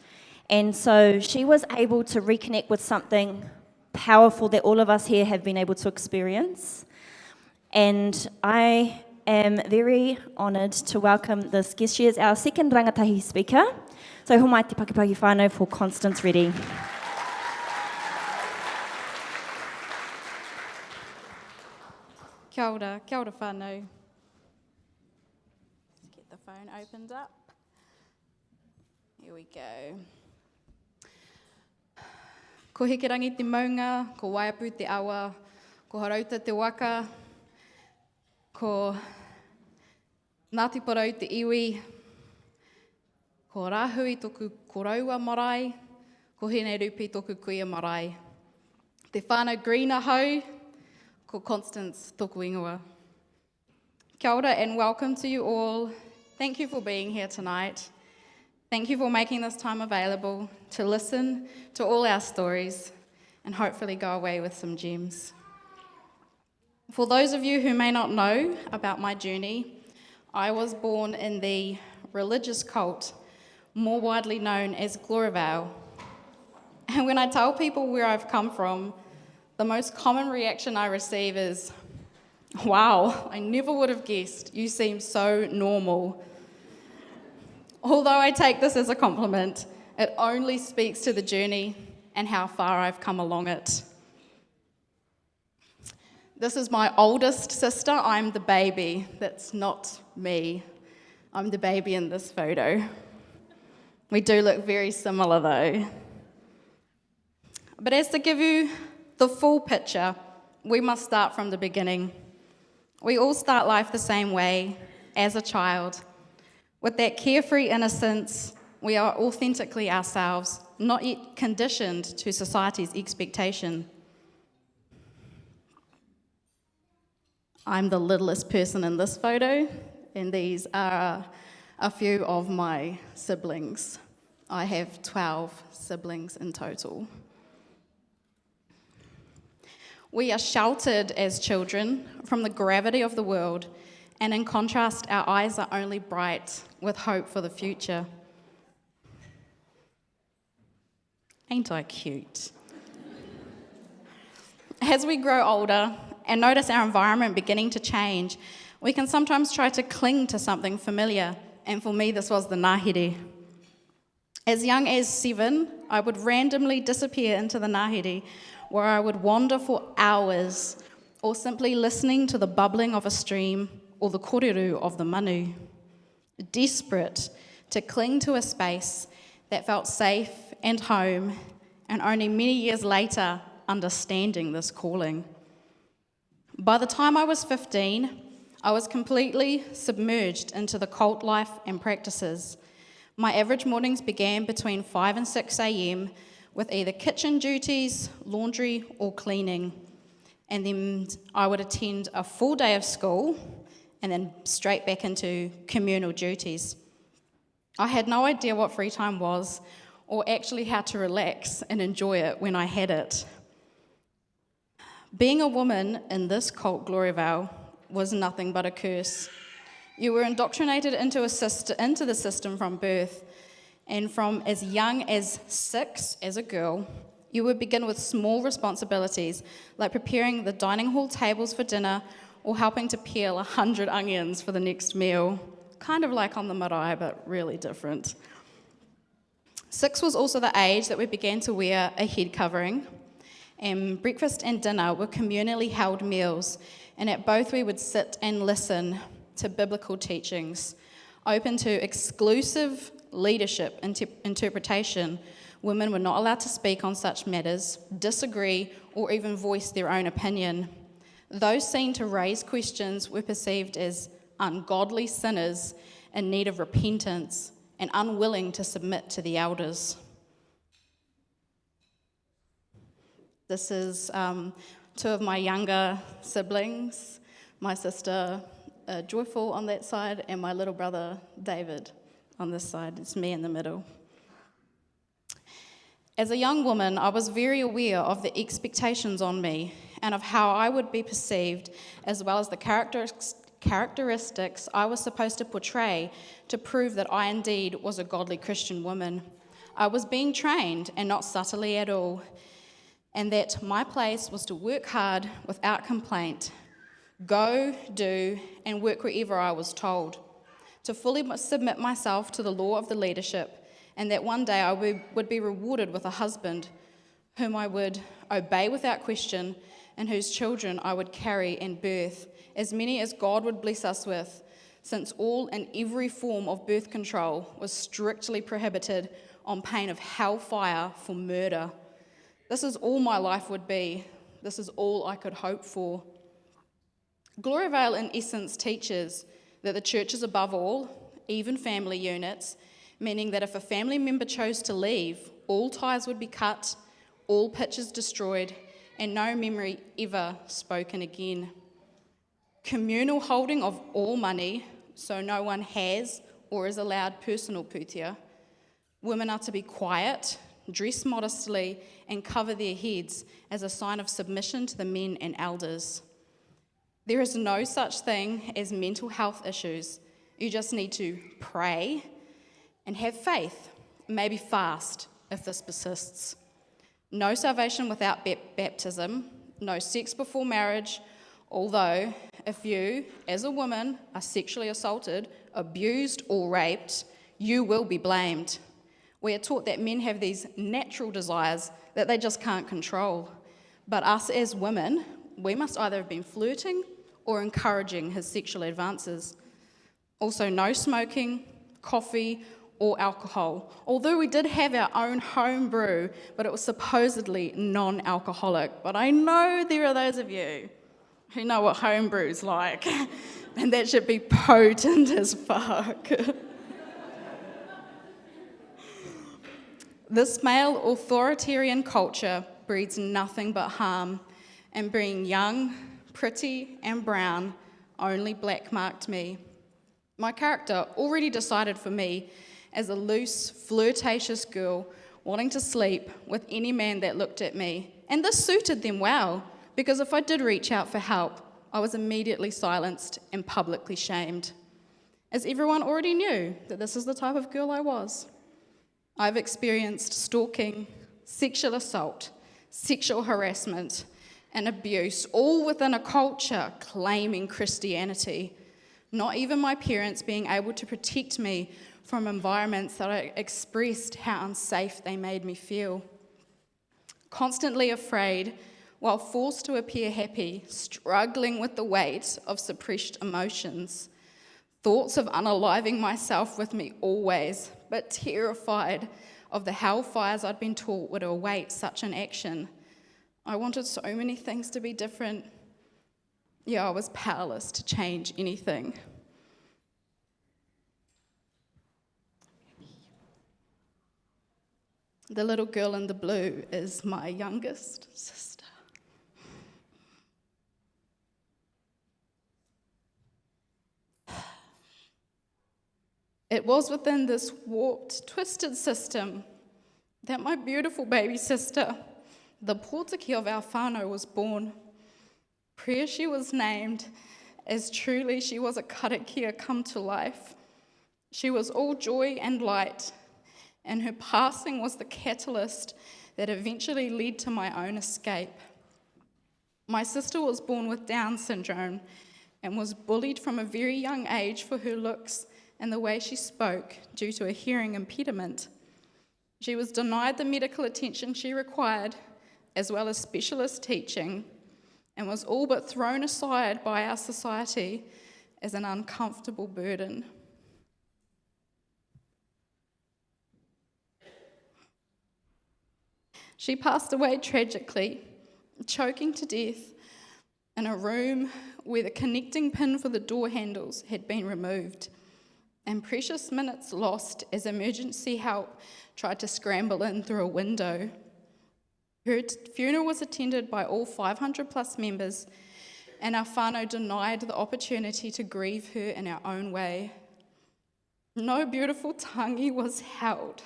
And so she was able to reconnect with something powerful that all of us here have been able to experience. And I am very honoured to welcome this guest. She is our second Rangatahi speaker. So homai te pakipaki whānau for Constance Ready. Kia ora whānau. Let's get the phone opened up. Here we go. Ko hekerangi te maunga, ko waiapu te awa, ko harauta te waka, ko Ngāti Porou te iwi, ko rāhui toku koraua marae, ko hene rupi toku kuia marae. Te whānau greener hau, ko Constance toku ingoa. Kia ora and welcome to you all. Thank you for being here tonight. Thank you for making this time available to listen to all our stories and hopefully go away with some gems. For those of you who may not know about my journey, I was born in the religious cult more widely known as KŌRERO. And when I tell people where I've come from, the most common reaction I receive is, "Wow, I never would have guessed. You seem so normal." Although I take this as a compliment, it only speaks to the journey and how far I've come along it. This is my oldest sister. I'm the baby. That's not me. I'm the baby in this photo. We do look very similar though. But as to give you the full picture, we must start from the beginning. We all start life the same way, as a child. With that carefree innocence, we are authentically ourselves, not yet conditioned to society's expectation. I'm the littlest person in this photo, and these are a few of my siblings. I have 12 siblings in total. We are sheltered as children from the gravity of the world, and in contrast, our eyes are only bright with hope for the future. Ain't I cute? As we grow older and notice our environment beginning to change, we can sometimes try to cling to something familiar, and for me this was the ngahere. As young as 7, I would randomly disappear into the ngahere, where I would wander for hours, or simply listening to the bubbling of a stream or the kōrero of the manu, desperate to cling to a space that felt safe and home, and only many years later understanding this calling. By the time I was 15, I was completely submerged into the cult life and practices. My average mornings began between 5 and 6 a.m. with either kitchen duties, laundry, or cleaning. And then I would attend a full day of school and then straight back into communal duties. I had no idea what free time was or actually how to relax and enjoy it when I had it. Being a woman in this cult KŌRERO was nothing but a curse. You were indoctrinated into the system from birth, and from as young as 6 as a girl, you would begin with small responsibilities like preparing the dining hall tables for dinner or helping to peel 100 onions for the next meal. Kind of like on the marae, but really different. 6 was also the age that we began to wear a head covering, and breakfast and dinner were communally held meals, and at both we would sit and listen to biblical teachings, open to exclusive leadership interpretation, Women were not allowed to speak on such matters, disagree, or even voice their own opinion. Those seen to raise questions were perceived as ungodly sinners in need of repentance and unwilling to submit to the elders. This is two of my younger siblings, my sister Joyful on that side, and my little brother David on this side. It's me in the middle. As a young woman, I was very aware of the expectations on me and of how I would be perceived, as well as the characteristics I was supposed to portray to prove that I indeed was a godly Christian woman. I was being trained, and not subtly at all, and that my place was to work hard without complaint, go, do, and work wherever I was told, to fully submit myself to the law of the leadership, and that one day I would be rewarded with a husband whom I would obey without question, and whose children I would carry and birth, as many as God would bless us with, since all and every form of birth control was strictly prohibited on pain of hellfire for murder. This is all my life would be. This is all I could hope for. Glory Vale, in essence, teaches that the church is above all, even family units, meaning that if a family member chose to leave, all ties would be cut, all pictures destroyed, and no memory ever spoken again. Communal holding of all money, so no one has or is allowed personal putia. Women are to be quiet, dress modestly, and cover their heads as a sign of submission to the men and elders. There is no such thing as mental health issues. You just need to pray and have faith, maybe fast if this persists. No salvation without baptism, no sex before marriage, although if you, as a woman, are sexually assaulted, abused, or raped, you will be blamed. We are taught that men have these natural desires that they just can't control. But us as women, we must either have been flirting or encouraging his sexual advances. Also, no smoking, coffee, or alcohol. Although we did have our own home brew, but it was supposedly non-alcoholic. But I know there are those of you who know what home brew's like, and that should be potent as fuck. This male authoritarian culture breeds nothing but harm, and being young, pretty, and brown only black-marked me. My character already decided for me as a loose, flirtatious girl wanting to sleep with any man that looked at me. And this suited them well, because if I did reach out for help, I was immediately silenced and publicly shamed, as everyone already knew that this is the type of girl I was. I've experienced stalking, sexual assault, sexual harassment, and abuse, all within a culture claiming Christianity. Not even my parents being able to protect me from environments that I expressed how unsafe they made me feel. Constantly afraid, while forced to appear happy, struggling with the weight of suppressed emotions. Thoughts of unaliving myself with me always, but terrified of the hellfires I'd been taught would await such an action. I wanted so many things to be different. Yeah, I was powerless to change anything. The little girl in the blue is my youngest sister. It was within this warped, twisted system that my beautiful baby sister, the Pōtaki of our whānau, was born. Prayer she was named, as truly she was a karakia come to life. She was all joy and light, and her passing was the catalyst that eventually led to my own escape. My sister was born with Down syndrome and was bullied from a very young age for her looks and the way she spoke due to a hearing impediment. She was denied the medical attention she required, as well as specialist teaching, and was all but thrown aside by our society as an uncomfortable burden. She passed away tragically, choking to death in a room where the connecting pin for the door handles had been removed, and precious minutes lost as emergency help tried to scramble in through a window. Her funeral was attended by all 500 plus members, and our whānau denied the opportunity to grieve her in our own way. No beautiful tangi was held.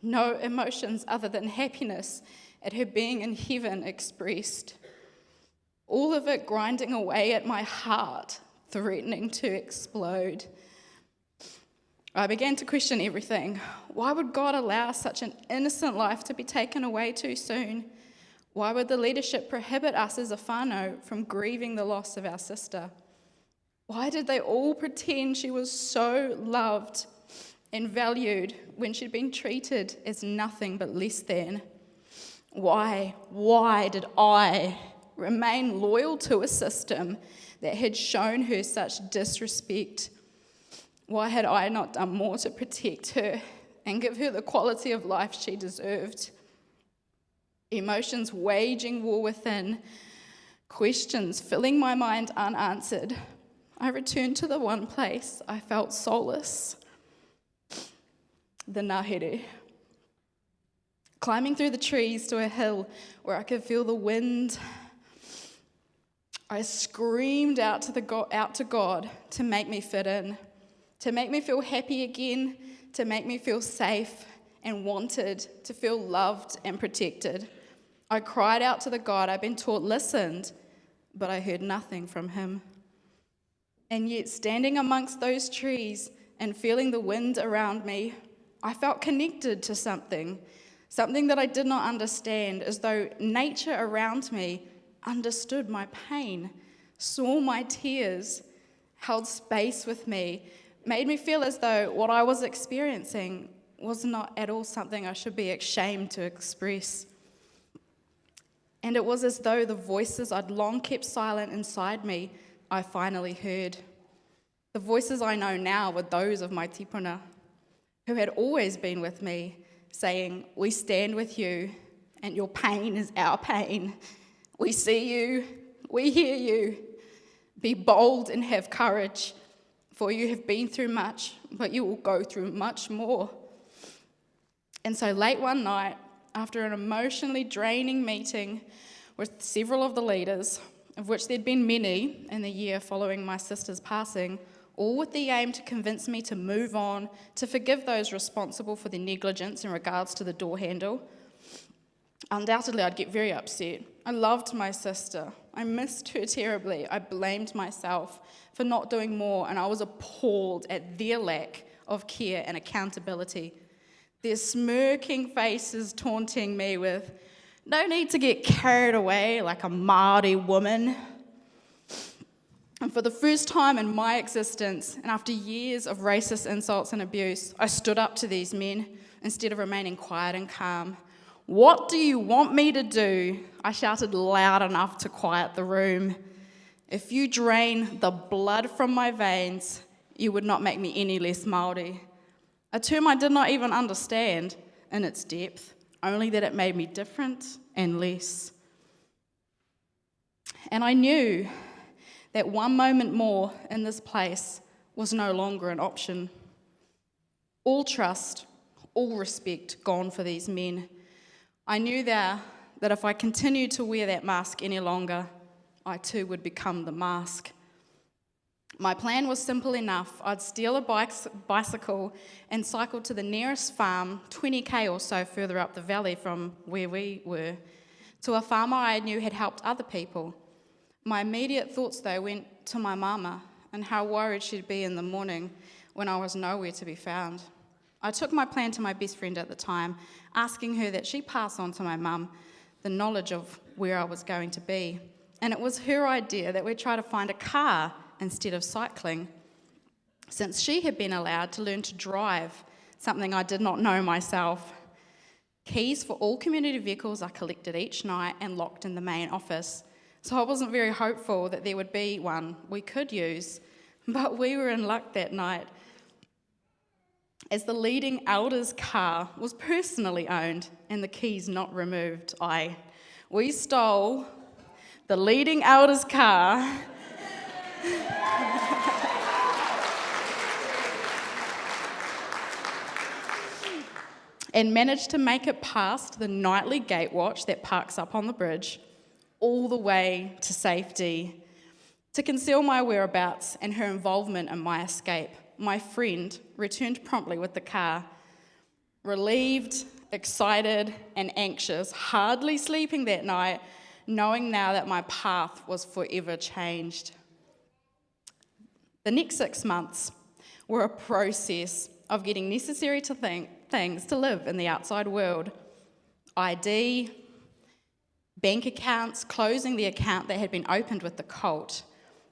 No emotions other than happiness at her being in heaven expressed. All of it grinding away at my heart, threatening to explode. I began to question everything. Why would God allow such an innocent life to be taken away too soon? Why would the leadership prohibit us as a whānau from grieving the loss of our sister? Why did they all pretend she was so loved and valued when she'd been treated as nothing but less than? Why did I remain loyal to a system that had shown her such disrespect? Why had I not done more to protect her and give her the quality of life she deserved? Emotions waging war within, questions filling my mind unanswered. I returned to the one place I felt solace, the Ngāhere. Climbing through the trees to a hill where I could feel the wind, I screamed out to God to make me fit in, to make me feel happy again, to make me feel safe and wanted, to feel loved and protected. I cried out to the God I'd been taught listened, but I heard nothing from him. And yet, standing amongst those trees and feeling the wind around me, I felt connected to something that I did not understand, as though nature around me understood my pain, saw my tears, held space with me, made me feel as though what I was experiencing was not at all something I should be ashamed to express. And it was as though the voices I'd long kept silent inside me, I finally heard. The voices I know now were those of my tipuna, who had always been with me, saying, "We stand with you, and your pain is our pain. We see you, we hear you. Be bold and have courage, for you have been through much, but you will go through much more." And so late one night, after an emotionally draining meeting with several of the leaders, of which there'd been many in the year following my sister's passing, all with the aim to convince me to move on, to forgive those responsible for their negligence in regards to the door handle. Undoubtedly, I'd get very upset. I loved my sister. I missed her terribly. I blamed myself for not doing more, and I was appalled at their lack of care and accountability. Their smirking faces taunting me with, "No need to get carried away like a Māori woman." And for the first time in my existence, and after years of racist insults and abuse, I stood up to these men instead of remaining quiet and calm. "What do you want me to do?" I shouted loud enough to quiet the room. "If you drain the blood from my veins, you would not make me any less Māori." A term I did not even understand in its depth, only that it made me different and less. And I knew that one moment more in this place was no longer an option. All trust, all respect gone for these men. I knew that if I continued to wear that mask any longer, I too would become the mask. My plan was simple enough. I'd steal a bicycle and cycle to the nearest farm, 20k or so further up the valley from where we were, to a farmer I knew had helped other people. My immediate thoughts, though, went to my mama and how worried she'd be in the morning when I was nowhere to be found. I took my plan to my best friend at the time, asking her that she pass on to my mum the knowledge of where I was going to be. And it was her idea that we try to find a car instead of cycling, since she had been allowed to learn to drive, something I did not know myself. Keys for all community vehicles are collected each night and locked in the main office. So I wasn't very hopeful that there would be one we could use, but we were in luck that night. As the leading elder's car was personally owned and the keys not removed, we stole the leading elder's car and managed to make it past the nightly gate watch that parks up on the bridge, all the way to safety. To conceal my whereabouts and her involvement in my escape, my friend returned promptly with the car. Relieved, excited, and anxious, hardly sleeping that night, knowing now that my path was forever changed. The next 6 months were a process of getting necessary things to live in the outside world. ID, bank accounts, closing the account that had been opened with the cult,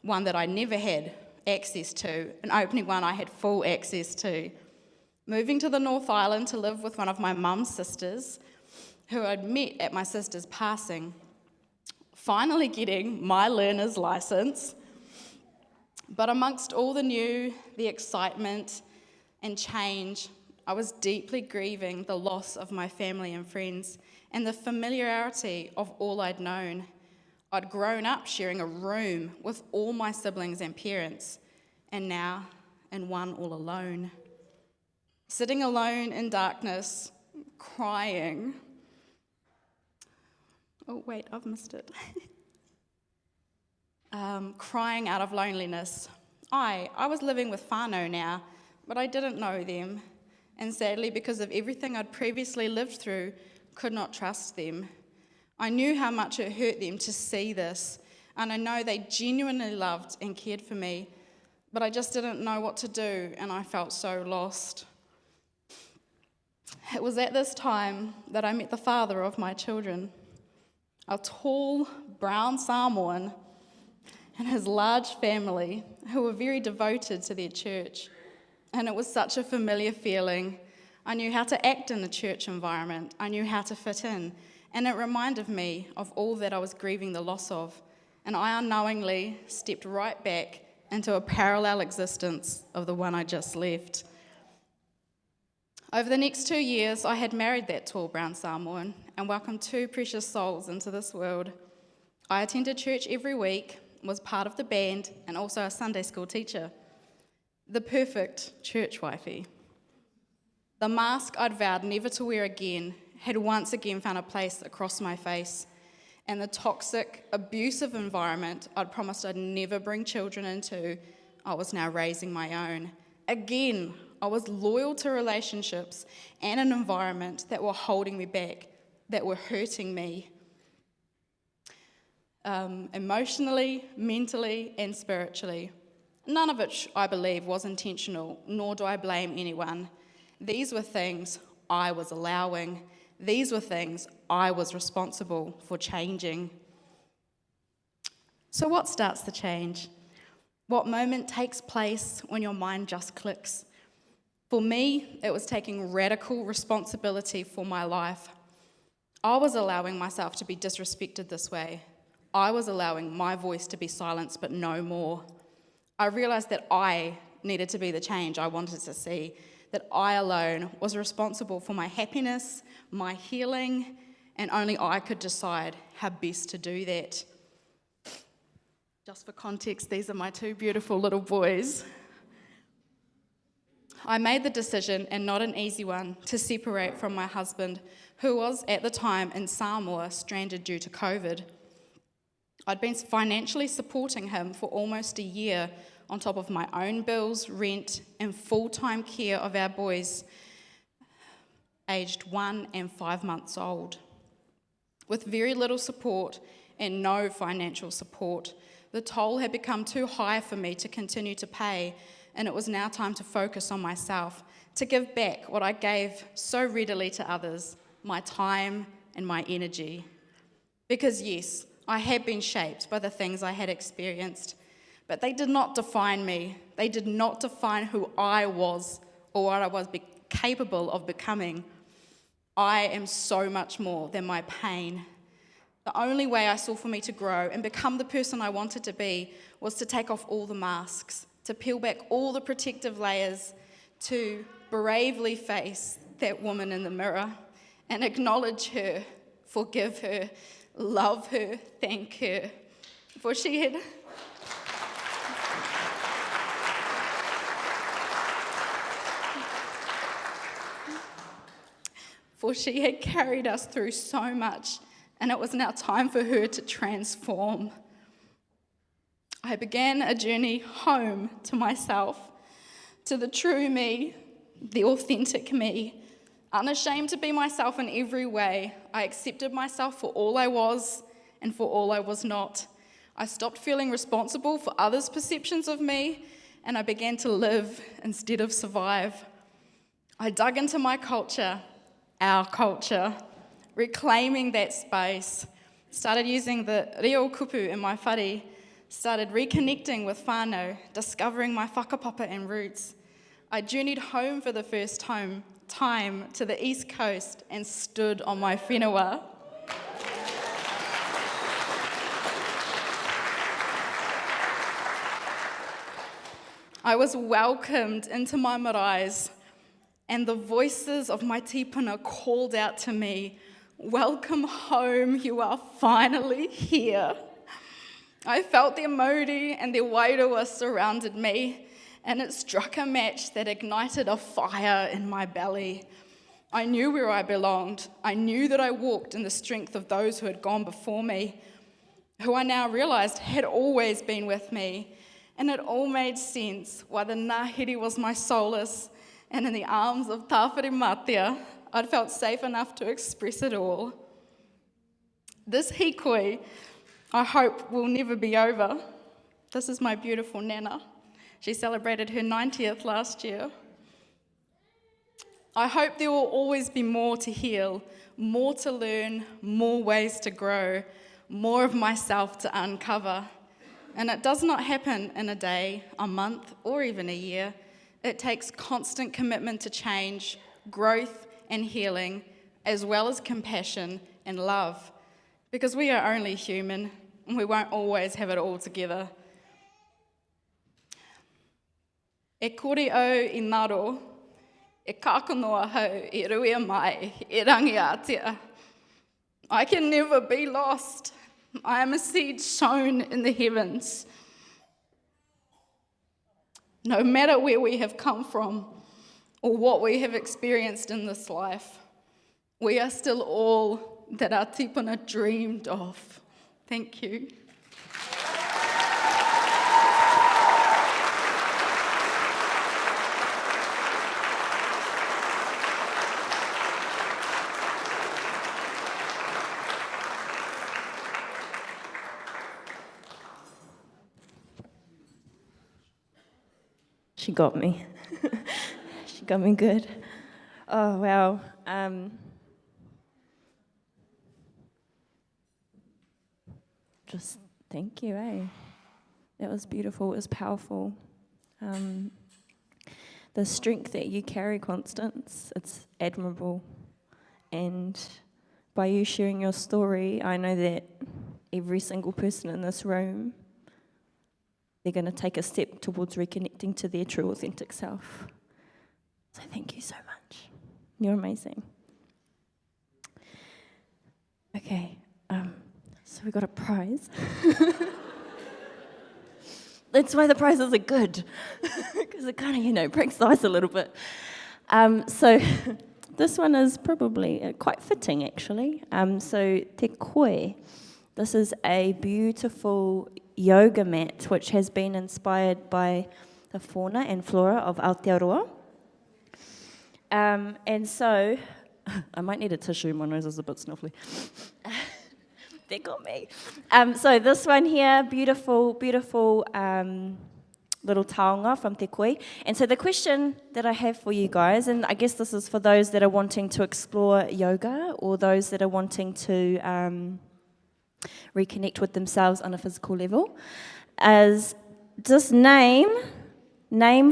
one that I never had access to, and opening one I had full access to. Moving to the North Island to live with one of my mum's sisters, who I'd met at my sister's passing. Finally getting my learner's license. But amongst all the new, the excitement and change, I was deeply grieving the loss of my family and friends and the familiarity of all I'd known. I'd grown up sharing a room with all my siblings and parents, and now in one all alone. Sitting alone in darkness, crying. Oh, wait, I've missed it. Crying out of loneliness. I was living with whānau now, but I didn't know them. And sadly, because of everything I'd previously lived through, could not trust them. I knew how much it hurt them to see this, and I know they genuinely loved and cared for me, but I just didn't know what to do, and I felt so lost. It was at this time that I met the father of my children, a tall, brown Samoan, and his large family, who were very devoted to their church. And it was such a familiar feeling. I knew how to act in a church environment. I knew how to fit in. And it reminded me of all that I was grieving the loss of. And I unknowingly stepped right back into a parallel existence of the one I just left. Over the next 2 years, I had married that tall brown Samoan and welcomed 2 precious souls into this world. I attended church every week, was part of the band, and also a Sunday school teacher. The perfect church wifey. The mask I'd vowed never to wear again had once again found a place across my face, and the toxic, abusive environment I'd promised I'd never bring children into, I was now raising my own. Again, I was loyal to relationships and an environment that were holding me back, that were hurting me. Emotionally, mentally, and spiritually. None of it, I believe, was intentional, nor do I blame anyone. These were things I was allowing. These were things I was responsible for changing. So what starts the change? What moment takes place when your mind just clicks? For me, it was taking radical responsibility for my life. I was allowing myself to be disrespected this way. I was allowing my voice to be silenced, but no more. I realised that I needed to be the change I wanted to see, that I alone was responsible for my happiness, my healing, and only I could decide how best to do that. Just for context, these are my 2 beautiful little boys. I made the decision, and not an easy one, to separate from my husband, who was at the time in Samoa, stranded due to COVID. I'd been financially supporting him for almost a year on top of my own bills, rent, and full-time care of our boys, aged 1 and 5 months old. With very little support and no financial support, the toll had become too high for me to continue to pay, and it was now time to focus on myself, to give back what I gave so readily to others, my time and my energy. Because yes, I had been shaped by the things I had experienced, but they did not define me. They did not define who I was or what I was capable of becoming. I am so much more than my pain. The only way I saw for me to grow and become the person I wanted to be was to take off all the masks, to peel back all the protective layers, to bravely face that woman in the mirror and acknowledge her, forgive her, love her, thank her, for she had carried us through so much, and it was now time for her to transform. I began a journey home to myself, to the true me, the authentic me, unashamed to be myself in every way. I accepted myself for all I was and for all I was not. I stopped feeling responsible for others' perceptions of me, and I began to live instead of survive. I dug into my culture, our culture, reclaiming that space, started using the reo kupu in my whare, started reconnecting with whānau, discovering my whakapapa and roots. I journeyed home for the first time to the East Coast and stood on my whenua. I was welcomed into my maraes, and the voices of my tipuna called out to me, "Welcome home, you are finally here." I felt their mauri and their wairua surrounded me, and it struck a match that ignited a fire in my belly. I knew where I belonged. I knew that I walked in the strength of those who had gone before me, who I now realised had always been with me, and it all made sense why the ngāhere was my solace, and in the arms of Tāwhiri Mātia, I'd felt safe enough to express it all. This hikoi, I hope, will never be over. This is my beautiful Nana. She celebrated her 90th last year. I hope there will always be more to heal, more to learn, more ways to grow, more of myself to uncover. And it does not happen in a day, a month, or even a year. It takes constant commitment to change, growth and healing, as well as compassion and love. Because we are only human, and we won't always have it all together. E kore au I ngaro, e kākanoa hau, e ruia mai, e rangiatia. I can never be lost. I am a seed sown in the heavens. No matter where we have come from or what we have experienced in this life, we are still all that our tipuna dreamed of. Thank you. She got me. She got me good. Oh, wow. Just thank you, eh? That was beautiful. It was powerful. The strength that you carry, Constance, it's admirable. And by you sharing your story, I know that every single person in this room, they're going to take a step towards reconnecting to their true, authentic self. So thank you so much. You're amazing. Okay, so we got a prize. That's why the prizes are good, because it kind of, breaks the ice a little bit. So this one is probably quite fitting, actually. So te koe. This is a beautiful yoga mat which has been inspired by the fauna and flora of Aotearoa. And so, I might need a tissue, my nose is a bit snuffly. They got me. So this one here, beautiful, beautiful little taonga from te koe. And so the question that I have for you guys, and I guess this is for those that are wanting to explore yoga or those that are wanting to reconnect with themselves on a physical level, is just name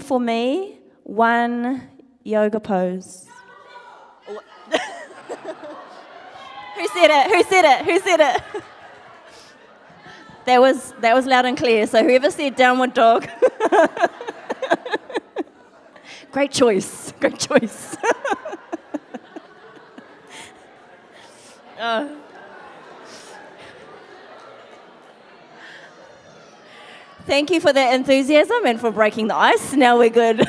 for me one yoga pose. Who said it? That was loud and clear, so whoever said downward dog. Great choice. Great choice. Thank you for that enthusiasm and for breaking the ice. Now we're good.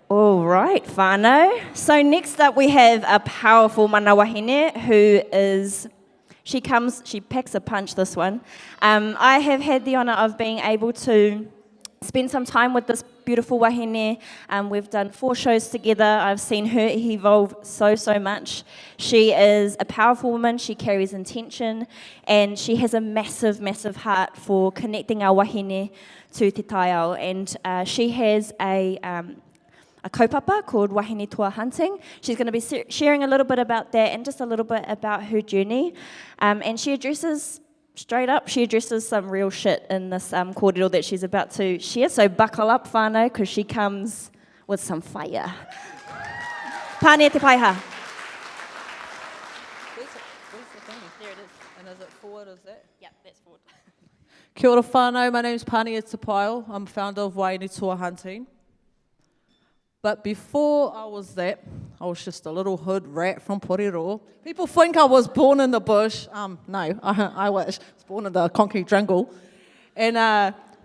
All right, whānau. So next up we have a powerful mana wahine who is, she packs a punch, this one. I have had the honour of being able to spend some time with this beautiful wahine. We've done 4 shows together. I've seen her evolve so much. She is a powerful woman. She carries intention, and she has a massive heart for connecting our wahine to te taiao. And she has a kaupapa called Wahine Toa Hunting. She's going to be sharing a little bit about that and just a little bit about her journey. And she addresses some real shit in this kōrero that she's about to share. So buckle up, whānau, because she comes with some fire. Pania Te Paiho. Where's the thingy? There it is. And is it forward, is that? Yep, that's forward. Kia ora whānau, my name's Pania Te Paiho. I'm founder of Wahine Toa Hunting. But before I was that, I was just a little hood rat from KŌRERO. People think I was born in the bush. No, I wish. I was born in the concrete jungle. And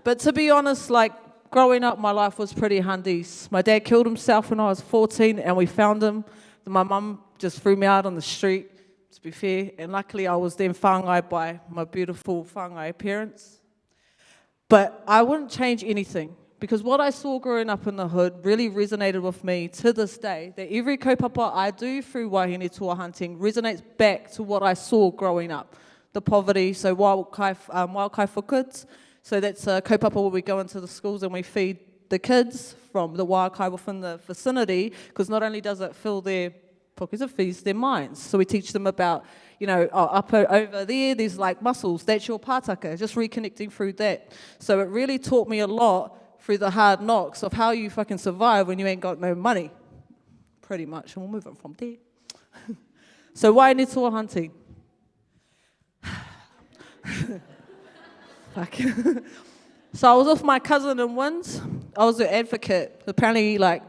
but to be honest, like growing up, my life was pretty handies. My dad killed himself when I was 14, and we found him. My mum just threw me out on the street, to be fair. And luckily, I was then whāngai by my beautiful whāngai parents. But I wouldn't change anything. Because what I saw growing up in the hood really resonated with me to this day, that every kaupapa I do through Wahine Toa Hunting resonates back to what I saw growing up. The poverty, so wild kai for kids. So that's a kaupapa where we go into the schools and we feed the kids from the wild kai within the vicinity, because not only does it fill their pockets, it feeds their minds. So we teach them about, up over there's like mussels, that's your pātaka, just reconnecting through that. So it really taught me a lot through the hard knocks of how you fucking survive when you ain't got no money, pretty much. And we'll move on from there. So Wahine Toa Hunting. Fuck. So I was with my cousin in Winds. I was an advocate. Apparently, got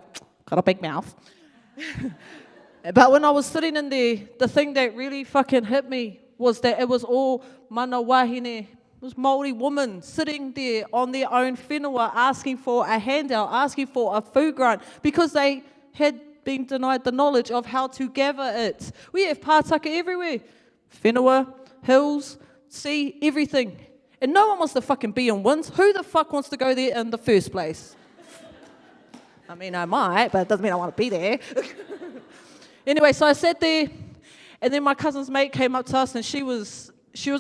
a big mouth. But when I was sitting in there, the thing that really fucking hit me was that it was all mana wahine. It was Māori women sitting there on their own whenua asking for a handout, asking for a food grant, because they had been denied the knowledge of how to gather it. We have pātaka everywhere. Whenua, hills, sea, everything. And no one wants to fucking be in Winds. Who the fuck wants to go there in the first place? I mean, I might, but it doesn't mean I want to be there. Anyway, so I sat there, and then my cousin's mate came up to us, and she was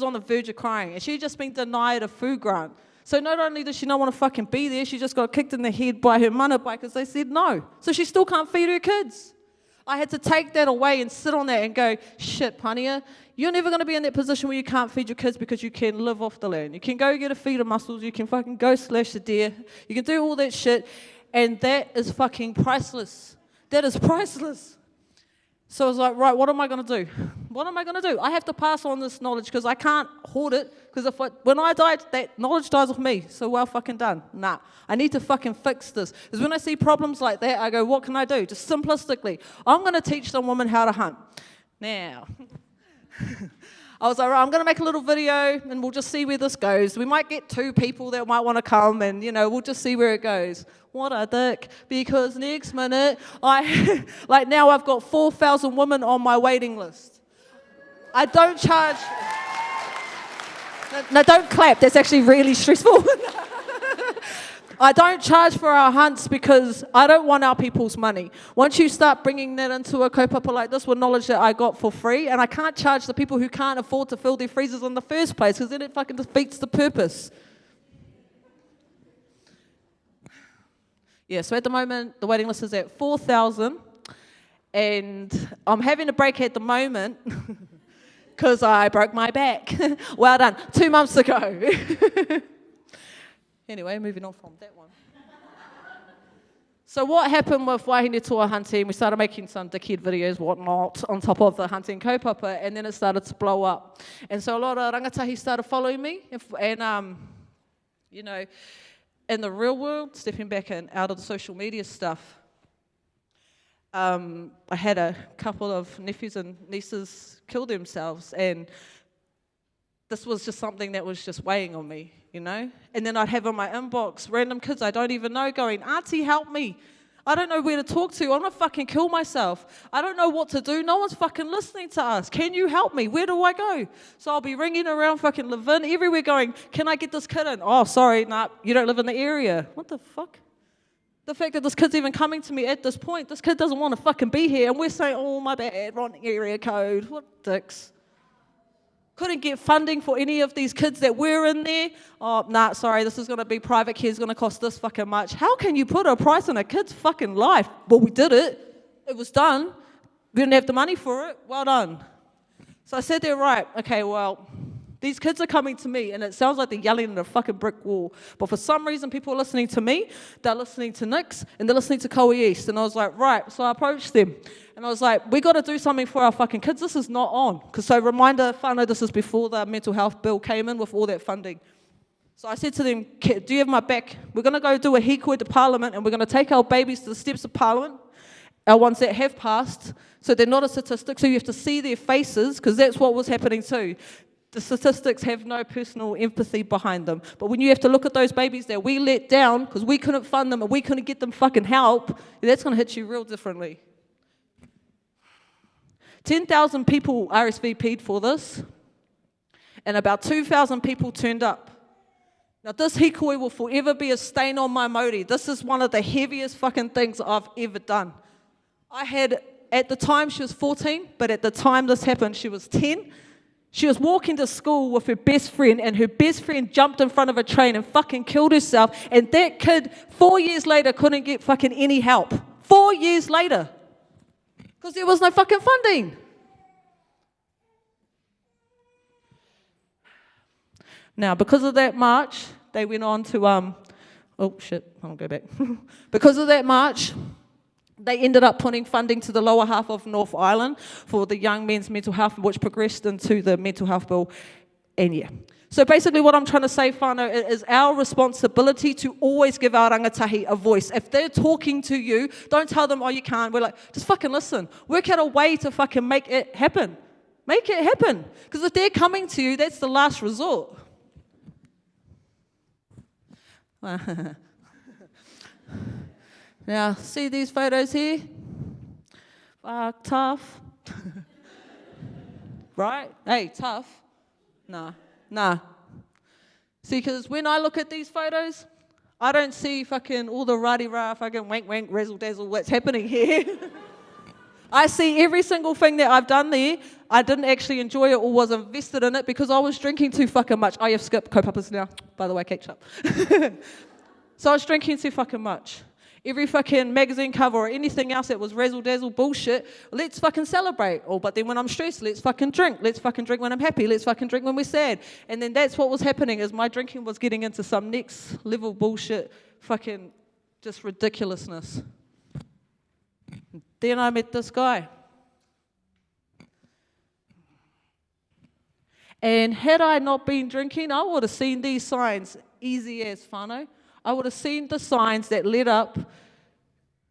on the verge of crying, and she'd just been denied a food grant. So not only does she not want to fucking be there, she just got kicked in the head by her manapai because they said no. So she still can't feed her kids. I had to take that away and sit on that and go, shit, Pania, you're never going to be in that position where you can't feed your kids because you can live off the land. You can go get a feed of mussels, you can fucking go slash a deer, you can do all that shit, and that is fucking priceless. That is priceless. So I was like, right, what am I going to do? What am I going to do? I have to pass on this knowledge because I can't hoard it, because when I die, that knowledge dies with me. So well fucking done. Nah, I need to fucking fix this. Because when I see problems like that, I go, what can I do? Just simplistically, I'm going to teach some women how to hunt. Now, I was like, right, I'm going to make a little video and we'll just see where this goes. We might get 2 people that might want to come and, we'll just see where it goes. What a dick, because next minute, now I've got 4,000 women on my waiting list. I don't charge... No, don't clap, that's actually really stressful. I don't charge for our hunts because I don't want our people's money. Once you start bringing that into a kaupapa like this with knowledge that I got for free, and I can't charge the people who can't afford to fill their freezers in the first place, because then it fucking defeats the purpose. Yeah, so at the moment, the waiting list is at 4,000, and I'm having a break at the moment because I broke my back. Well done, 2 months ago. Anyway, moving on from that one. So what happened with wahine toa hunting, we started making some dickhead videos, whatnot, on top of the hunting kaupapa, and then it started to blow up. And so a lot of rangatahi started following me, and you know, in the real world, stepping back and out of the social media stuff, I had a couple of nephews and nieces kill themselves, and this was just something that was just weighing on me, you know? And then I'd have in my inbox random kids I don't even know going, Auntie, help me. I don't know where to talk to. I'm going to fucking kill myself. I don't know what to do. No one's fucking listening to us. Can you help me? Where do I go? So I'll be ringing around fucking Levin everywhere going, can I get this kid in? Oh, sorry, nah, you don't live in the area. What the fuck? The fact that this kid's even coming to me at this point, this kid doesn't want to fucking be here, and we're saying, oh, my bad, wrong area code. What dicks? Couldn't get funding for any of these kids that were in there. Oh, nah, sorry, this is going to be private care, it's going to cost this fucking much. How can you put a price on a kid's fucking life? Well, we did it. It was done. We didn't have the money for it. Well done. So I said there, right, okay, well, these kids are coming to me, and it sounds like they're yelling at a fucking brick wall. But for some reason, people are listening to me, they're listening to Nix, and they're listening to Koe East. And I was like, right. So I approached them, and I was like, we got to do something for our fucking kids. This is not on. Because so reminder, whānau, this is before the mental health bill came in with all that funding. So I said to them, do you have my back? We're going to go do a hikoi to Parliament, and we're going to take our babies to the steps of Parliament, our ones that have passed, so they're not a statistic, so you have to see their faces, because that's what was happening too. The statistics have no personal empathy behind them. But when you have to look at those babies that we let down because we couldn't fund them and we couldn't get them fucking help, that's going to hit you real differently. 10,000 people RSVP'd for this, and about 2,000 people turned up. Now, this hikoi will forever be a stain on my mauri. This is one of the heaviest fucking things I've ever done. I had, at the time, she was 14, but at the time this happened, she was 10. She was walking to school with her best friend, and her best friend jumped in front of a train and fucking killed herself, and that kid, 4 years later, couldn't get fucking any help. 4 years later. Because there was no fucking funding. Now, because of that march, they went on to, oh shit, I'll go back. Because of that march, they ended up putting funding to the lower half of North Island for the young men's mental health, which progressed into the mental health bill. And yeah. So basically what I'm trying to say, whānau, it is our responsibility to always give our rangatahi a voice. If they're talking to you, don't tell them, oh, you can't. We're like, just fucking listen. Work out a way to fucking make it happen. Make it happen. Because if they're coming to you, that's the last resort. Now, see these photos here? Fuck, tough. Right? Hey, tough. Nah. See, because when I look at these photos, I don't see fucking all the rah-de-rah, fucking wank-wank, razzle-dazzle, what's happening here. I see every single thing that I've done there. I didn't actually enjoy it or was invested in it because I was drinking too fucking much. I have skipped kaupapas now, by the way, catch up. So I was drinking too fucking much. Every fucking magazine cover or anything else that was razzle-dazzle bullshit, let's fucking celebrate. Oh, but then when I'm stressed, let's fucking drink. Let's fucking drink when I'm happy. Let's fucking drink when we're sad. And then that's what was happening, is my drinking was getting into some next level bullshit, fucking just ridiculousness. Then I met this guy. And had I not been drinking, I would have seen these signs easy as whānau. I would have seen the signs that led up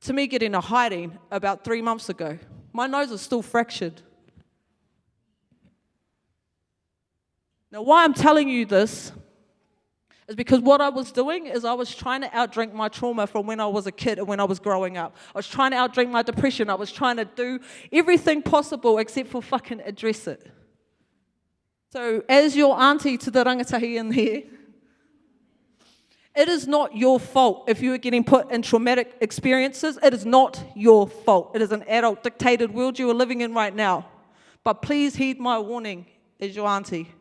to me getting a hiding about 3 months ago. My nose is still fractured. Now, why I'm telling you this is because what I was doing is I was trying to outdrink my trauma from when I was a kid and when I was growing up. I was trying to outdrink my depression. I was trying to do everything possible except for fucking address it. So, as your auntie to the rangatahi in here, it is not your fault if you are getting put in traumatic experiences. It is not your fault. It is an adult dictated world you are living in right now. But please heed my warning as your auntie.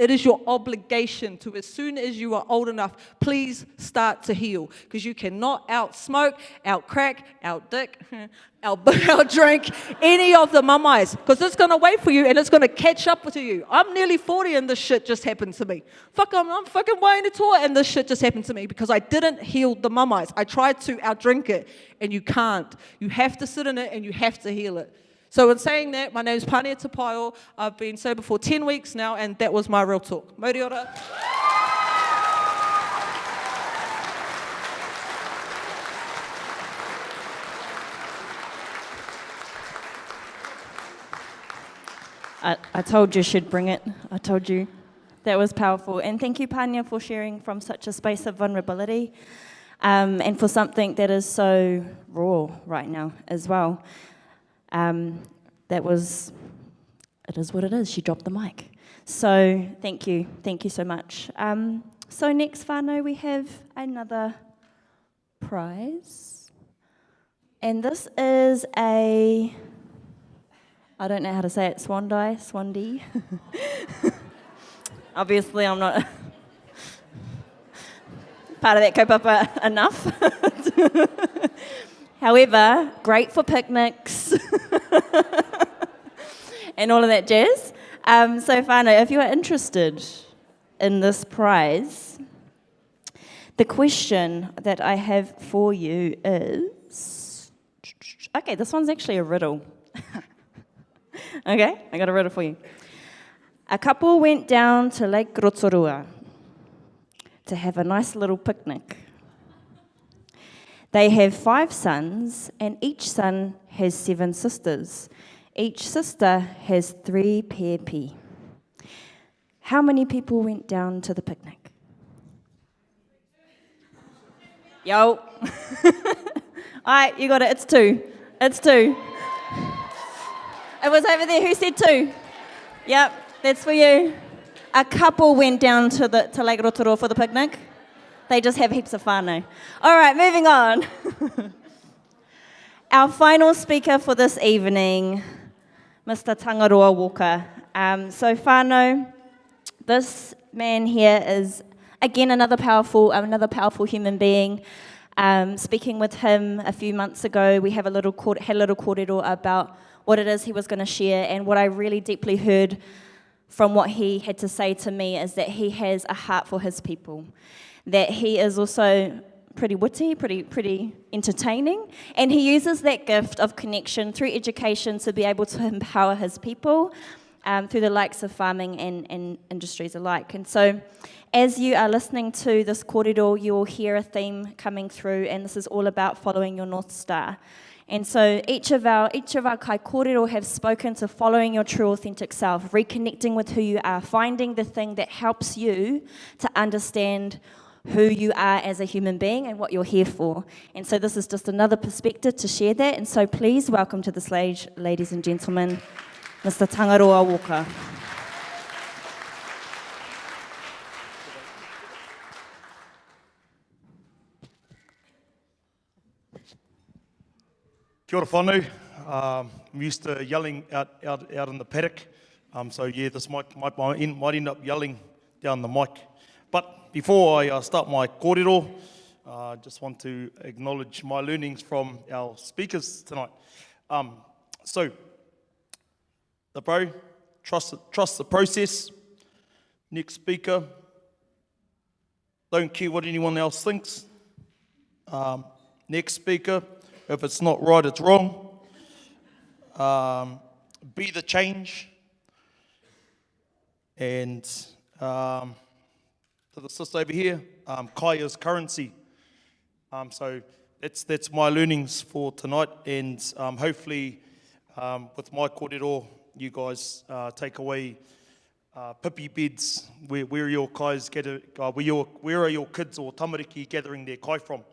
It is your obligation to, as soon as you are old enough, please start to heal. Because you cannot out-smoke, out-crack, out-dick, out-drink any of the mamais. Because it's going to wait for you and it's going to catch up to you. I'm nearly 40 and this shit just happened to me. I'm fucking weighing a tour and this shit just happened to me because I didn't heal the mamais. I tried to out-drink it and you can't. You have to sit in it and you have to heal it. So in saying that, my name's Pania Te Paiho. I've been sober for 10 weeks now, and that was my real talk. Mauri ora. I told you she'd bring it. I told you. That was powerful. And thank you, Pania, for sharing from such a space of vulnerability and for something that is so raw right now as well. It is what it is. She dropped the mic. So thank you so much. So next, whānau, we have another prize. And this is I don't know how to say it, swandi. Obviously, I'm not part of that kaupapa enough. However, great for picnics and all of that jazz. So whānau, if you are interested in this prize, the question that I have for you is... Okay, this one's actually a riddle. Okay, I got a riddle for you. A couple went down to Lake Rotorua to have a nice little picnic. They have 5 sons, and each son has 7 sisters. Each sister has 3 pepe. How many people went down to the picnic? Yo. All right, you got it. It's 2. It's 2. It was over there. Who said 2? Yep, that's for you. A couple went down to Lake Rotorua for the picnic. They just have heaps of whānau. All right, moving on. Our final speaker for this evening, Mr. Tangaroa Walker. So whānau, this man here is, again, another powerful human being. Speaking with him a few months ago, we had a little kōrero about what it is he was going to share, and what I really deeply heard from what he had to say to me is that he has a heart for his people, that he is also pretty witty, pretty entertaining, and he uses that gift of connection through education to be able to empower his people through the likes of farming and industries alike. And so as you are listening to this kōrero, you will hear a theme coming through, and this is all about following your North Star. And so each of our kai kōrero have spoken to following your true authentic self, reconnecting with who you are, finding the thing that helps you to understand who you are as a human being and what you're here for. And so this is just another perspective to share that. And so please welcome to the stage, ladies and gentlemen, Mr. Tangaroa Walker. Kia ora whānau. I'm used to yelling out in the paddock. So yeah, this might end up yelling down the mic. But before I start my kōrero, I just want to acknowledge my learnings from our speakers tonight. So, the bro, trust the process. Next speaker, don't care what anyone else thinks. Next speaker, if it's not right, it's wrong. Be the change. And to the sister over here, kai is currency. So that's my learnings for tonight, and hopefully with my kōrero, you guys take away pipi beds. Where are your kais where are your kids or tamariki gathering their kai from?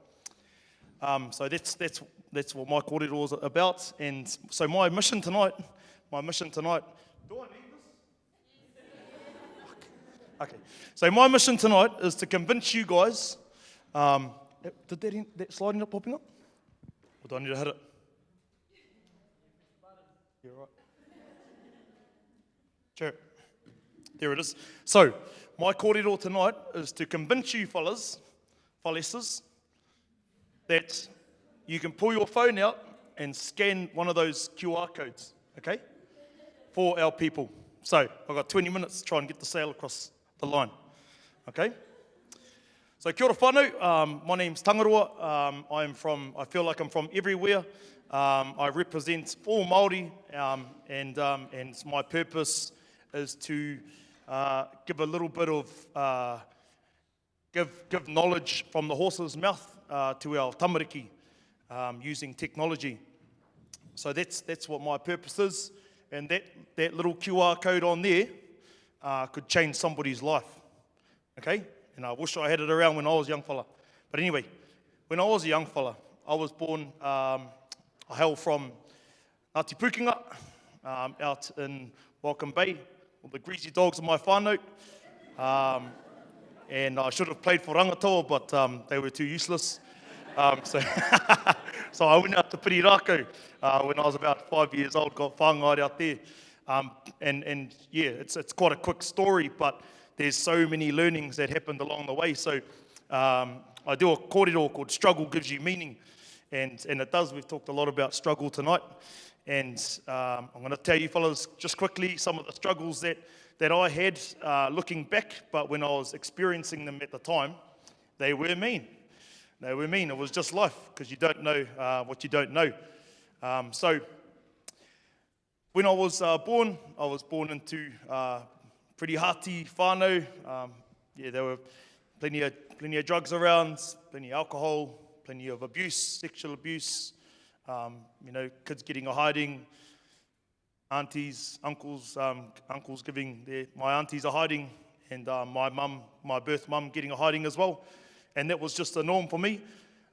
So that's what my kōrero is about. And so my mission tonight. Do I need this? Okay. So my mission tonight is to convince you guys. Did that slide end up popping up? Or do I need to hit it? Yeah, right. Sure. There it is. So, my kōrero tonight is to convince you fellas, that you can pull your phone out and scan one of those QR codes, okay, for our people. So, I've got 20 minutes to try and get the sale across the line, okay? So, kia ora whānau, my name's Tangaroa. I feel like I'm from everywhere. I represent all Māori, and my purpose is to give a little bit of, give knowledge from the horse's mouth to our tamariki using technology. So that's what my purpose is, and that little QR code on there could change somebody's life, okay? And I wish I had it around when I was a young fella. But anyway, when I was a young fella, I was born, I hail from Ngāti Pukenga, out in Welcome Bay, all the greasy dogs of my whānau. And I should have played for Rangatahi, but they were too useless. So I went out to Pirirako when I was about 5 years old, got whāngai out there. And yeah, it's quite a quick story, but there's so many learnings that happened along the way. So I do a kōrero called Struggle Gives You Meaning. And it does. We've talked a lot about struggle tonight. And I'm going to tell you fellas just quickly some of the struggles that I had looking back, but when I was experiencing them at the time, they were mean. They were mean. It was just life, because you don't know what you don't know. So when I was born into pretty hearty whānau. Yeah, there were plenty of drugs around, plenty of alcohol, plenty of abuse, sexual abuse, kids getting a hiding, aunties, uncles giving my aunties a hiding, and my birth mum getting a hiding as well. And that was just the norm for me.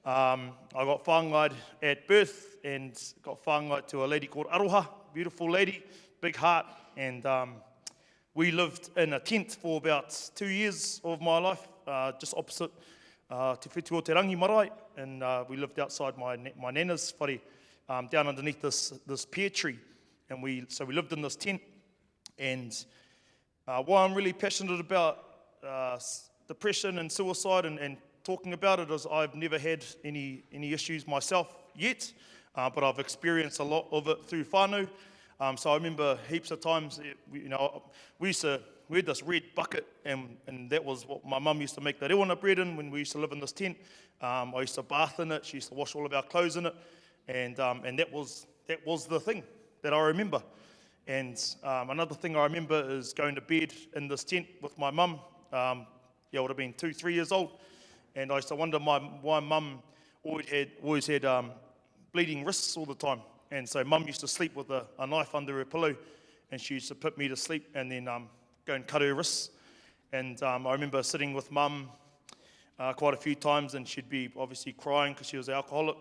I got whāngai at birth and got whāngai to a lady called Aroha, beautiful lady, big heart, and we lived in a tent for about 2 years of my life, just opposite Te Whetū o Te Rangi Marae, and we lived outside my nana's whare, down underneath this pear tree, and so we lived in this tent. And why I'm really passionate about depression and suicide and talking about it is I've never had any issues myself yet, but I've experienced a lot of it through whānau. So I remember heaps of times, we had this red bucket, and that was what my mum used to make the rewana bread in when we used to live in this tent. I used to bath in it. She used to wash all of our clothes in it, and that was the thing that I remember. And another thing I remember is going to bed in this tent with my mum. I would have been 2-3 years old, and I used to wonder why mum always had bleeding wrists all the time. And so mum used to sleep with a knife under her pillow, and she used to put me to sleep and then go and cut her wrists. And I remember sitting with mum quite a few times, and she'd be obviously crying because she was an alcoholic,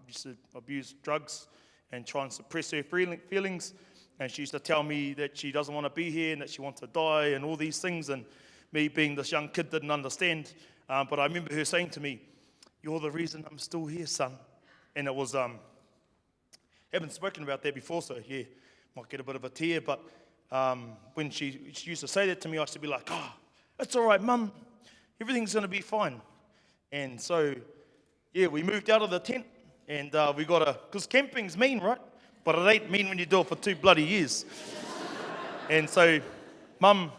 used to abuse drugs and try and suppress her feelings. And she used to tell me that she doesn't want to be here and that she wants to die and all these things. And me being this young kid didn't understand. But I remember her saying to me, "You're the reason I'm still here, son." And it was, haven't spoken about that before, so yeah, might get a bit of a tear. But when she used to say that to me, I used to be like, "Oh, it's all right, mum. Everything's going to be fine." And so, yeah, we moved out of the tent, and we got because camping's mean, right? But it ain't mean when you do it for 2 bloody years. And so, mum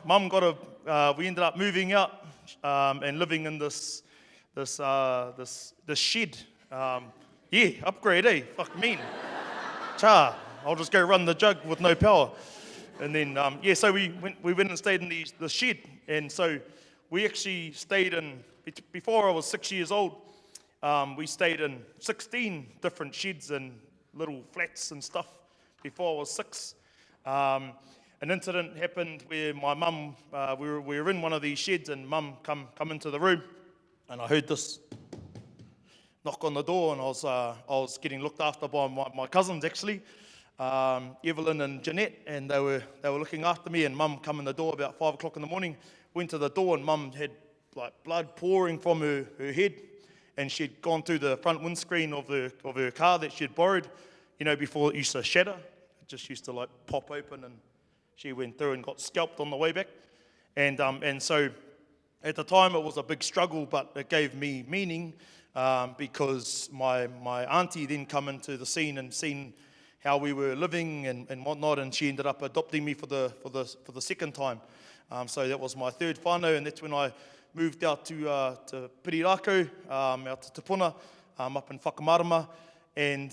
we ended up moving out and living in this shed. Yeah, upgrade, eh? Fuck mean. Cha, I'll just go run the jug with no power. And then, so we went and stayed in the shed. And so we actually stayed in, before I was 6 years old, we stayed in 16 different sheds and little flats and stuff before I was 6. An incident happened where my mum, we were in one of these sheds, and mum come into the room, and I heard this knock on the door, and I was getting looked after by my cousins actually, Evelyn and Jeanette, and they were looking after me. And mum come in the door about 5 o'clock in the morning, went to the door, and mum had like blood pouring from her head, and she'd gone through the front windscreen of her car that she'd borrowed, before it used to shatter. It just used to like pop open, and She went through and got scalped on the way back. And so at the time it was a big struggle, but it gave me meaning because my auntie then come into the scene and seen how we were living and whatnot, and she ended up adopting me for the second time. So that was my third whānau, and that's when I moved out to Pirirako, out to Tupuna, up in Whakamarama, and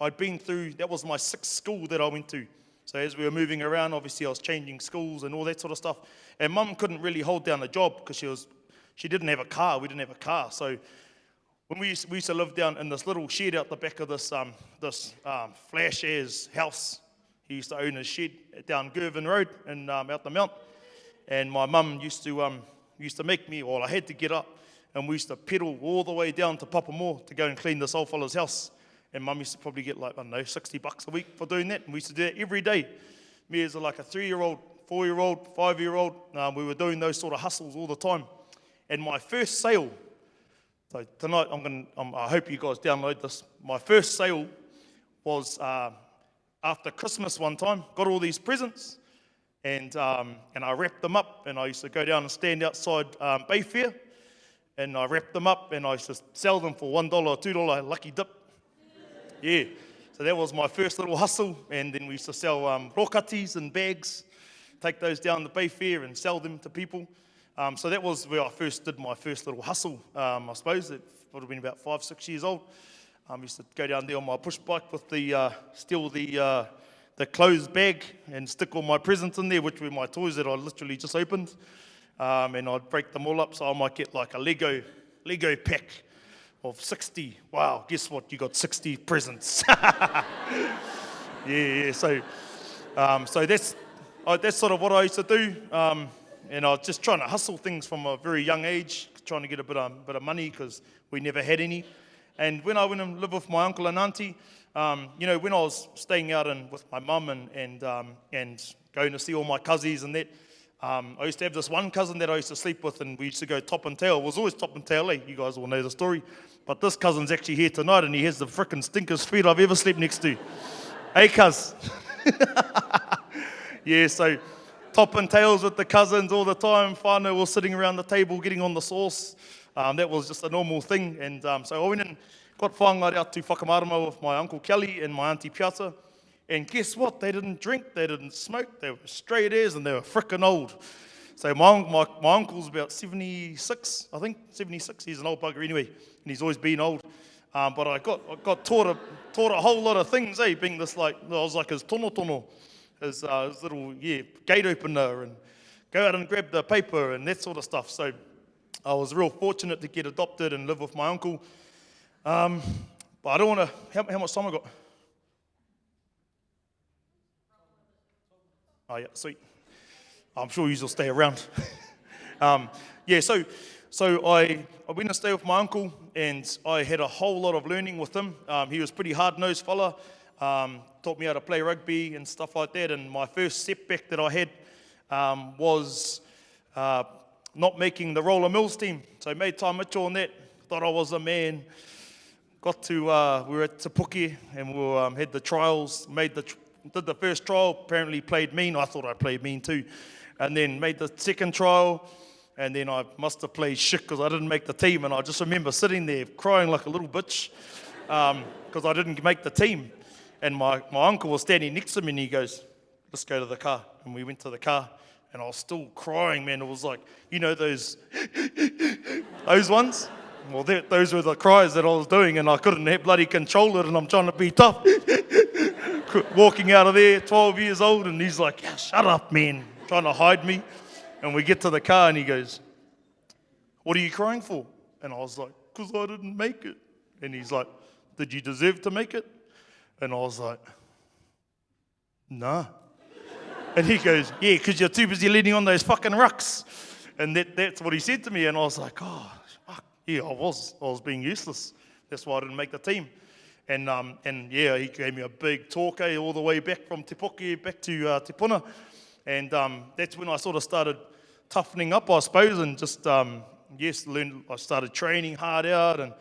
I'd been through, that was my sixth school that I went to. So as we were moving around, obviously I was changing schools and all that sort of stuff, and Mum couldn't really hold down a job because she didn't have a car, we didn't have a car. So when we used to live down in this little shed out the back of this Flash Air's house. He used to own a shed down Girvan Road and out the mount. And my mum used to make me, well, I had to get up, and we used to pedal all the way down to Papamoa to go and clean this old fella's house. And Mum used to probably get like, I don't know, $60 a week for doing that. And we used to do that every day. Me as like a 3-year-old, 4-year-old, 5-year-old, we were doing those sort of hustles all the time. And my first sale, so tonight I hope you guys download this. My first sale was after Christmas one time. Got all these presents, and I wrapped them up, and I used to go down and stand outside Bayfair, and I wrapped them up, and I used to sell them for $1 or $2 lucky dip. Yeah, so that was my first little hustle, and then we used to sell rokatis and bags, take those down to Bayfair and sell them to people. So that was where I first did my first little hustle, I suppose. It would have been about 5, 6 years old. I used to go down there on my push bike with steal the clothes bag and stick all my presents in there, which were my toys that I literally just opened. And I'd break them all up, so I might get like a Lego pack of 60. Wow, guess what? You got 60 presents. Yeah. So that's sort of what I used to do. And I was just trying to hustle things from a very young age, trying to get a bit of money because we never had any. And when I went and lived with my uncle and auntie, when I was staying out with my mum and going to see all my cousins and that, I used to have this one cousin that I used to sleep with, and we used to go top and tail. It was always top and tail, eh? You guys all know the story. But this cousin's actually here tonight, and he has the frickin' stinkest feet I've ever slept next to. Hey, cuz. Yeah, so top and tails with the cousins all the time. Whānau was sitting around the table getting on the sauce. That was just a normal thing. And so I went and got whāngai out to Whakamarama with my Uncle Kelly and my Auntie Piata. And guess what? They didn't drink, they didn't smoke, they were straight as, and they were frickin' old. So my uncle's about 76, I think, 76. He's an old bugger anyway, and he's always been old. But I got taught a whole lot of things, eh? Being this I was like his tono, his little gate opener, and go out and grab the paper and that sort of stuff. So I was real fortunate to get adopted and live with my uncle. But I don't want to. How much time I got? Oh yeah, sweet. I'm sure you'll stay around. So I went to stay with my uncle, and I had a whole lot of learning with him. He was a pretty hard-nosed fella. Taught me how to play rugby and stuff like that. And my first setback that I had was not making the Roller Mills team. So I made time Mitchell on that. Thought I was a man. Got to we were at Te Puke, and we had the trials. Did the first trial. Apparently played mean. I thought I played mean too. And then made the second trial. And then I must have played shit because I didn't make the team. And I just remember sitting there crying like a little bitch because I didn't make the team. And my uncle was standing next to me, and he goes, "Let's go to the car." And we went to the car, and I was still crying, man. It was like, those ones? Well, those were the cries that I was doing, and I couldn't bloody control it, and I'm trying to be tough. Walking out of there, 12 years old, and he's like, "Yeah, shut up, man," trying to hide me. And we get to the car, and he goes, "What are you crying for?" And I was like, "Because I didn't make it." And he's like, "Did you deserve to make it?" And I was like, "Nah." And he goes, "Yeah, because you're too busy leaning on those fucking rucks." And that's what he said to me. And I was like, "Oh, fuck. Yeah, I was being useless. That's why I didn't make the team." And he gave me a big talk, all the way back from Te Puke back to Te Puna. And that's when I sort of started toughening up, I suppose, and just, learned. I started training hard out and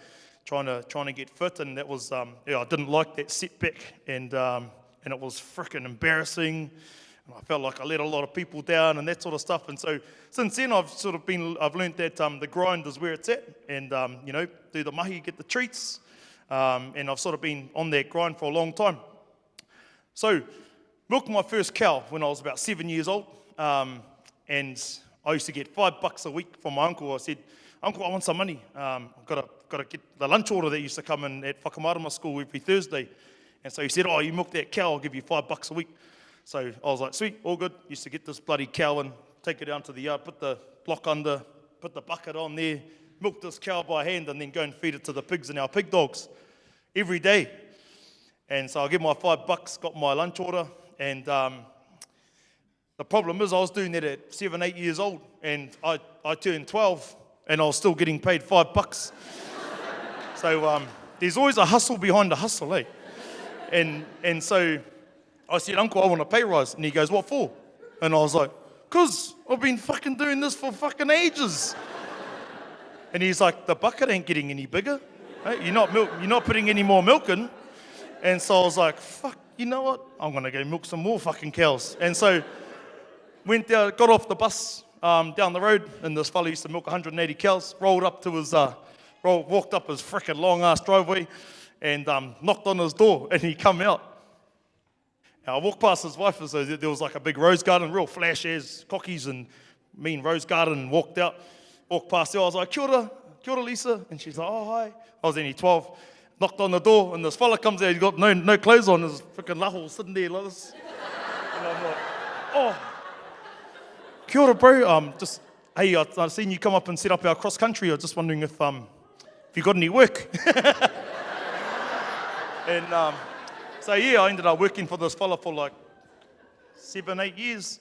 trying to get fit, and that was, I didn't like that setback, and it was freaking embarrassing. And I felt like I let a lot of people down and that sort of stuff. And so since then, I've learned that the grind is where it's at. And, do the mahi, get the treats. And I've sort of been on that grind for a long time. So, milked my first cow when I was about 7 years old. And I used to get $5 a week from my uncle. I said, "Uncle, I want some money. I've got to get the lunch order that used to come in at whakamā school every Thursday." And so he said, "Oh, you milk that cow, I'll give you $5 a week." So I was like, "Sweet, all good." Used to get this bloody cow and take it down to the yard, put the block under, put the bucket on there, milk this cow by hand, and then go and feed it to the pigs and our pig dogs every day. And so I give my $5, got my lunch order, and the problem is I was doing that at 7, 8 years old, and I turned 12, and I was still getting paid $5. So there's always a hustle behind the hustle, eh? And so I said, "Uncle, I want a pay rise." And he goes, "What for?" And I was like, "'Cause I've been fucking doing this for fucking ages." And he's like, "The bucket ain't getting any bigger. Right? You're not putting any more milk in." And so I was like, "Fuck, you know what? I'm gonna go milk some more fucking cows." And so went down, got off the bus down the road, and this fella used to milk 180 cows. Rolled up to his, walked up his frickin' long ass driveway, and knocked on his door, and he come out. Now, I walked past his wife, so there was like a big rose garden, real flash as cockies and mean rose garden, and walked past there. I was like, "Kia ora, Lisa." And she's like, "Oh, hi." I was only 12. Knocked on the door, and this fella comes out, he's got no clothes on, his freaking laho sitting there like this. And I'm like, "Oh, kia ora, bro. Hey, I've seen you come up and set up our cross country. I was just wondering if you got any work." And so yeah, I ended up working for this fella for like 7 years,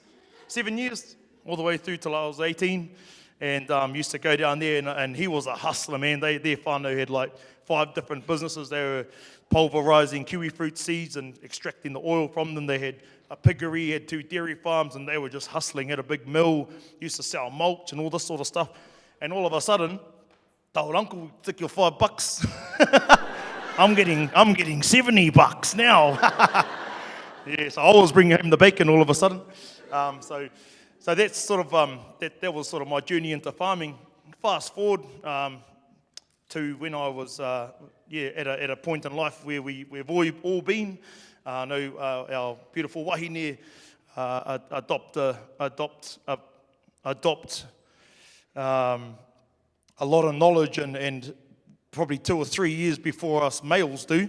all the way through till I was 18. And used to go down there, and he was a hustler, man. Their whānau had like 5 different businesses. They were pulverising kiwi fruit seeds and extracting the oil from them. They had a piggery, had 2 dairy farms, and they were just hustling at a big mill. Used to sell mulch and all this sort of stuff. And all of a sudden, "Tau uncle, take your $5. I'm getting $70 now." Yeah, so I was bringing home the bacon all of a sudden. So that's sort of that was sort of my journey into farming. Fast forward to when I was at a point in life where we've all been. I know our beautiful wahine adopt a lot of knowledge and probably 2 or 3 years before us males do.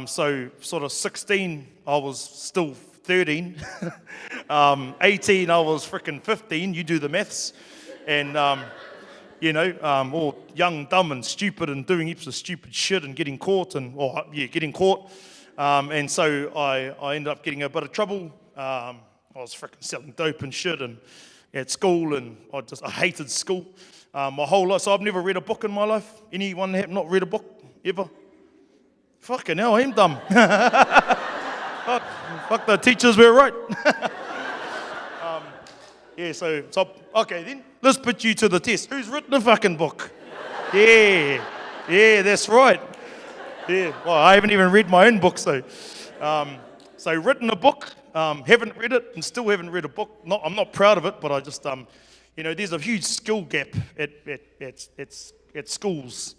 So sort of 16, I was still 13. 18, I was freaking 15. You do the maths. And, all young, dumb and stupid and doing heaps of stupid shit and getting caught. And so I ended up getting a bit of trouble. I was freaking selling dope and shit and at school, and I hated school my whole life. So I've never read a book in my life. Anyone have not read a book ever? Fucking hell, I am dumb. Fuck, the teachers were right. So okay then, let's put you to the test. Who's written a fucking book? Yeah, that's right. Yeah, well, I haven't even read my own book, so written a book, haven't read it, and still haven't read a book. I'm not proud of it, but I just, there's a huge skill gap at schools,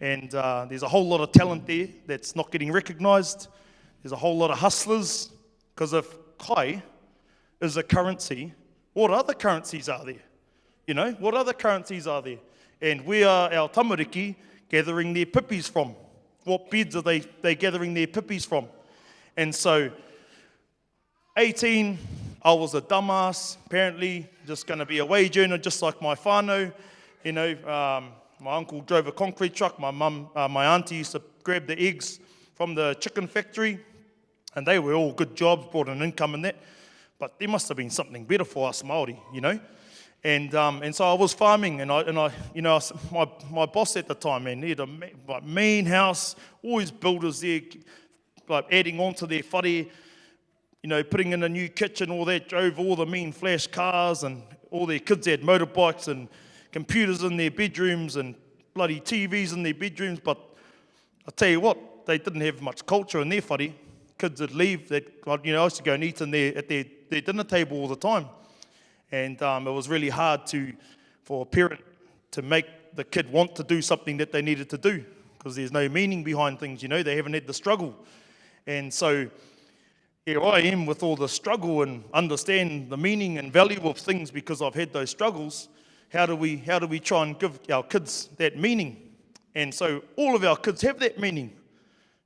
and there's a whole lot of talent there that's not getting recognised. There's a whole lot of hustlers, because if kai is a currency, what other currencies are there? What other currencies are there? And where are our tamariki gathering their pippies from? What beds are they gathering their pippies from? And so, 18, I was a dumbass, apparently, just going to be a wage earner, just like my whānau. My uncle drove a concrete truck. My auntie used to grab the eggs from the chicken factory, and they were all good jobs, brought an income in that. But there must have been something better for us Māori, And so I was farming, and my boss at the time, man, he had a mean house, always builders there, like adding on to their whare, putting in a new kitchen, all that, drove all the mean flash cars, and all their kids had motorbikes and computers in their bedrooms and bloody TVs in their bedrooms. But I'll tell you what, they didn't have much culture in their whare. Kids would leave. I used to go and eat at their their dinner table all the time. And it was really hard for a parent to make the kid want to do something that they needed to do, because there's no meaning behind things, you know, they haven't had the struggle. And so here I am with all the struggle and understand the meaning and value of things because I've had those struggles. How do we try and give our kids that meaning? And so all of our kids have that meaning.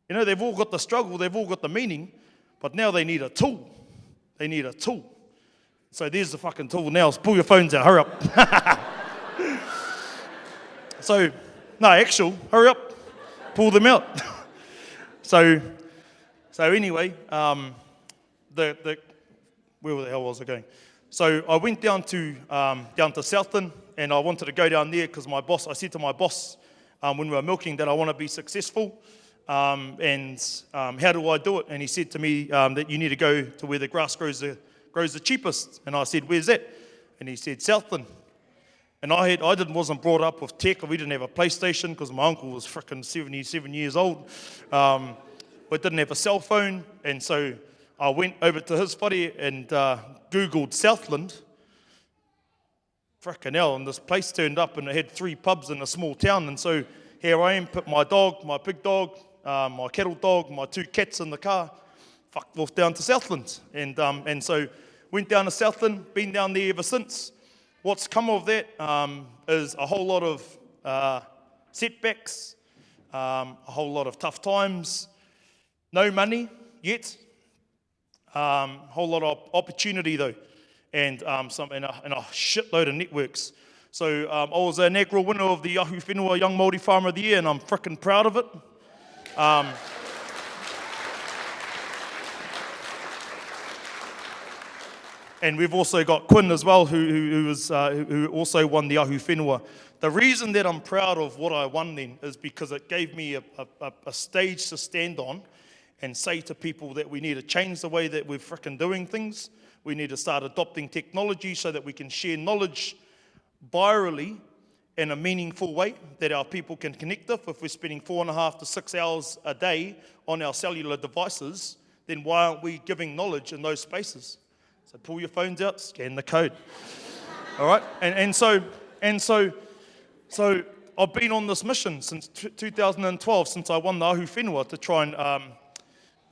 You know, they've all got the struggle, they've all got the meaning, but now they need a tool. They need a tool. So there's the fucking tool now. Pull your phones out, hurry up. So, no, actual, hurry up. Pull them out. So anyway, where the hell was I going? So I went down to Southland, and I wanted to go down there because I said to my boss when we were milking that I want to be successful, and how do I do it? And he said to me that you need to go to where the grass grows the cheapest. And I said, where's that? And he said, Southland. And I wasn't brought up with tech. We didn't have a PlayStation because my uncle was frickin' 77 years old. We didn't have a cell phone, and so I went over to his whare and Googled Southland. Frickin' hell, and this place turned up, and it had 3 pubs in a small town. And so here I am, put my dog, my big dog, my cattle dog, my 2 cats in the car, fucked off down to Southland. And so went down to Southland, been down there ever since. What's come of that is a whole lot of setbacks, a whole lot of tough times, no money yet, whole lot of opportunity though, and a shitload of networks. So I was an inaugural winner of the Yahoo Whenua Young Māori Farmer of the Year, and I'm frickin' proud of it. And we've also got Quinn as well, who also won the Yahoo Whenua. The reason that I'm proud of what I won then is because it gave me a stage to stand on and say to people that we need to change the way that we're frickin' doing things. We need to start adopting technology so that we can share knowledge virally in a meaningful way that our people can connect with. If we're spending 4.5 to 6 hours a day on our cellular devices, then why aren't we giving knowledge in those spaces? So pull your phones out, scan the code. All right? And so I've been on this mission since 2012, since I won the Yahoo Whenua, to try and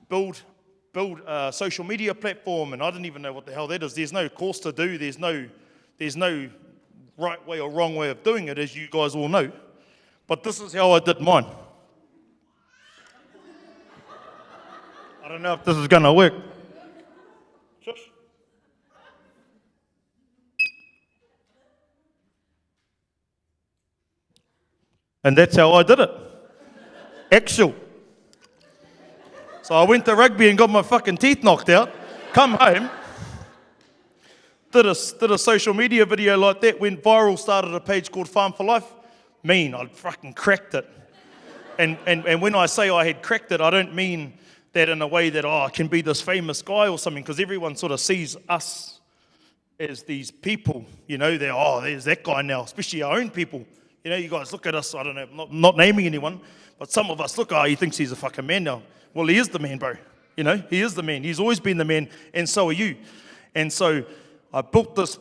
build a social media platform, and I didn't even know what the hell that is. There's no course to do. There's no right way or wrong way of doing it, as you guys all know. But this is how I did mine. I don't know if this is going to work. Shush. And that's how I did it. Actual. So I went to rugby and got my fucking teeth knocked out, come home, did a social media video like that, went viral, started a page called Farm for Life. I'd fucking cracked it. And when I say I had cracked it, I don't mean that in a way that, I can be this famous guy or something, because everyone sort of sees us as these people, you know, there's that guy now, especially our own people. You know, you guys look at us, I don't know, not naming anyone, but some of us look, he thinks he's a fucking man now. Well, he is the man, bro. You know, he is the man. He's always been the man, and so are you. And so I built this,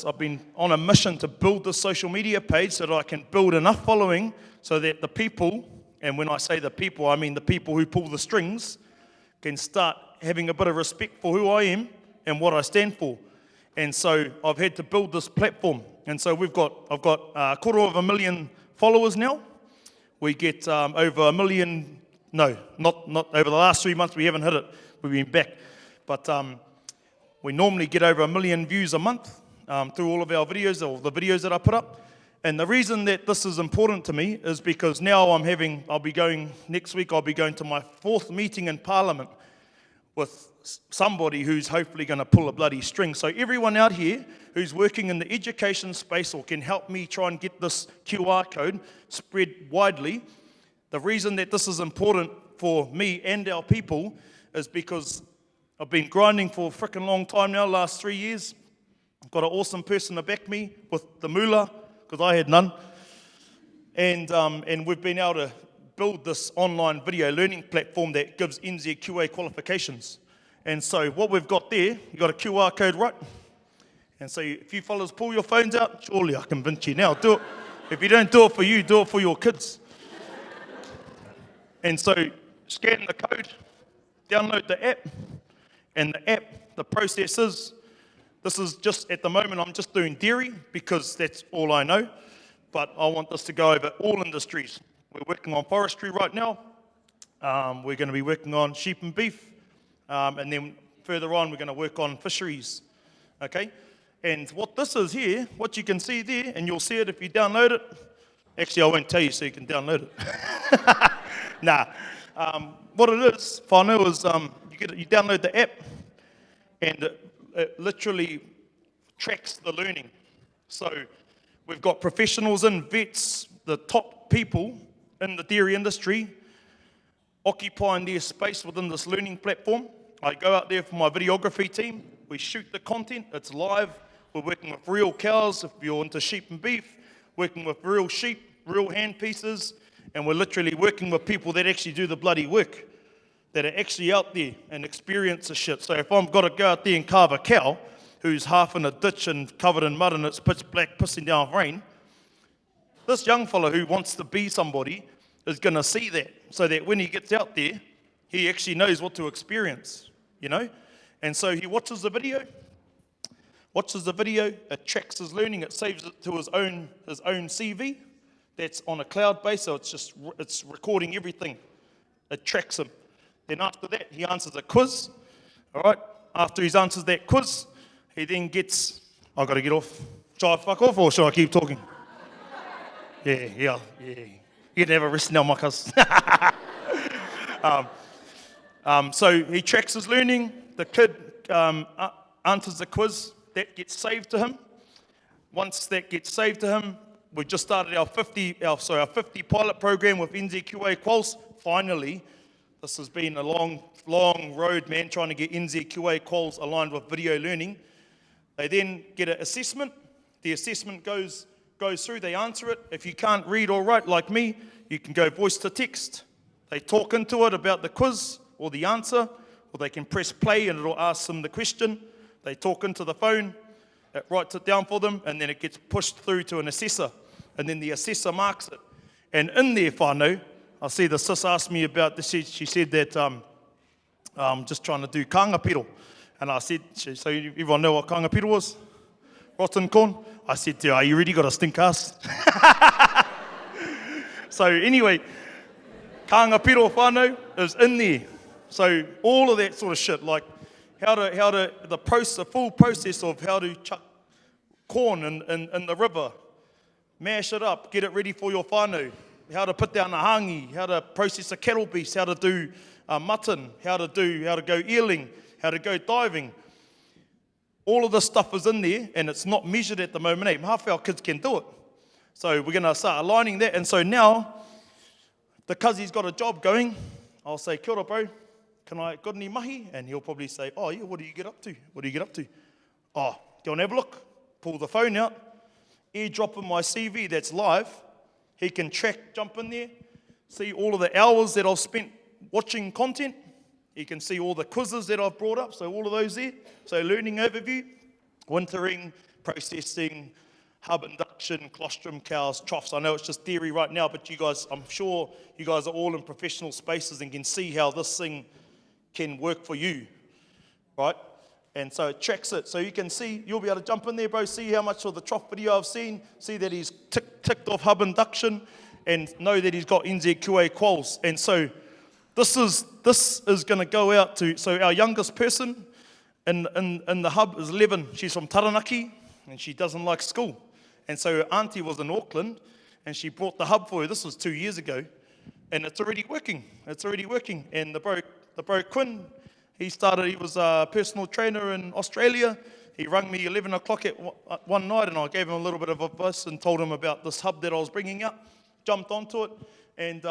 I've been on a mission to build this social media page so that I can build enough following so that the people, and when I say the people, I mean the people who pull the strings, can start having a bit of respect for who I am and what I stand for. And so I've had to build this platform. And so I've got a quarter of a million followers now. We get over 1 million, no, not over the last 3 months, we haven't hit it. We've been back. But we normally get over 1 million views a month through all of our videos, or the videos that I put up. And the reason that this is important to me is because now next week I'll be going to my 4th meeting in Parliament with somebody who's hopefully going to pull a bloody string. So everyone out here who's working in the education space or can help me try and get this QR code spread widely, the reason that this is important for me and our people is because I've been grinding for a freaking long time now, last 3 years. I've got an awesome person to back me with the moolah, because I had none. And we've been able to build this online video learning platform that gives NZQA qualifications. And so what we've got there, you've got a QR code, right? And so if you fellas pull your phones out, surely I convince you now, do it. If you don't do it for you, do it for your kids. And so scan the code, download the app, and the app, the process is, this is just, at the moment, I'm just doing dairy because that's all I know, but I want this to go over all industries. We're working on forestry right now. We're going to be working on sheep and beef, and then further on, we're going to work on fisheries, okay? And what this is here, what you can see there, and you'll see it if you download it. Actually, I won't tell you so you can download it. Nah. What it is, whānau, is you download the app, and it literally tracks the learning. So we've got professionals in, vets, the top people in the dairy industry, occupying their space within this learning platform. I go out there for my videography team. We shoot the content. It's live. We're working with real cows, if you're into sheep and beef, working with real sheep, real hand pieces, and we're literally working with people that actually do the bloody work, that are actually out there and experience the shit. So if I've got to go out there and carve a cow who's half in a ditch and covered in mud and it's pitch black, pissing down rain, this young fella who wants to be somebody is going to see that, so that when he gets out there, he actually knows what to experience, you know? And so he watches the video, it tracks his learning, it saves it to his own CV. That's on a cloud base, so it's recording everything. It tracks him. Then after that, he answers a quiz. All right. After he answers that quiz, he then gets. I've got to get off. Shall I fuck off or shall I keep talking? Yeah. You can have a rest now, my cuz. So he tracks his learning. The kid answers the quiz. That gets saved to him. Once that gets saved to him, we've just started our 50 pilot program with NZQA Quals. Finally, this has been a long road, man, trying to get NZQA Quals aligned with video learning. They then get an assessment. The assessment goes through, they answer it. If you can't read or write like me, you can go voice to text. They talk into it about the quiz or the answer, or they can press play and it'll ask them the question. They talk into the phone, it writes it down for them, and then it gets pushed through to an assessor. And then the assessor marks it. And in there, whānau, I see the sis asked me about this. She said that I'm just trying to do kāngapiro. And I said, so everyone know what kāngapiro was? Rotten corn? I said, are you really got a stink ass? So anyway, kāngapiro whānau is in there. So all of that sort of shit, like the full process of how to chuck corn in the river, mash it up, get it ready for your whānau, how to put down a hangi, how to process a cattle beast, how to do mutton, how to go eeling, how to go diving. All of this stuff is in there, and it's not measured at the moment. Hey, half our kids can do it. So we're going to start aligning that. And so now, the cuzzy's got a job going. I'll say, kia ora, bro. Got any mahi? And he'll probably say, oh, yeah, what do you get up to? What do you get up to? Oh, do you want to have a look? Pull the phone out, airdrop in my CV that's live. He can jump in there, see all of the hours that I've spent watching content. He can see all the quizzes that I've brought up, so all of those there. So learning overview, wintering, processing, hub induction, colostrum cows, troughs. I know it's just dairy right now, but you guys, I'm sure you guys are all in professional spaces and can see how this thing can work for you, right? And so it tracks it. So you can see, you'll be able to jump in there, bro, see how much of the trough video I've seen, see that he's ticked off hub induction, and know that he's got NZQA quals. And so this is going to go out to, so our youngest person in the hub is 11. She's from Taranaki, and she doesn't like school. And so her auntie was in Auckland, and she brought the hub for her. This was 2 years ago, and it's already working. It's already working. And the bro Quinn, he was a personal trainer in Australia. He rang me 11 o'clock at one night, and I gave him a little bit of advice and told him about this hub that I was bringing up. Jumped onto it, and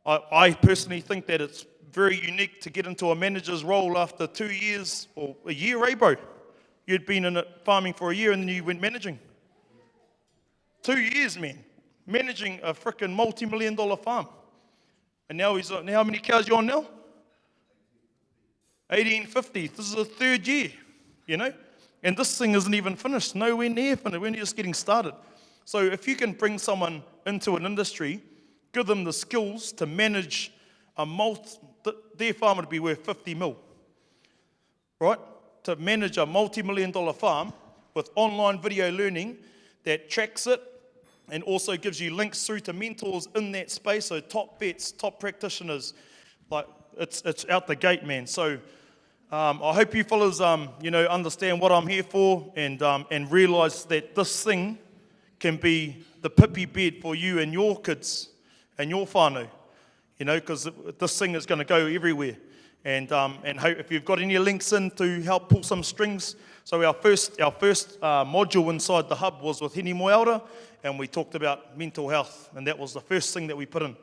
I personally think that it's very unique to get into a manager's role after 2 years or a year, eh, bro? You'd been in it farming for a year and then you went managing. 2 years, man. Managing a freaking multi-million-dollar farm. And now how many cows you on now? 1850s. This is the 3rd year, you know? And this thing isn't even finished, nowhere near finished. We're just getting started. So if you can bring someone into an industry, give them the skills to manage their farm would be worth 50 mil, right? To manage a multi-million-dollar farm with online video learning that tracks it and also gives you links through to mentors in that space, so top vets, top practitioners, like it's out the gate, man. So I hope you fellas, understand what I'm here for and realise that this thing can be the pippy bed for you and your kids and your whānau, you know, because this thing is going to go everywhere. And hope if you've got any links in to help pull some strings. So our first module inside the hub was with Hini Moeora, and we talked about mental health, and that was the first thing that we put in,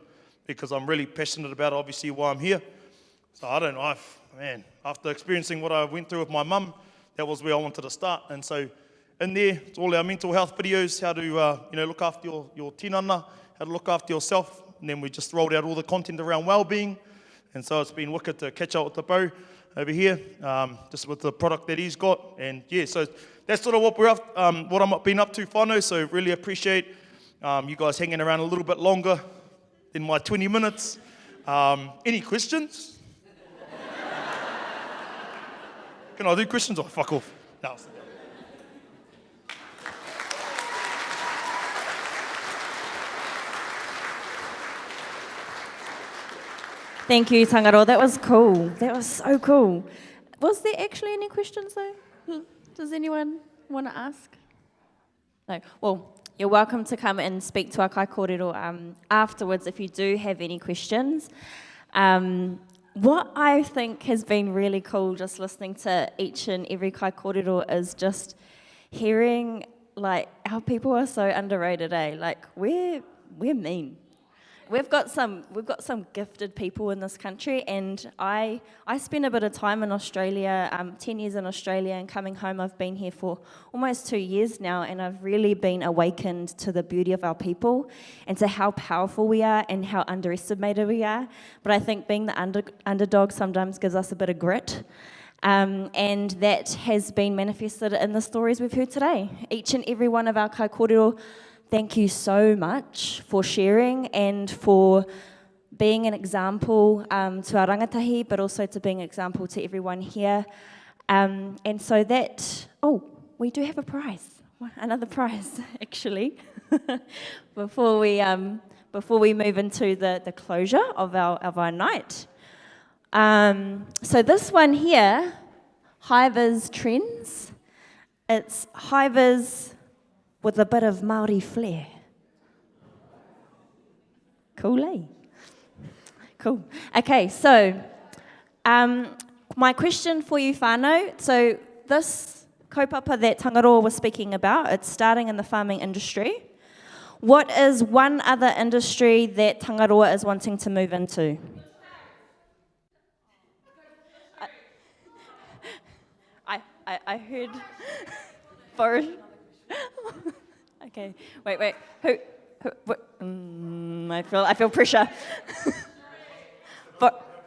because I'm really passionate about it, obviously why I'm here. So I don't know, after experiencing what I went through with my mum, that was where I wanted to start. And so in there, it's all our mental health videos, how to look after your tinana, how to look after yourself, and then we just rolled out all the content around well-being. And so it's been wicked to catch up with the bro over here, just with the product that he's got. And yeah, so that's sort of what what I'm been up to, whānau. So really appreciate you guys hanging around a little bit longer than my 20 minutes. Any questions? Can I do questions or fuck off? No. Thank you, Tangaroa. That was cool. That was so cool. Was there actually any questions, though? Does anyone want to ask? No. Well, you're welcome to come and speak to our KŌRERO afterwards if you do have any questions. What I think has been really cool just listening to each and every KŌRERO is just hearing, like, our people are so underrated, eh? Like, we're mean. We've got some gifted people in this country, and I spent a bit of time in Australia, 10 years in Australia, and coming home I've been here for almost 2 years now, and I've really been awakened to the beauty of our people and to how powerful we are and how underestimated we are. But I think being the underdog sometimes gives us a bit of grit. And that has been manifested in the stories we've heard today. Each and every one of our KŌRERO, thank you so much for sharing and for being an example to our rangatahi, but also to being an example to everyone here. And so that, we do have a prize, another prize actually, before we move into the closure of our night. So this one here, Hivers Trends. It's Hivers with a bit of Māori flair. Cool, eh? Cool. Okay, so my question for you, whānau. So this kaupapa that Tangaroa was speaking about, it's starting in the farming industry. What is one other industry that Tangaroa is wanting to move into? I heard forest. Okay, wait. Who what? I feel pressure. But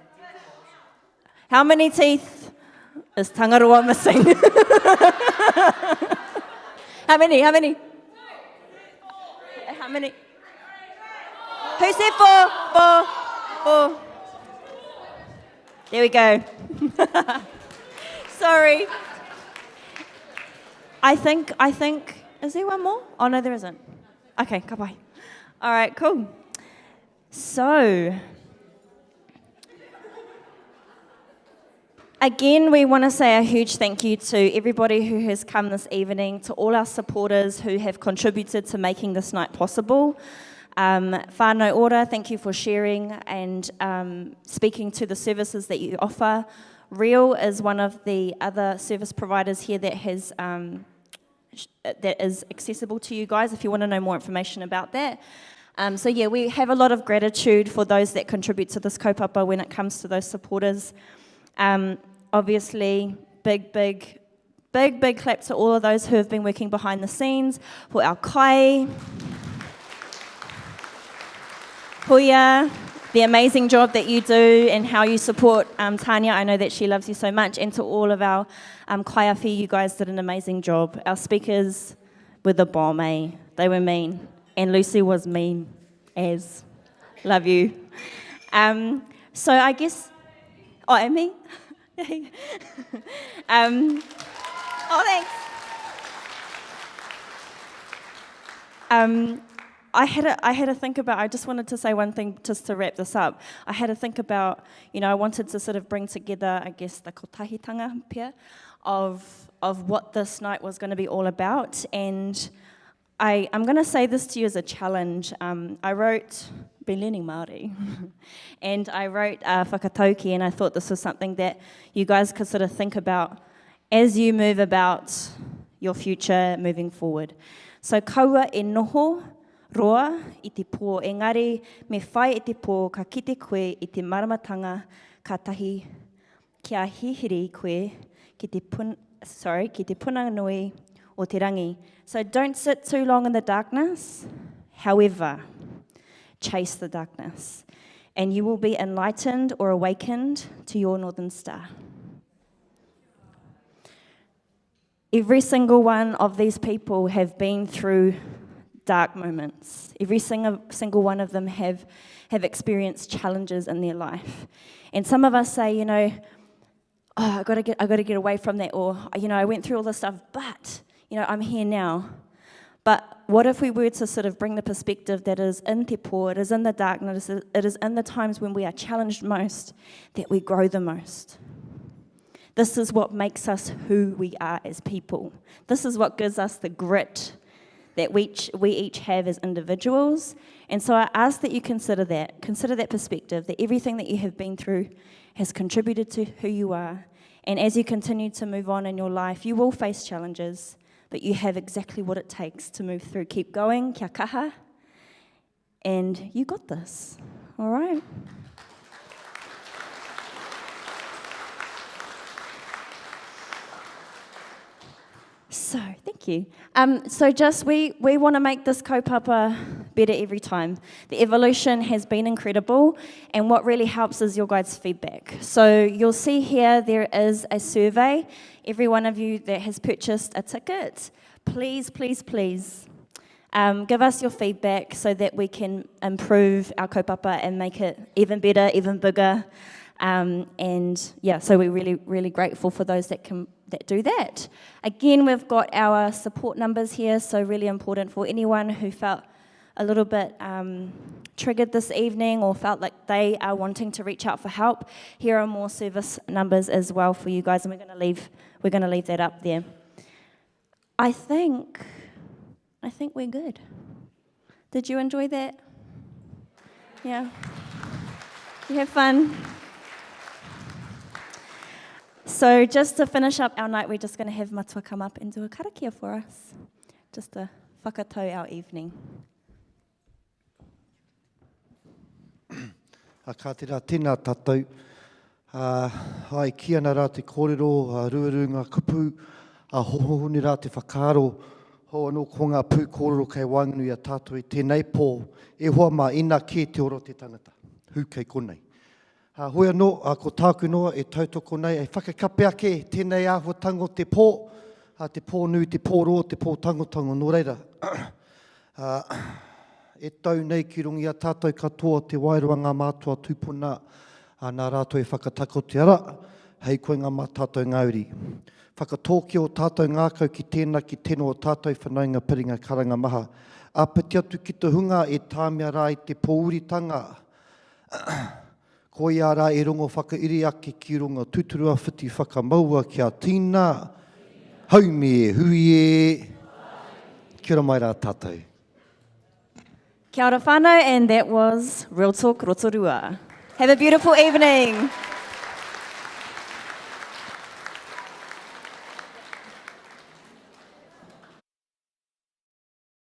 how many teeth is Tangaroa missing? How many? How many? Who said four? Four. There we go. Sorry. I think, is there one more? Oh, no, there isn't. Okay, goodbye. All right, cool. So, again, we want to say a huge thank you to everybody who has come this evening, to all our supporters who have contributed to making this night possible. Whānau Ora, thank you for sharing and speaking to the services that you offer. Real is one of the other service providers here that has that is accessible to you guys if you want to know more information about that. So yeah, we have a lot of gratitude for those that contribute to this kaupapa when it comes to those supporters. Obviously, big clap to all of those who have been working behind the scenes, for our kai, Puya, the amazing job that you do and how you support Tania. I know that she loves you so much. And to all of our kaiawhi, you guys did an amazing job. Our speakers were the bomb, eh? They were mean. And Lucy was mean as. Love you. So I guess... Oh, and me? Oh, thanks. I had to think about, I just wanted to say one thing just to wrap this up. I had to think about, I wanted to sort of bring together, I guess, the kotahitanga pia of what this night was going to be all about. And I'm going to say this to you as a challenge. I wrote, been learning Māori, and I wrote whakatauki, and I thought this was something that you guys could sort of think about as you move about your future moving forward. So kaua e noho roa I te pō, engari me whai e te pō ka kite koe I te maramatanga ka tahi kia hihiri koe ki te puna nui o te rangi. So don't sit too long in the darkness. However, chase the darkness, and you will be enlightened or awakened to your northern star. Every single one of these people have been through dark moments. Every single one of them have experienced challenges in their life. And some of us say, I got to get away from that, or I went through all this stuff, but I'm here now. But what if we were to sort of bring the perspective that is in te pō, it is in the darkness, it is in the times when we are challenged most that we grow the most. This is what makes us who we are as people. This is what gives us the grit that we each have as individuals. And so I ask that you consider that perspective, that everything that you have been through has contributed to who you are. And as you continue to move on in your life, you will face challenges, but you have exactly what it takes to move through. Keep going, kia kaha, and you got this, all right? So, thank you. So just, we want to make this kaupapa better every time. The evolution has been incredible, and what really helps is your guys' feedback. So you'll see here there is a survey. Every one of you that has purchased a ticket, please, please, please, give us your feedback so that we can improve our kaupapa and make it even better, even bigger. And yeah, so we're really, really grateful for those that do that. Again, we've got our support numbers here, so really important for anyone who felt a little bit triggered this evening or felt like they are wanting to reach out for help. Here are more service numbers as well for you guys, and we're going to leave that up there. I think we're good. Did you enjoy that? Yeah. You have fun? So just to finish up our night, we're just going to have Matua come up and do a karakia for us, just to whakatau our evening. Ka te rā tēnā tātou. Ai kia nā rā te kōrero, ruaru ngā kupu, hohoni rā te whakaaro, ho anō ko ngā pū kōrero kei wānganui a tātou I tēnei pō, e hoa mā ina kē te oro te tangata, hu kei konei. Hoi anō, ko tāku noa e tautoko nei, e whakakape ake tēnei āhuatango te pō nui, te pō roa, te pō tangotango, nō reira. E tau nei ki rungi a tātou katoa te wairua ngā mātua tūpuna, nā rātou e whakatako te ara, hei koe ngā mātātou ngāuri. Whakatōki o tātou ngākau ki tēnā ki tēno o tātou whanaunga piringa karanga maha. Piti atu ki te hunga e tāmea rā I te pōuritanga. Ko ia rā e rongo whakairi ake ki runga tuturua whiti whakamaua kia tīna. Haume e hui e. Kia ora mai rā tātou. Kia ora whānau, and that was Real Talk Rotorua. Have a beautiful evening.